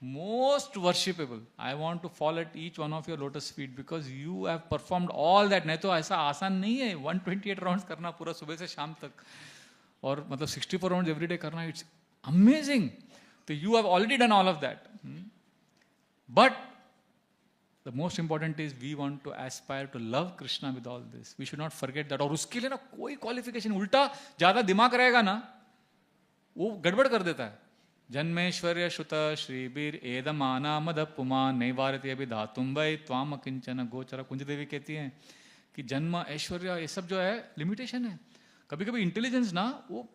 most worshipable. I want to fall at each one of your lotus feet because you have performed all that. नहीं तो ऐसा आसान नहीं है 128 राउंड्स करना पूरा सुबह से शाम तक, और मतलब 64 राउंड्स एवरी डे करना, इट्स अमेजिंग। तो you have already done all of that, but the most important is we want to aspire to love Krishna with all this. We should not forget that. और उसके लिए ना कोई qualification, उल्टा ज्यादा दिमाग रहेगा ना वो गड़बड़ कर देता है। जन्मेश्वर्य श्रुत श्रीबीर एदमाना मद पुमान नैवारती अभी धातुम वै त्वाम किंचन गोचर। कुंज देवी कहती हैं कि जन्म ऐश्वर्य ये सब जो है लिमिटेशन है। कभी कभी इंटेलिजेंस ना वो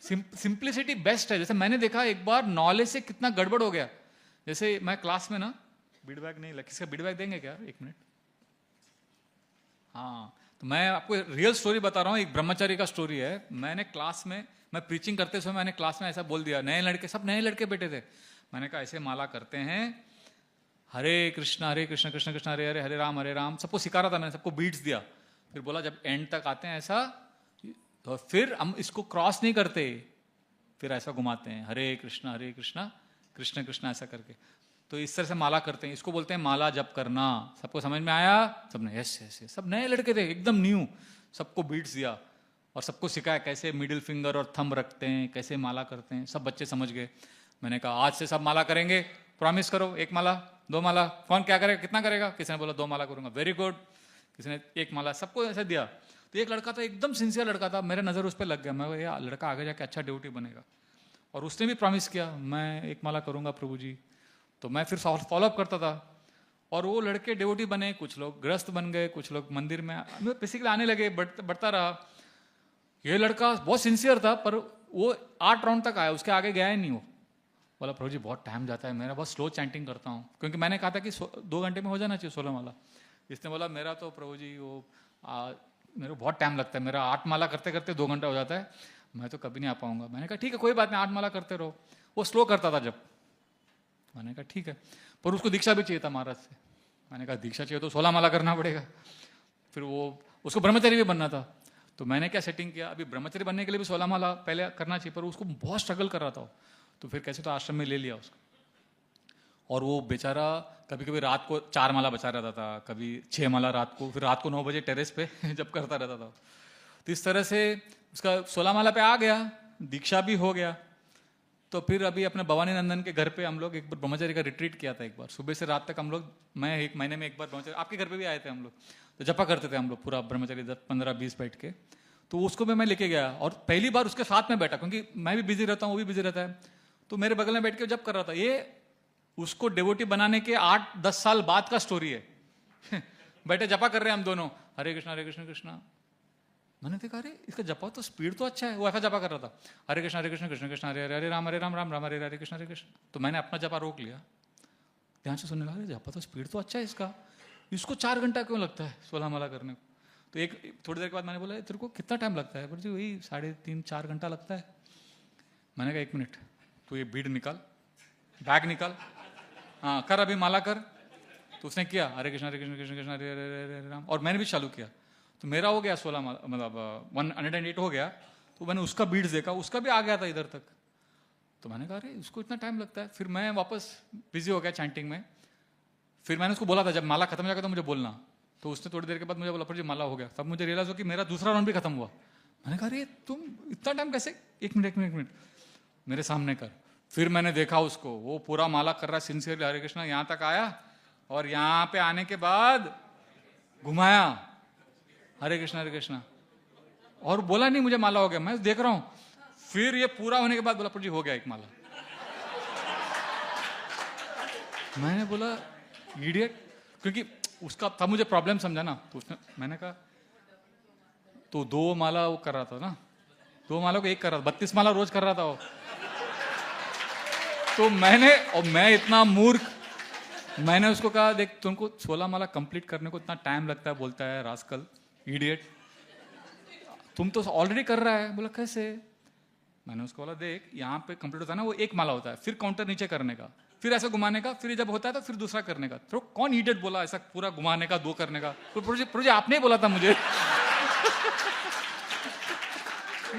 सिंप्लिसिटी बेस्ट है। जैसे मैंने देखा एक बार नॉलेज से कितना गड़बड़ हो गया। जैसे मैं क्लास में ना, बीडबैग नहीं लगा, किसका बीडबैग देंगे क्या? एक मिनट। हाँ, तो मैं आपको रियल स्टोरी बता रहा हूँ। एक ब्रह्मचारी का स्टोरी है। मैंने क्लास में, मैं प्रीचिंग करते समय मैंने क्लास में ऐसा बोल दिया, नए लड़के, सब नए लड़के बैठे थे। मैंने कहा ऐसे माला करते हैं, हरे कृष्ण कृष्ण कृष्ण हरे हरे, हरे राम, सबको सिखा रहा था मैंने, सबको बीट्स दिया। फिर बोला जब एंड तक आते हैं ऐसा, तो फिर हम इसको क्रॉस नहीं करते, फिर ऐसा घुमाते हैं, हरे कृष्ण कृष्ण कृष्ण ऐसा करके। तो इस तरह से माला करते हैं, इसको बोलते हैं माला जप करना। सबको समझ में आया? सबने यस यस यस। सब नए लड़के थे एकदम न्यू, सबको बीट्स दिया और सबको सिखाया कैसे मिडिल फिंगर और थंब रखते हैं, कैसे माला करते हैं। सब बच्चे समझ गए। मैंने कहा आज से सब माला करेंगे, प्रॉमिस करो, 1 माला 2 माला। कौन क्या करेगा, कितना करेगा? किसी ने बोला 2 माला करूंगा, वेरी गुड। किसी ने 1 माला, सबको ऐसा दिया। तो एक लड़का था एकदम सिंसियर लड़का था, मेरा नजर उस पर लग गया। मैं यार लड़का आगे जाके अच्छा ड्यूटी बनेगा, और उसने भी प्रॉमिस किया मैं 1 माला करूंगा प्रभु जी। तो मैं फिर फॉलोअप करता था, और वो लड़के डिवोटी बने, कुछ लोग गृहस्थ बन गए, कुछ लोग मंदिर में बेसिकली आने लगे, बढ़ता रहा। ये लड़का बहुत सिंसियर था, पर वो 8 राउंड तक आया, उसके आगे गया ही नहीं। वो बोला प्रभु जी बहुत टाइम जाता है मेरा, बहुत स्लो चैंटिंग करता हूँ, क्योंकि मैंने कहा था कि 2 घंटे में हो जाना चाहिए 16 माला। इसने बोला मेरा तो प्रभु जी वो मेरे को बहुत टाइम लगता है, मेरा 8 माला करते करते 2 घंटा हो जाता है, मैं तो कभी नहीं आ पाऊंगा। मैंने कहा ठीक है कोई बात नहीं, 8 माला करते रहो। वो स्लो करता था जब। मैंने कहा ठीक है, पर उसको दीक्षा भी चाहिए था महाराज से। मैंने कहा दीक्षा चाहिए तो 16 माला करना पड़ेगा। फिर वो उसको ब्रह्मचारी भी बनना था। तो मैंने क्या सेटिंग किया, अभी ब्रह्मचारी बनने के लिए भी 16 माला पहले करना चाहिए, पर उसको बहुत स्ट्रगल कर रहा था। तो फिर कैसे तो आश्रम में ले लिया उसको। और वो बेचारा कभी कभी रात को 4 माला बचा रहता था, कभी 6 माला रात को, फिर रात को 9 बजे टेरेस पे जब करता रहता था। तो इस तरह से उसका 16 माला पे आ गया, दीक्षा भी हो गया। तो फिर अभी अपने भवानी नंदन के घर पे हम लोग एक बार ब्रह्मचारी का रिट्रीट किया था। एक बार सुबह से रात तक हम लोग, मैं 1 महीने में एक बार ब्रह्मचारी, आपके घर पे भी आए थे हम लोग, तो जपा करते थे हम लोग पूरा ब्रह्मचारी 15-20 बैठ के। तो उसको भी मैं लेके गया, और पहली बार उसके साथ में बैठा, क्योंकि मैं भी बिजी रहता हूँ, वो भी बिजी रहता है। तो मेरे बगल में बैठ के जब कर रहा था। ये उसको डिवोटी बनाने के 8-10 साल बाद का स्टोरी है। बैठे जपा कर रहे हैं हम दोनों, हरे कृष्ण कृष्ण। मैंने देखा अरे इसका जपा तो स्पीड तो अच्छा है। वो ऐसा जपा कर रहा था, हरे कृष्ण कृष्ण कृष्ण हरे हरे, हरे राम राम राम हरे हरे कृष्ण हरे कृष्ण। तो मैंने अपना जपा रोक लिया, ध्यान से सुनने लगा, जपा तो स्पीड तो अच्छा है इसका, इसको 4 घंटा क्यों लगता है 16 माला करने को? तो एक थोड़ी देर के बाद मैंने बोला तेरे को कितना टाइम लगता है? बोले जी वही 3.5-4 घंटा लगता है। मैंने कहा 1 मिनट, तो ये बीड निकाल, बैग निकाल, हाँ कर अभी माला कर। तो उसने किया हरे कृष्ण कृष्ण हरे हरे हरे राम, और मैंने भी चालू किया। तो मेरा हो गया 16 मतलब 108 हो गया। तो मैंने उसका बीड्स देखा, उसका भी आ गया था इधर तक। तो मैंने कहा अरे इसको इतना टाइम लगता है। फिर मैं वापस बिजी हो गया चैंटिंग में। फिर मैंने उसको बोला था जब माला खत्म हो जाएगा तो मुझे बोलना। तो उसने थोड़ी देर के बाद मुझे बोला जी माला हो गया। तब मुझे रियलाइज हो कि मेरा दूसरा राउंड भी खत्म हुआ। मैंने कहा अरे तुम इतना टाइम कैसे? 1 मिनट मेरे सामने कर। फिर मैंने देखा उसको, वो पूरा माला कर रहा सिंसियरली, हरे कृष्ण। यहाँ तक आया, और यहाँ पे आने के बाद घुमाया हरे कृष्ण, और बोला नहीं मुझे माला हो गया। मैं देख रहा हूं। फिर ये पूरा होने के बाद बोला प्रभु जी हो गया 1 माला। मैंने बोला इडियट, क्योंकि उसका तब मुझे प्रॉब्लम समझा ना। तो उसने, मैंने कहा तो 2 माला वो कर रहा था ना, 2 माला को 1 कर रहा था, 32 माला रोज कर रहा था वो। तो मैं इतना मूर्ख, मैंने उसको कहा देख तुमको 16 माला कंप्लीट करने को इतना टाइम लगता है, बोलता है रास्कल इडियट, तुम तो ऑलरेडी कर रहा है। बोला कैसे? मैंने उसको बोला देख यहाँ पे कंप्लीट होता है ना वो एक माला होता है, फिर काउंटर नीचे करने का, फिर ऐसा घुमाने का, फिर जब होता है तो फिर दूसरा करने का। तो कौन इडियट बोला ऐसा पूरा घुमाने का, 2 करने का? तो प्रभु जी आपने ही बोला था मुझे।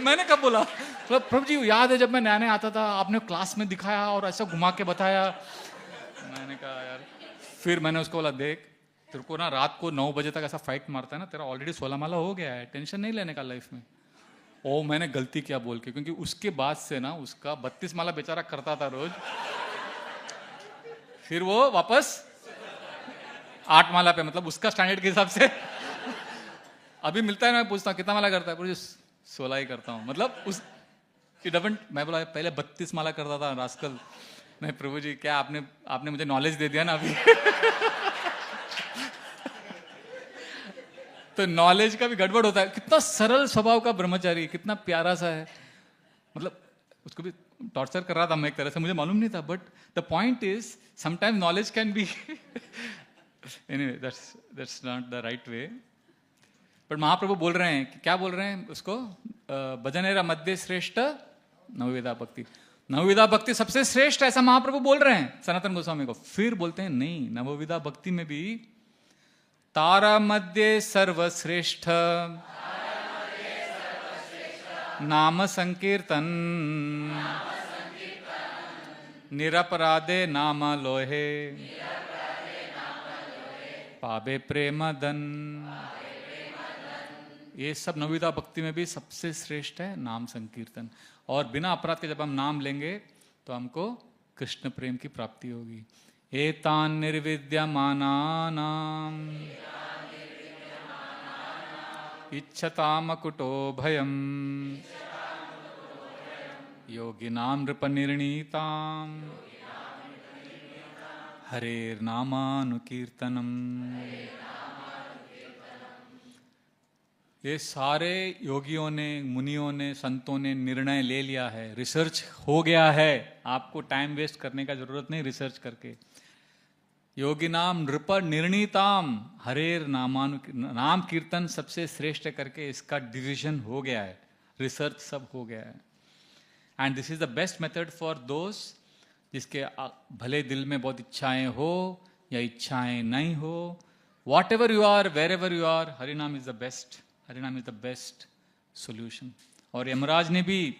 मैंने कब बोला? मतलब प्रभु जी याद है जब मैं नया नया आता था आपने क्लास में दिखाया और ऐसा घुमा के बताया। मैंने कहा यार, फिर मैंने उसको बोला देख तेरे को ना रात को 9 बजे तक ऐसा फाइट मारता है ना, तेरा ऑलरेडी 16 माला हो गया है, टेंशन नहीं लेने का लाइफ में। ओ मैंने गलती किया बोल के, क्योंकि उसके बाद से ना उसका 32 माला बेचारा करता था रोज, फिर वो वापस 8 माला पे, मतलब उसका स्टैंडर्ड के हिसाब से। अभी मिलता है ना, मैं पूछता हूँ कितना माला करता है, पूरी 16 ही करता हूँ, मतलब उस मैं बोला पहले 32 माला करता था रास्कल। नहीं प्रभु जी क्या आपने मुझे नॉलेज दे दिया ना अभी। तो नॉलेज का भी गड़बड़ होता है। कितना सरल स्वभाव का ब्रह्मचारी, कितना प्यारा सा है, मतलब उसको भी टॉर्चर कर रहा था मैं एक तरह से, मुझे मालूम नहीं था, but the point is sometimes knowledge can be anyway that's not the right way. But Mahaprabhu बोल रहे हैं, क्या बोल रहे हैं उसको, भजनेरा मध्य श्रेष्ठ नवविधा भक्ति, नवविधा भक्ति सबसे श्रेष्ठ, ऐसा महाप्रभु बोल रहे हैं सनातन गोस्वामी को। फिर बोलते हैं नहीं, नवविधा भक्ति में भी तारा मध्य सर्वश्रेष्ठ नाम संकीर्तन निरपराधे नाम लोहे पावे प्रेम धन। ये सब नवविधा भक्ति में भी सबसे श्रेष्ठ है नाम संकीर्तन। और बिना अपराध के जब हम नाम लेंगे तो हमको कृष्ण प्रेम की प्राप्ति होगी। एतान निर्विद्यमानानाम इच्छताम कुटो भयम योगिनाम नृपनिर्णीताम हरेर्नामानुकीर्तनम। ये सारे योगियों ने, मुनियों ने, संतों ने निर्णय ले लिया है, रिसर्च हो गया है, आपको टाइम वेस्ट करने का जरूरत नहीं रिसर्च करके। योगी नाम नृप निर्णीताम हरेर नाम कीर्तन सबसे श्रेष्ठ करके इसका डिसीजन हो गया है, रिसर्च सब हो गया है। And this is the best method for those जिसके भले दिल में बहुत इच्छाएं हो या इच्छाएं नहीं हो, whatever you are, wherever you are, Harinam is the best, Harinam is the best solution. और यमराज ने भी,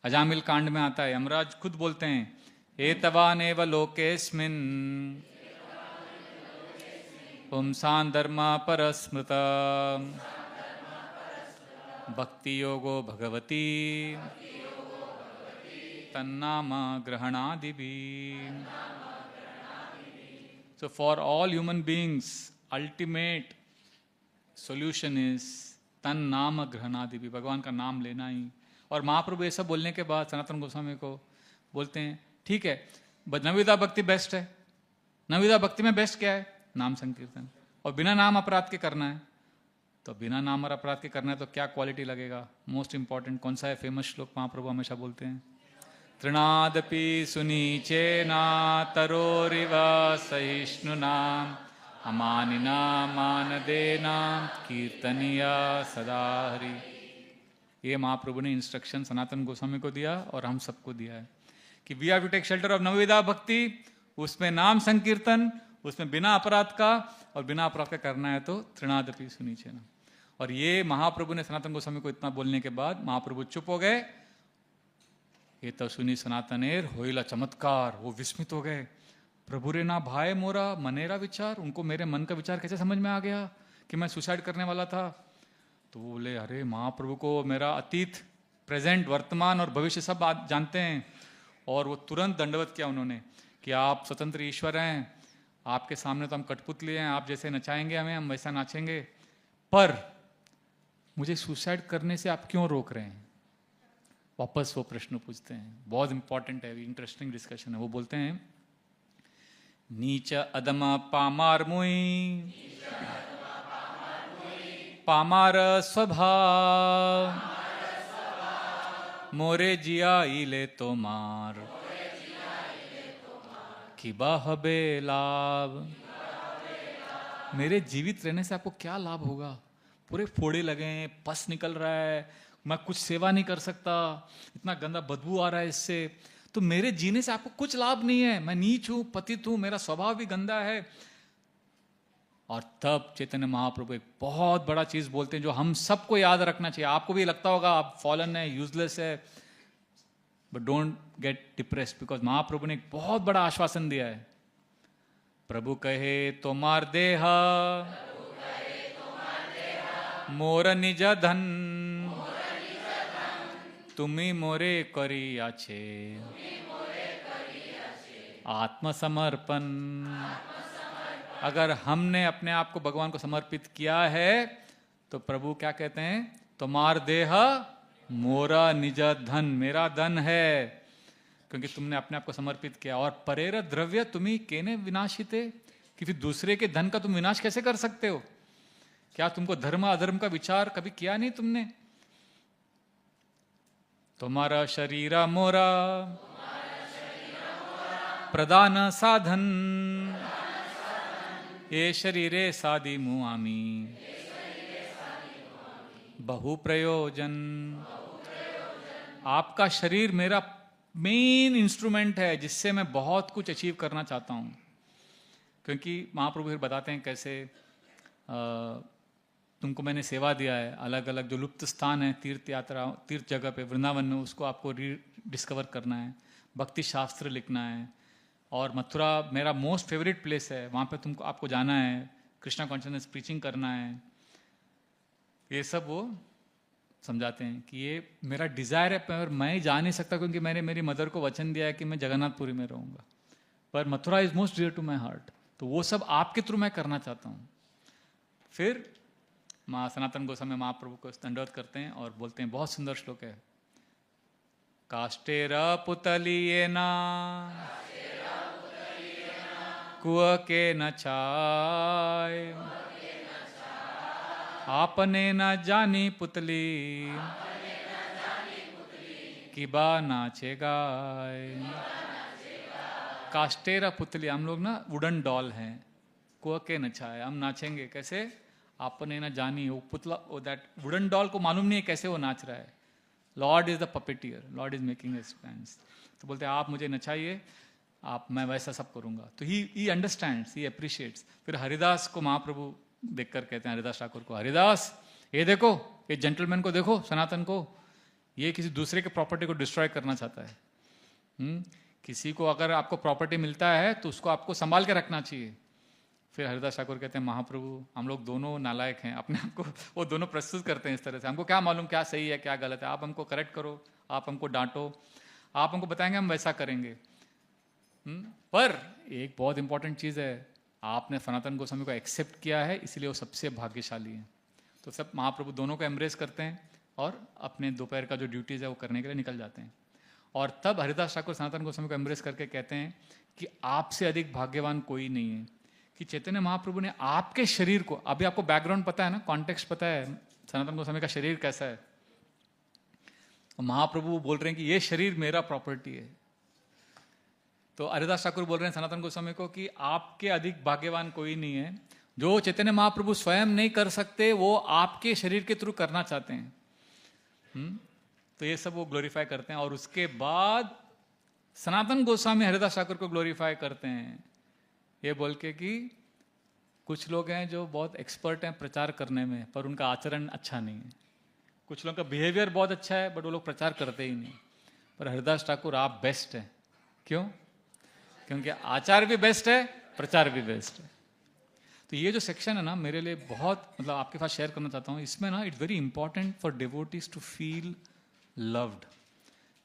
अजामिल कांड में आता है, यमराज खुद बोलते हैं एतवानेव लोकेस्मिन् पुंसां धर्मा परस्मृत भक्ति योगो भगवती तन्नाम ग्रहणादिभि। So for all human beings, ultimate solution is तन नाम ग्रहणादिभि, भगवान का नाम लेना ही। और महाप्रभु ये सब बोलने के बाद सनातन गोस्वामी को बोलते हैं ठीक है, नवविधा भक्ति बेस्ट है, नवविधा भक्ति में बेस्ट क्या है, नाम संकीर्तन, और बिना नाम अपराध के करना है। तो बिना नाम और अपराध के करना है तो क्या क्वालिटी लगेगा, मोस्ट इंपॉर्टेंट कौन सा है, फेमस श्लोक महाप्रभु हमेशा बोलते हैं, तृणादपि सुनीचेना तरोरिव सहिष्णुना अमानिना मानदेना कीर्तनिया सदा हरि। ये महाप्रभु ने इंस्ट्रक्शन सनातन गोस्वामी को दिया और हम सबको दिया है कि we have to take shelter of navavidha bhakti, उसमें नाम संकीर्तन, उसमें बिना अपराध का, और बिना अपराध का करना है तो तृणादपि सुनीचेना। और ये महाप्रभु ने सनातन गोस्वामी को इतना बोलने के बाद महाप्रभु चुप हो गए। ये तो सुनी सनातनेर होइला चमत्कार, वो विस्मित हो गए, प्रभु रे ना भाई मोरा मनेरा विचार, उनको मेरे मन का विचार कैसे समझ में आ गया कि मैं सुसाइड करने वाला था। तो वो बोले अरे महाप्रभु को मेरा अतीत, प्रेजेंट, वर्तमान और भविष्य सब बात जानते हैं। और वो तुरंत दंडवत किया उन्होंने कि आप स्वतंत्र ईश्वर हैं, आपके सामने तो हम कठपुतली हैं, आप जैसे नचाएंगे हमें हम वैसा नाचेंगे, पर मुझे सुसाइड करने से आप क्यों रोक रहे हैं। वापस वो प्रश्न पूछते हैं, बहुत इंपॉर्टेंट है, इंटरेस्टिंग डिस्कशन है। वो बोलते हैं नीच अदम पामार मुई पामार स्वभाव मोरे जिया इले तो मार किबा हबे लाभ। मेरे जीवित रहने से आपको क्या लाभ होगा, पूरे फोड़े लगे हैं, पस निकल रहा है, मैं कुछ सेवा नहीं कर सकता, इतना गंदा बदबू आ रहा है इससे, तो मेरे जीने से आपको कुछ लाभ नहीं है, मैं नीच हूं, पतित हूं, मेरा स्वभाव भी गंदा है। और तब चैतन्य महाप्रभु एक बहुत बड़ा चीज बोलते हैं जो हम सबको याद रखना चाहिए। आपको भी लगता होगा आप फॉलन है, यूजलेस है, but don't get depressed, because Mahaprabhu ने एक बहुत बड़ा आश्वासन दिया है। प्रभु कहे तोमार देह मोर निज धन, तुम्ही मोरे करिया छे आत्मसमर्पण। अगर हमने अपने आप को भगवान को समर्पित किया है तो प्रभु क्या कहते हैं, तुम्हार देह मोरा निज धन, मेरा धन है, क्योंकि तुमने अपने आप को समर्पित किया। और परेर द्रव्य तुम्ही केने विनाशिते, कि फिर दूसरे के धन का तुम विनाश कैसे कर सकते हो? क्या तुमको धर्म अधर्म का विचार कभी किया नहीं तुमने? तुम्हारा शरीर मोरा प्रदान साधन, ये शरीरे सादी मुआमी बहु प्रयोजन। आपका शरीर मेरा मेन इंस्ट्रूमेंट है जिससे मैं बहुत कुछ अचीव करना चाहता हूं। क्योंकि महाप्रभु फिर बताते हैं कैसे तुमको मैंने सेवा दिया है, अलग अलग जो लुप्त स्थान है, तीर्थ यात्रा, तीर्थ जगह पे वृंदावन में, उसको आपको डिस्कवर करना है, भक्ति शास्त्र लिखना है, और मथुरा मेरा मोस्ट फेवरेट प्लेस है, वहाँ पे तुमको आपको जाना है, कृष्णा कॉन्शियसनेस प्रीचिंग करना है। ये सब वो समझाते हैं कि ये मेरा डिज़ायर है, पर मैं जा नहीं सकता क्योंकि मैंने मेरी मदर को वचन दिया है कि मैं जगन्नाथपुरी में रहूँगा, पर Mathura is most dear to my heart, तो वो सब आपके थ्रू मैं करना चाहता हूँ। फिर माँ सनातन गोस्वामी महाप्रभु को दंडवत करते हैं और बोलते हैं, बहुत सुंदर श्लोक है, काष्टेर पुतलियेना कुआ के न चाय, आपने न जानी पुतली कि बा नाचे गाय। काष्टेरा पुतली, हम लोग ना वुडन डॉल हैं, कुआ के न चाय, हम नाचेंगे कैसे? आपने न जानी, वो पुतला, वो दैट वुडन डॉल को मालूम नहीं है कैसे वो नाच रहा है। Lord is the puppeteer, Lord is making his plans. तो बोलते हैं आप मुझे नचाइए, आप, मैं वैसा सब करूंगा। तो ही अंडरस्टैंड्स, ही अप्रिशिएट्स। फिर हरिदास को महाप्रभु देखकर कहते हैं, हरिदास ठाकुर को, हरिदास ये देखो, ये जेंटलमैन को देखो, सनातन को, ये किसी दूसरे के प्रॉपर्टी को डिस्ट्रॉय करना चाहता है। किसी को अगर आपको प्रॉपर्टी मिलता है तो उसको आपको संभाल के रखना चाहिए। फिर हरिदास ठाकुर कहते हैं, महाप्रभु हम लोग दोनों नालायक हैं, अपने आप को वो दोनों प्रस्तुत करते हैं इस तरह से, हमको क्या मालूम क्या सही है क्या गलत है, आप हमको करेक्ट करो, आप हमको डांटो, आप हमको बताएंगे, हम वैसा करेंगे। पर एक बहुत इंपॉर्टेंट चीज़ है, आपने सनातन गोस्वामी को एक्सेप्ट किया है, इसलिए वो सबसे भाग्यशाली है। तो सब महाप्रभु दोनों को एम्ब्रेस करते हैं और अपने दोपहर का जो ड्यूटीज़ है वो करने के लिए निकल जाते हैं। और तब हरिदास ठाकुर सनातन गोस्वामी को एम्ब्रेस करके कहते हैं कि आपसे अधिक भाग्यवान कोई नहीं है, कि चैतन्य महाप्रभु ने आपके शरीर को, अभी आपको बैकग्राउंड पता है ना, कॉन्टेक्स्ट पता है सनातन गोस्वामी का शरीर कैसा है, महाप्रभु बोल रहे हैं कि ये शरीर मेरा प्रॉपर्टी है। तो हरिदास ठाकुर बोल रहे हैं सनातन गोस्वामी को कि आपके अधिक भाग्यवान कोई नहीं है, जो चैतन्य महाप्रभु स्वयं नहीं कर सकते वो आपके शरीर के थ्रू करना चाहते हैं। तो ये सब वो ग्लोरीफाई करते हैं। और उसके बाद सनातन गोस्वामी हरिदास ठाकुर को ग्लोरीफाई करते हैं, ये बोल के कि कुछ लोग हैं जो बहुत एक्सपर्ट हैं प्रचार करने में, पर उनका आचरण अच्छा नहीं है। कुछ लोगों का बिहेवियर बहुत अच्छा है, बट वो लोग प्रचार करते ही नहीं। पर हरिदास ठाकुर आप बेस्ट हैं। क्यों? क्योंकि आचार भी बेस्ट है, प्रचार भी बेस्ट है। तो ये जो सेक्शन है ना, मेरे लिए बहुत, मतलब आपके पास शेयर करना चाहता हूँ। इसमें ना it's very important for devotees to feel loved,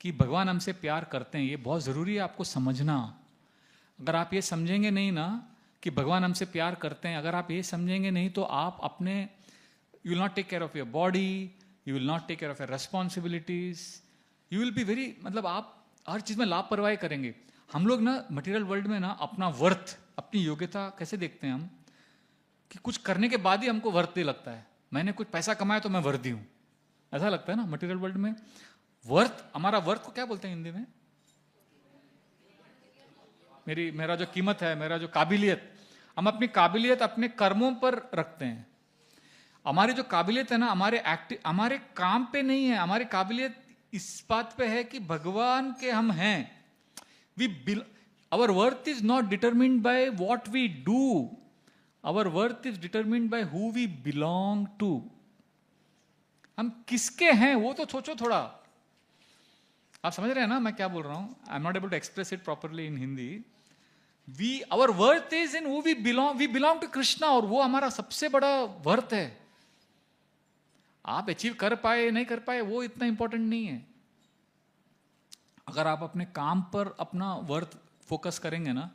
कि भगवान हमसे प्यार करते हैं, ये बहुत ज़रूरी है आपको समझना। अगर आप ये समझेंगे नहीं ना कि भगवान हमसे प्यार करते हैं, अगर आप ये समझेंगे नहीं तो आप अपने, you will not take care of your body, you will not take care of your responsibilities, you will be very, मतलब आप हर चीज़ में लापरवाही करेंगे। हम लोग ना मटेरियल वर्ल्ड में ना अपना वर्थ, अपनी योग्यता कैसे देखते हैं हम, कि कुछ करने के बाद ही हमको वर्थ लगता है। मैंने कुछ पैसा कमाया तो मैं वर्दी हूँ, ऐसा लगता है ना मटेरियल वर्ल्ड में। वर्थ, हमारा वर्थ को क्या बोलते हैं हिंदी में? मेरा जो कीमत है, मेरा जो काबिलियत, हम अपनी काबिलियत अपने कर्मों पर रखते हैं। हमारी जो काबिलियत है ना, हमारे काम पे नहीं है, हमारी काबिलियत इस बात पे है कि भगवान के हम हैं. Our worth is not determined by what we do. Our worth is determined by who we belong to. हम किसके हैं वो तो सोचो थोड़ा. आप समझ रहे हैं ना मैं क्या बोल रहा हूं? I am not able to express it properly in Hindi. our worth is in who we belong to Krishna, और वो हमारा सबसे बड़ा वर्थ है. आप अचीव कर पाए नहीं कर पाए वो इतना इंपॉर्टेंट नहीं है. अगर आप अपने काम पर अपना वर्थ फोकस करेंगे ना,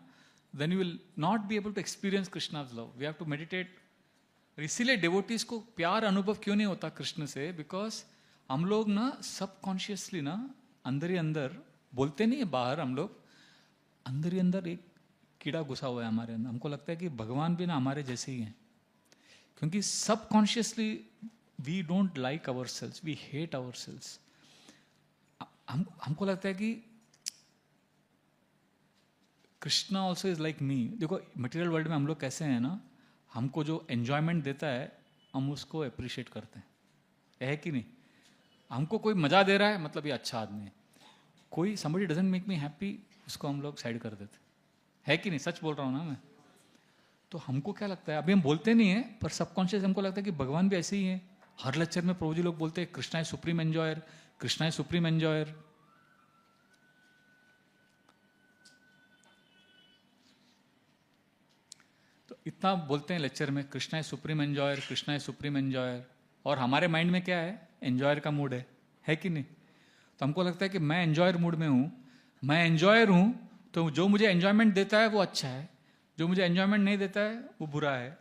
then you will not be able to experience Krishna's love. We have to meditate. इसीलिए डिवोटीज को प्यार अनुभव क्यों नहीं होता कृष्ण से? बिकॉज हम लोग ना सबकॉन्शियसली ना अंदर ही अंदर, बोलते नहीं है बाहर, हम लोग अंदर ही अंदर एक कीड़ा घुसा हुआ है हमारे अंदर. हमको लगता है कि भगवान भी ना हमारे जैसे ही हैं, क्योंकि subconsciously we don't like our selves, we hate our selves. हमको लगता है कि Krishna also is like me. देखो मटेरियल वर्ल्ड में हम लोग कैसे हैं ना, हमको जो एंजॉयमेंट देता है हम उसको अप्रिशिएट करते हैं, है कि नहीं? हमको कोई मजा दे रहा है मतलब ये अच्छा आदमी है. कोई somebody doesn't make me happy, उसको हम लोग साइड कर देते, है कि नहीं? सच बोल रहा हूँ ना मैं. तो हमको क्या लगता है, अभी हम बोलते नहीं है पर सबकॉन्शियस हमको लगता है कि भगवान भी ऐसे ही है. हर लेक्चर में प्रभु जी लोग बोलते हैं Krishna is supreme enjoyer, Krishna is supreme enjoyer. तो इतना बोलते हैं लेक्चर में Krishna is supreme enjoyer, Krishna is supreme enjoyer, और हमारे माइंड में क्या है? एंजॉयर का मूड है कि नहीं? तो हमको लगता है कि मैं एंजॉयर मूड में हूं, मैं एंजॉयर हूं, तो जो मुझे एंजॉयमेंट देता है वो अच्छा है, जो मुझे एंजॉयमेंट नहीं देता है वो बुरा है.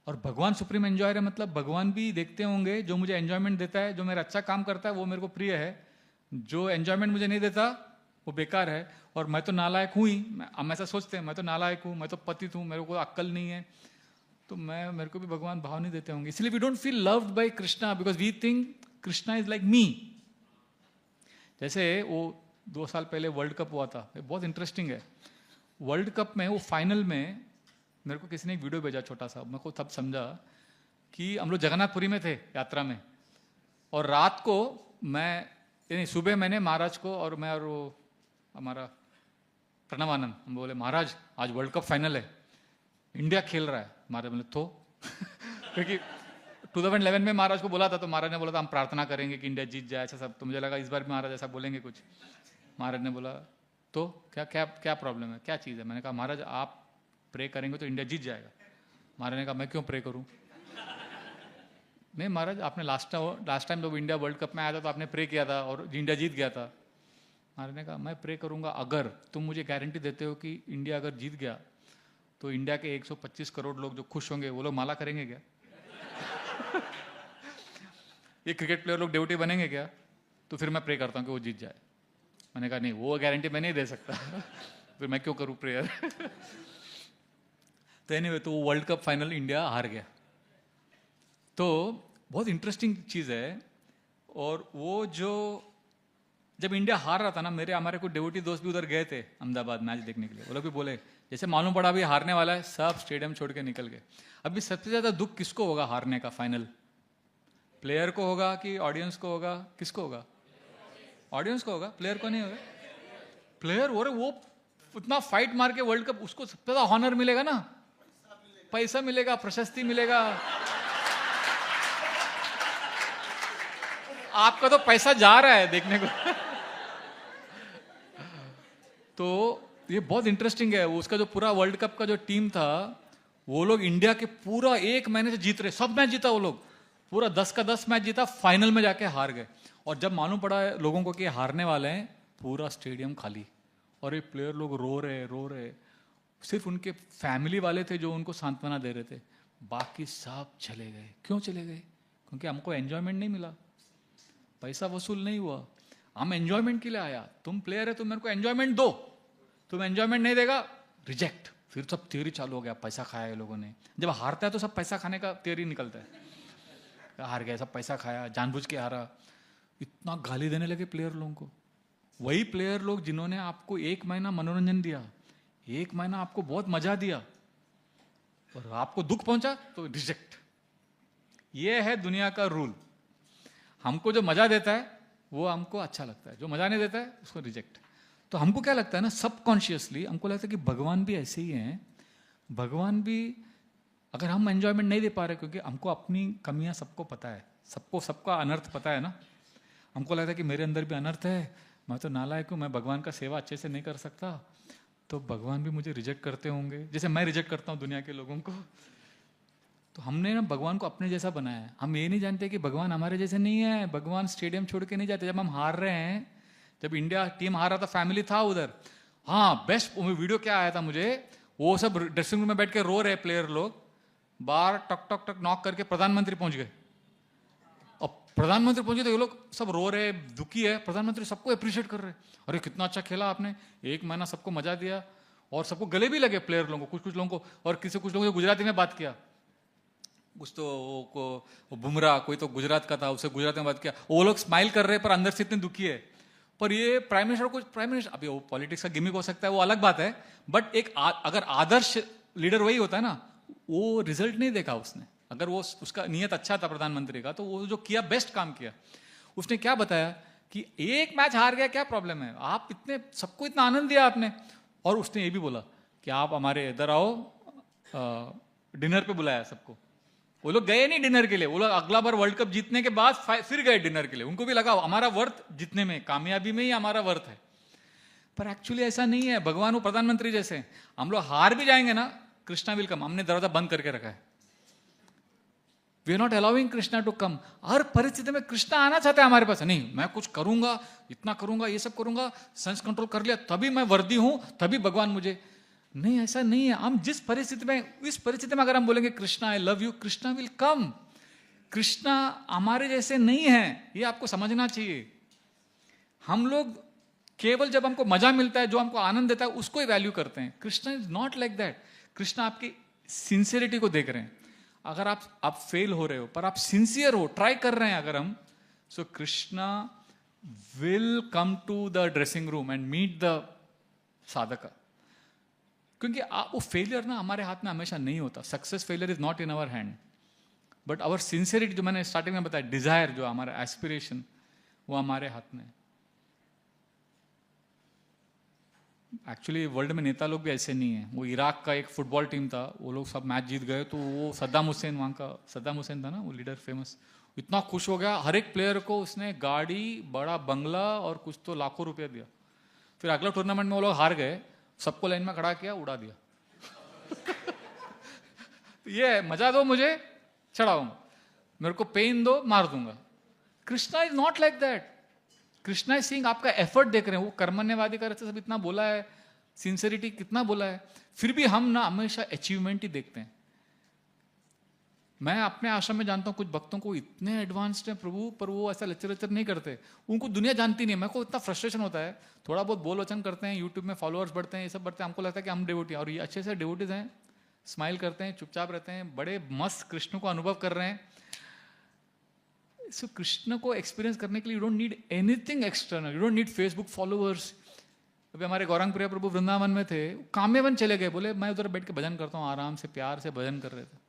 और भगवान सुप्रीम एंजॉयर है, मतलब भगवान भी देखते होंगे जो मुझे एंजॉयमेंट देता है, जो मेरा अच्छा काम करता है वो मेरे को प्रिय है, जो एंजॉयमेंट मुझे नहीं देता वो बेकार है. और मैं तो नालायक हूँ ही, हम ऐसा सोचते हैं मैं तो नालायक हूँ, मैं तो पतित हूँ, मेरे को अक्ल नहीं है, तो मेरे को भी भगवान भाव नहीं देते होंगे. इसलिए we don't feel loved by Krishna because we think Krishna is like me. जैसे वो 2 साल पहले वर्ल्ड कप हुआ था, बहुत इंटरेस्टिंग है. वर्ल्ड कप में वो फाइनल में मेरे को किसी ने एक वीडियो भेजा छोटा सा, मेरे को तब समझा कि हम लोग जगन्नाथपुरी में थे यात्रा में, और रात को मैं यानी सुबह मैंने महाराज को और मैं और वो हमारा प्रणवानंद, हम बोले महाराज आज वर्ल्ड कप फाइनल है, इंडिया खेल रहा है. महाराज बोले तो क्योंकि 2011 में महाराज को बोला था, तो महाराज ने बोला था हम प्रार्थना करेंगे कि इंडिया जीत जाए, ऐसा सब. तो मुझे लगा इस बार भी महाराज ऐसा बोलेंगे कुछ. महाराज ने बोला तो क्या क्या क्या प्रॉब्लम है, क्या चीज़ है? मैंने कहा महाराज आप प्रे करेंगे तो इंडिया जीत जाएगा. महाराज ने कहा मैं क्यों प्रे करूं? नहीं महाराज आपने लास्ट टाइम जब इंडिया वर्ल्ड कप में आया था तो आपने प्रे किया था और इंडिया जीत गया था. महाराज ने कहा मैं प्रे करूंगा अगर तुम मुझे गारंटी देते हो कि इंडिया अगर जीत गया तो इंडिया के 125 करोड़ लोग जो खुश होंगे वो लोग माला करेंगे क्या? ये क्रिकेट प्लेयर लोग ड्यूटी बनेंगे क्या? तो फिर मैं प्रे करता हूँ कि वो जीत जाए. मैंने कहा नहीं वो गारंटी मैं नहीं दे सकता. फिर मैं क्यों करूँ प्रेयर? तो एनीवे तो वर्ल्ड कप फाइनल इंडिया हार गया. तो बहुत इंटरेस्टिंग चीज़ है. और वो जो जब इंडिया हार रहा था ना, हमारे कुछ डेवोटी दोस्त भी उधर गए थे अहमदाबाद मैच देखने के लिए. वो लोग भी बोले जैसे मालूम पड़ा अभी हारने वाला है, सब स्टेडियम छोड़ के निकल गए. अभी सबसे ज़्यादा दुख किसको होगा हारने का? फाइनल प्लेयर को होगा कि ऑडियंस को होगा? किसको होगा? ऑडियंस को होगा, प्लेयर को नहीं होगा. प्लेयर वो उतना फाइट मार के वर्ल्ड कप, उसको सबसे ज़्यादा हॉनर मिलेगा ना, पैसा मिलेगा, प्रशस्ति मिलेगा. आपका तो पैसा जा रहा है देखने को. तो ये बहुत इंटरेस्टिंग है. उसका जो पूरा वर्ल्ड कप का जो टीम था, वो लोग इंडिया के पूरा 1 महीने से जीत रहे, सब मैच जीता वो लोग, पूरा 10 का 10 मैच जीता, फाइनल में जाके हार गए. और जब मालूम पड़ा लोगों को कि हारने वाले हैं, पूरा स्टेडियम खाली, और ये प्लेयर लोग रो रहे. सिर्फ उनके फैमिली वाले थे जो उनको सांत्वना दे रहे थे, बाकी सब चले गए. क्यों चले गए? क्योंकि हमको एंजॉयमेंट नहीं मिला, पैसा वसूल नहीं हुआ. हम एंजॉयमेंट के लिए आया. तुम प्लेयर है, तुम मेरे को एंजॉयमेंट दो. तुम एंजॉयमेंट नहीं देगा, रिजेक्ट. फिर सब थियरी चालू हो गया, पैसा खाया ये लोगों ने. जब हारता है तो सब पैसा खाने का थियरी निकलता है. हार गया, सब पैसा खाया, जानबूझ के हारा. इतना गाली देने लगे प्लेयर लोगों को. वही प्लेयर लोग जिन्होंने आपको 1 महीना मनोरंजन दिया, 1 महीना आपको बहुत मजा दिया, और आपको दुख पहुंचा तो रिजेक्ट. ये है दुनिया का रूल। हमको जो मजा देता है वो हमको अच्छा लगता है, जो मजा नहीं देता है उसको रिजेक्ट। तो हमको क्या लगता है ना, सबकॉन्शियसली हमको लगता है कि भगवान भी ऐसे ही हैं। भगवान भी, अगर हम एंजॉयमेंट नहीं दे पा रहे क्योंकि हमको अपनी कमियां सबको पता है, सबको सबका अनर्थ पता है ना। हमको लगता है कि मेरे अंदर भी अनर्थ है, मैं तो नालायक हूँ, मैं भगवान का सेवा अच्छे से नहीं कर सकता, तो भगवान भी मुझे रिजेक्ट करते होंगे जैसे मैं रिजेक्ट करता हूँ दुनिया के लोगों को। तो हमने ना भगवान को अपने जैसा बनाया है। हम ये नहीं जानते कि भगवान हमारे जैसे नहीं है। भगवान स्टेडियम छोड़ के नहीं जाते। जब हम हार रहे हैं, जब इंडिया टीम हार रहा था, फैमिली था उधर, हाँ बेस्ट वीडियो क्या आया था मुझे, वो सब ड्रेसिंग रूम में बैठ के रो रहे प्लेयर लोग, बाहर टक टक टक नॉक करके प्रधानमंत्री पहुंच गए। अब प्रधानमंत्री पहुंचे तो ये लोग सब रो रहे, दुखी है। प्रधानमंत्री सबको अप्रिशिएट कर रहे, अरे कितना अच्छा खेला आपने, 1 महीना सबको मजा दिया, और सबको गले भी लगे प्लेयर लोगों को, कुछ लोगों को, और कुछ लोगों ने गुजराती में बात किया, कुछ तो वो बुमराह, कोई तो गुजरात का था, उसे गुजराती में बात किया। वो लोग स्माइल कर रहे हैं पर अंदर से इतने दुखी है। पर ये प्राइम मिनिस्टर, कुछ प्राइम मिनिस्टर, अभी वो पॉलिटिक्स का गिमिक हो सकता है, वो अलग बात है, बट एक अगर आदर्श लीडर वही होता है ना, वो रिजल्ट नहीं देखा उसने। अगर वो उसका नियत अच्छा था प्रधानमंत्री का, तो वो जो किया बेस्ट काम किया। उसने क्या बताया कि एक मैच हार गया क्या प्रॉब्लम है, आप इतने सबको इतना आनंद दिया आपने। और उसने ये भी बोला कि आप हमारे इधर आओ, डिनर पे बुलाया सबको। वो लोग गए नहीं डिनर के लिए, वो लोग अगला बार वर्ल्ड कप जीतने के बाद फिर गए डिनर के लिए। उनको भी लगा हमारा वर्थ जीतने में, कामयाबी में ही हमारा वर्थ है। पर एक्चुअली ऐसा नहीं है। भगवान वो प्रधानमंत्री जैसे, हम लोग हार भी जाएंगे ना, कृष्णा विल कम। हमने दरवाजा बंद करके रखा है, we are not allowing Krishna to come. हर परिस्थिति में कृष्णा आना चाहते हैं हमारे पास। नहीं मैं कुछ करूंगा, इतना करूंगा, ये सब करूंगा, सेंस कंट्रोल कर लिया तभी मैं वर्दी हूं, तभी भगवान मुझे, नहीं ऐसा नहीं है। हम जिस परिस्थिति में, इस परिस्थिति में अगर हम बोलेंगे Krishna I love you, Krishna will कम। कृष्णा हमारे जैसे नहीं है, ये आपको समझना चाहिए। हम लोग केवल जब हमको मजा मिलता है, जो हमको आनंद देता है, उसको ही वैल्यू करते हैं। Krishna is not like that. Krishna आपकी सिंसियरिटी को देख रहे हैं। अगर आप फेल हो रहे हो पर आप सिंसियर हो, ट्राई कर रहे हैं अगर हम, so Krishna will come to the dressing room and meet the sadhaka. क्योंकि वो फेलियर ना हमारे हाथ में हमेशा नहीं होता। Success failure is not in our hand, but our sincerity, जो मैंने स्टार्टिंग में बताया, डिजायर, जो हमारा एस्पिरेशन, वो हमारे हाथ में है। एक्चुअली वर्ल्ड में नेता लोग भी ऐसे नहीं है। वो इराक का एक फुटबॉल टीम था, वो लोग सब मैच जीत गए, तो वो सद्दाम हुसैन, वहाँ का सद्दाम हुसैन था ना वो लीडर फेमस, इतना खुश हो गया, हर एक प्लेयर को उसने गाड़ी, बड़ा बंगला और कुछ तो लाखों रुपया दिया। फिर अगला टूर्नामेंट में वो लोग हार गए, सबको लाइन में खड़ा किया, उड़ा दिया। ये मजा दो मुझे, चढ़ाऊंगा, मेरे को पेन दो, मार दूंगा। Krishna is not like that. Krishna Singh आपका एफर्ट देख रहे हैं। वो कर्मण्यवादी का सब इतना बोला है, सिंसियरिटी कितना बोला है, फिर भी हम ना हमेशा अचीवमेंट ही देखते हैं। मैं अपने आश्रम में जानता हूं कुछ भक्तों को इतने एडवांस्ड है प्रभु, पर वो ऐसा लेक्चर नहीं करते, उनको दुनिया जानती नहीं है। मेरे को इतना फ्रस्ट्रेशन होता है। थोड़ा बहुत बोल वचन करते हैं, यूट्यूब में फॉलोअर्स बढ़ते हैं, ये सब बढ़ते हैं, हमको लगता है कि हम डिवोटी, और ये अच्छे से डिवोटीज हैं, स्माइल करते हैं, चुपचाप रहते हैं, बड़े मस्त कृष्ण को अनुभव कर रहे हैं। सो कृष्ण को एक्सपीरियंस करने के लिए you don't need anything external, you don't need Facebook followers. अभी हमारे गौरांग प्रिया प्रभु वृंदावन में थे, काम्यवन चले गए, बोले मैं उधर बैठ के भजन करता हूँ, आराम से प्यार से भजन कर रहे थे।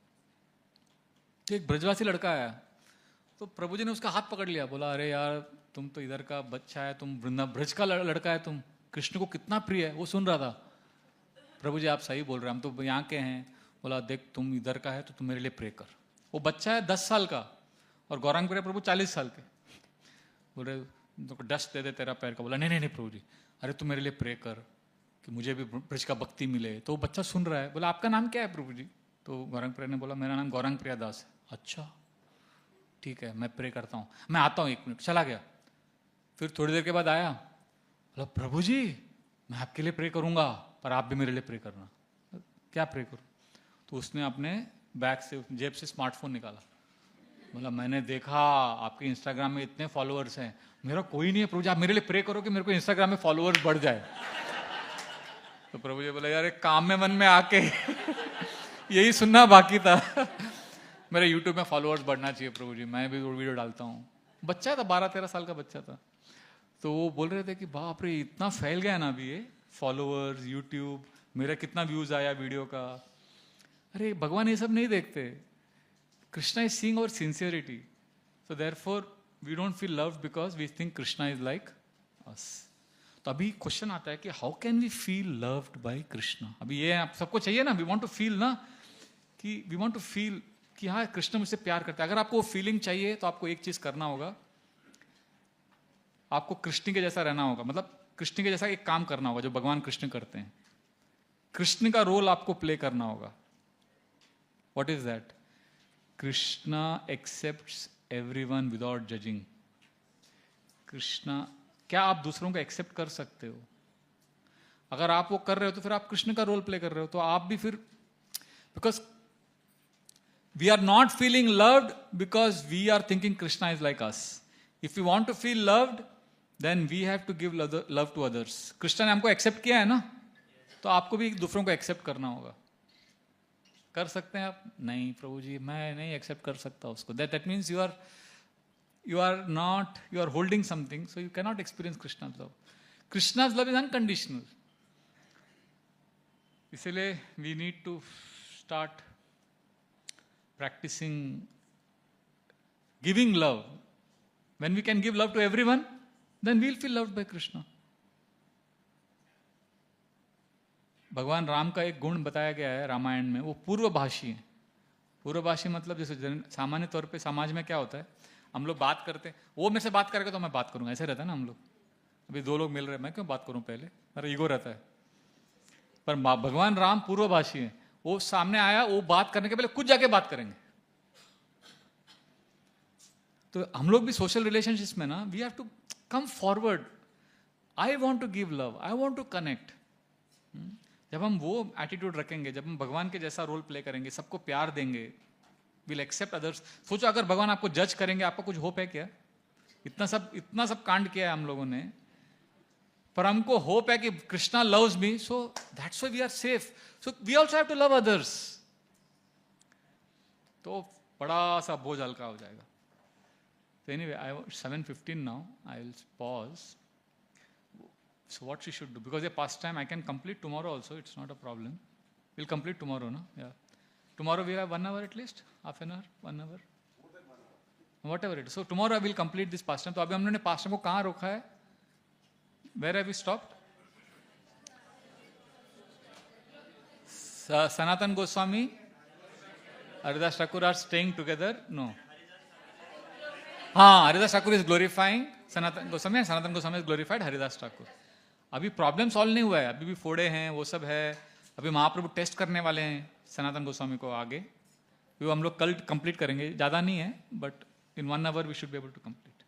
तो एक ब्रजवासी लड़का आया, तो प्रभु जी ने उसका हाथ पकड़ लिया, बोला अरे यार तुम तो इधर का बच्चा है, तुम ब्रज का लड़का है, तुम कृष्ण को कितना प्रिय है। वो सुन रहा था, प्रभु जी आप सही बोल रहे हैं, हम तो यहाँ के हैं। बोला देख तुम इधर का है तो तुम मेरे लिए प्रे कर। वो बच्चा है 10 साल का और गौरांग प्रिया प्रभु 40 साल के। बोल रहे डस्ट दे दे तेरा पैर का। बोला नहीं नहीं नहीं प्रभु जी, अरे तू मेरे लिए प्रे कर कि मुझे भी ब्रज का भक्ति मिले। तो वो बच्चा सुन रहा है, बोला आपका नाम क्या है प्रभु जी। तो गौरांग प्रिया ने बोला मेरा नाम गौरांग प्रिया दास है। अच्छा ठीक है, मैं प्रे करता हूँ, मैं आता हूँ 1 मिनट। चला गया। फिर थोड़ी देर के बाद आया, बोला प्रभु जी मैं आपके लिए प्रे करूँगा, पर आप भी मेरे लिए प्रे करना। क्या प्रे करूँ। तो उसने अपने बैग से, जेब से स्मार्टफोन निकाला, बोला मैंने देखा आपके इंस्टाग्राम में इतने फॉलोअर्स हैं, मेरा कोई नहीं है प्रभु जी, आप मेरे लिए प्रे करो कि मेरे को इंस्टाग्राम में फॉलोअर्स बढ़ जाए। तो प्रभु जी बोला यार काम में मन में आके यही सुनना बाकी था। मेरे यूट्यूब में फॉलोअर्स बढ़ना चाहिए प्रभु जी, मैं भी वीडियो डालता हूँ। बच्चा था, 12-13 साल का बच्चा था। तो वो बोल रहे थे कि बाप रे इतना फैल गया ना अभी ये फॉलोअर्स, यूट्यूब, मेरा कितना व्यूज आया वीडियो का। अरे भगवान ये सब नहीं देखते। Krishna is seeing our sincerity. So therefore, we don't feel loved because we think Krishna is like us. तो अभी क्वेश्चन आता है कि how can we feel loved by Krishna. अभी ये आप सबको चाहिए ना, वी वांट टू फील ना, कि वी वांट टू फील कि हाँ कृष्ण मुझसे प्यार करता है. अगर आपको वो फीलिंग चाहिए तो आपको एक चीज करना होगा, आपको कृष्ण के जैसा रहना होगा. मतलब कृष्ण के जैसा एक काम करना होगा जो भगवान कृष्ण करते हैं. कृष्ण का रोल आपको प्ले करना होगा. What is that? Krishna accepts everyone without judging. Krishna, क्या आप दूसरों को एक्सेप्ट कर सकते हो? अगर आप वो कर रहे हो तो फिर आप कृष्ण का रोल प्ले कर रहे हो. तो आप भी फिर, because we are not feeling loved because we are thinking Krishna is like us. If you want to feel loved then we have to give love to others. Krishna ने हमको एक्सेप्ट किया है ना, तो आपको भी दूसरों को एक्सेप्ट करना होगा. कर सकते हैं आप? नहीं प्रभु जी, मैं नहीं एक्सेप्ट कर सकता उसको. That means you are holding something, so you cannot experience Krishna's love. Krishna's love is unconditional. इसलिए we need to start practicing giving love. When we can give love to everyone, then we'll feel loved by Krishna. भगवान राम का एक गुण बताया गया है रामायण में, वो पूर्वभाषी है. पूर्वभाषी मतलब जैसे सामान्य तौर पे समाज में क्या होता है, हम लोग बात करते हैं, वो मेरे से बात करेगा तो मैं बात करूंगा, ऐसे रहता है ना हम लोग. अभी दो लोग मिल रहे हैं, मैं क्यों बात करूं पहले, मेरा ईगो रहता है. पर भगवान राम पूर्वभाषी है. वो सामने आया, वो बात करने के पहले कुछ जाके बात करेंगे. तो हम लोग भी सोशल रिलेशनशिप्स में ना, we have to come forward. I want to give love, I want to connect. जब हम वो एटीट्यूड रखेंगे, जब हम भगवान के जैसा रोल प्ले करेंगे, सबको प्यार देंगे, विल एक्सेप्ट अदर्स. सोचो अगर भगवान आपको जज करेंगे, आपको कुछ होप है क्या? इतना सब कांड किया है हम लोगों ने, पर हमको होप है कि Krishna loves me, so that's why we are safe. So we also have to love others. तो बड़ा सा बोझ हल्का हो जाएगा. So anyway, 7:15 now. I will pause. So what she should do? Because a pastime I can complete tomorrow also. It's not a problem. We'll complete tomorrow, no? Yeah. Tomorrow we have 1 hour at least, half an hour, 1 hour. Whatever it is. So tomorrow I will complete this pastime. तो अभी हमने pastime को कहाँ रोका है? Where have we stopped? Sanatan Goswami, Haridas Thakur are staying together. No. हाँ, Haridas Thakur is glorifying Sanatan Goswami, and Sanatan Goswami is glorified Haridas Thakur. अभी problem solve नहीं हुआ है, अभी भी फोड़े हैं, वो सब है. अभी महाप्रभु टेस्ट करने वाले हैं सनातन गोस्वामी को आगे. वो हम लोग कल कंप्लीट करेंगे, ज़्यादा नहीं है, but in 1 hour we should be able to complete.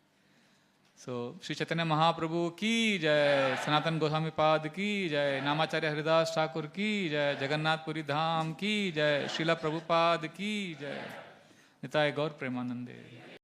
So Shri Chaitanya Mahaprabhu की जय, सनातन गोस्वामी पाद की जय, नामाचार्य हरिदास ठाकुर की जय, जगन्नाथपुरी धाम की जय, श्रीला प्रभुपाद की जय. निताय गौर प्रेमानंदे.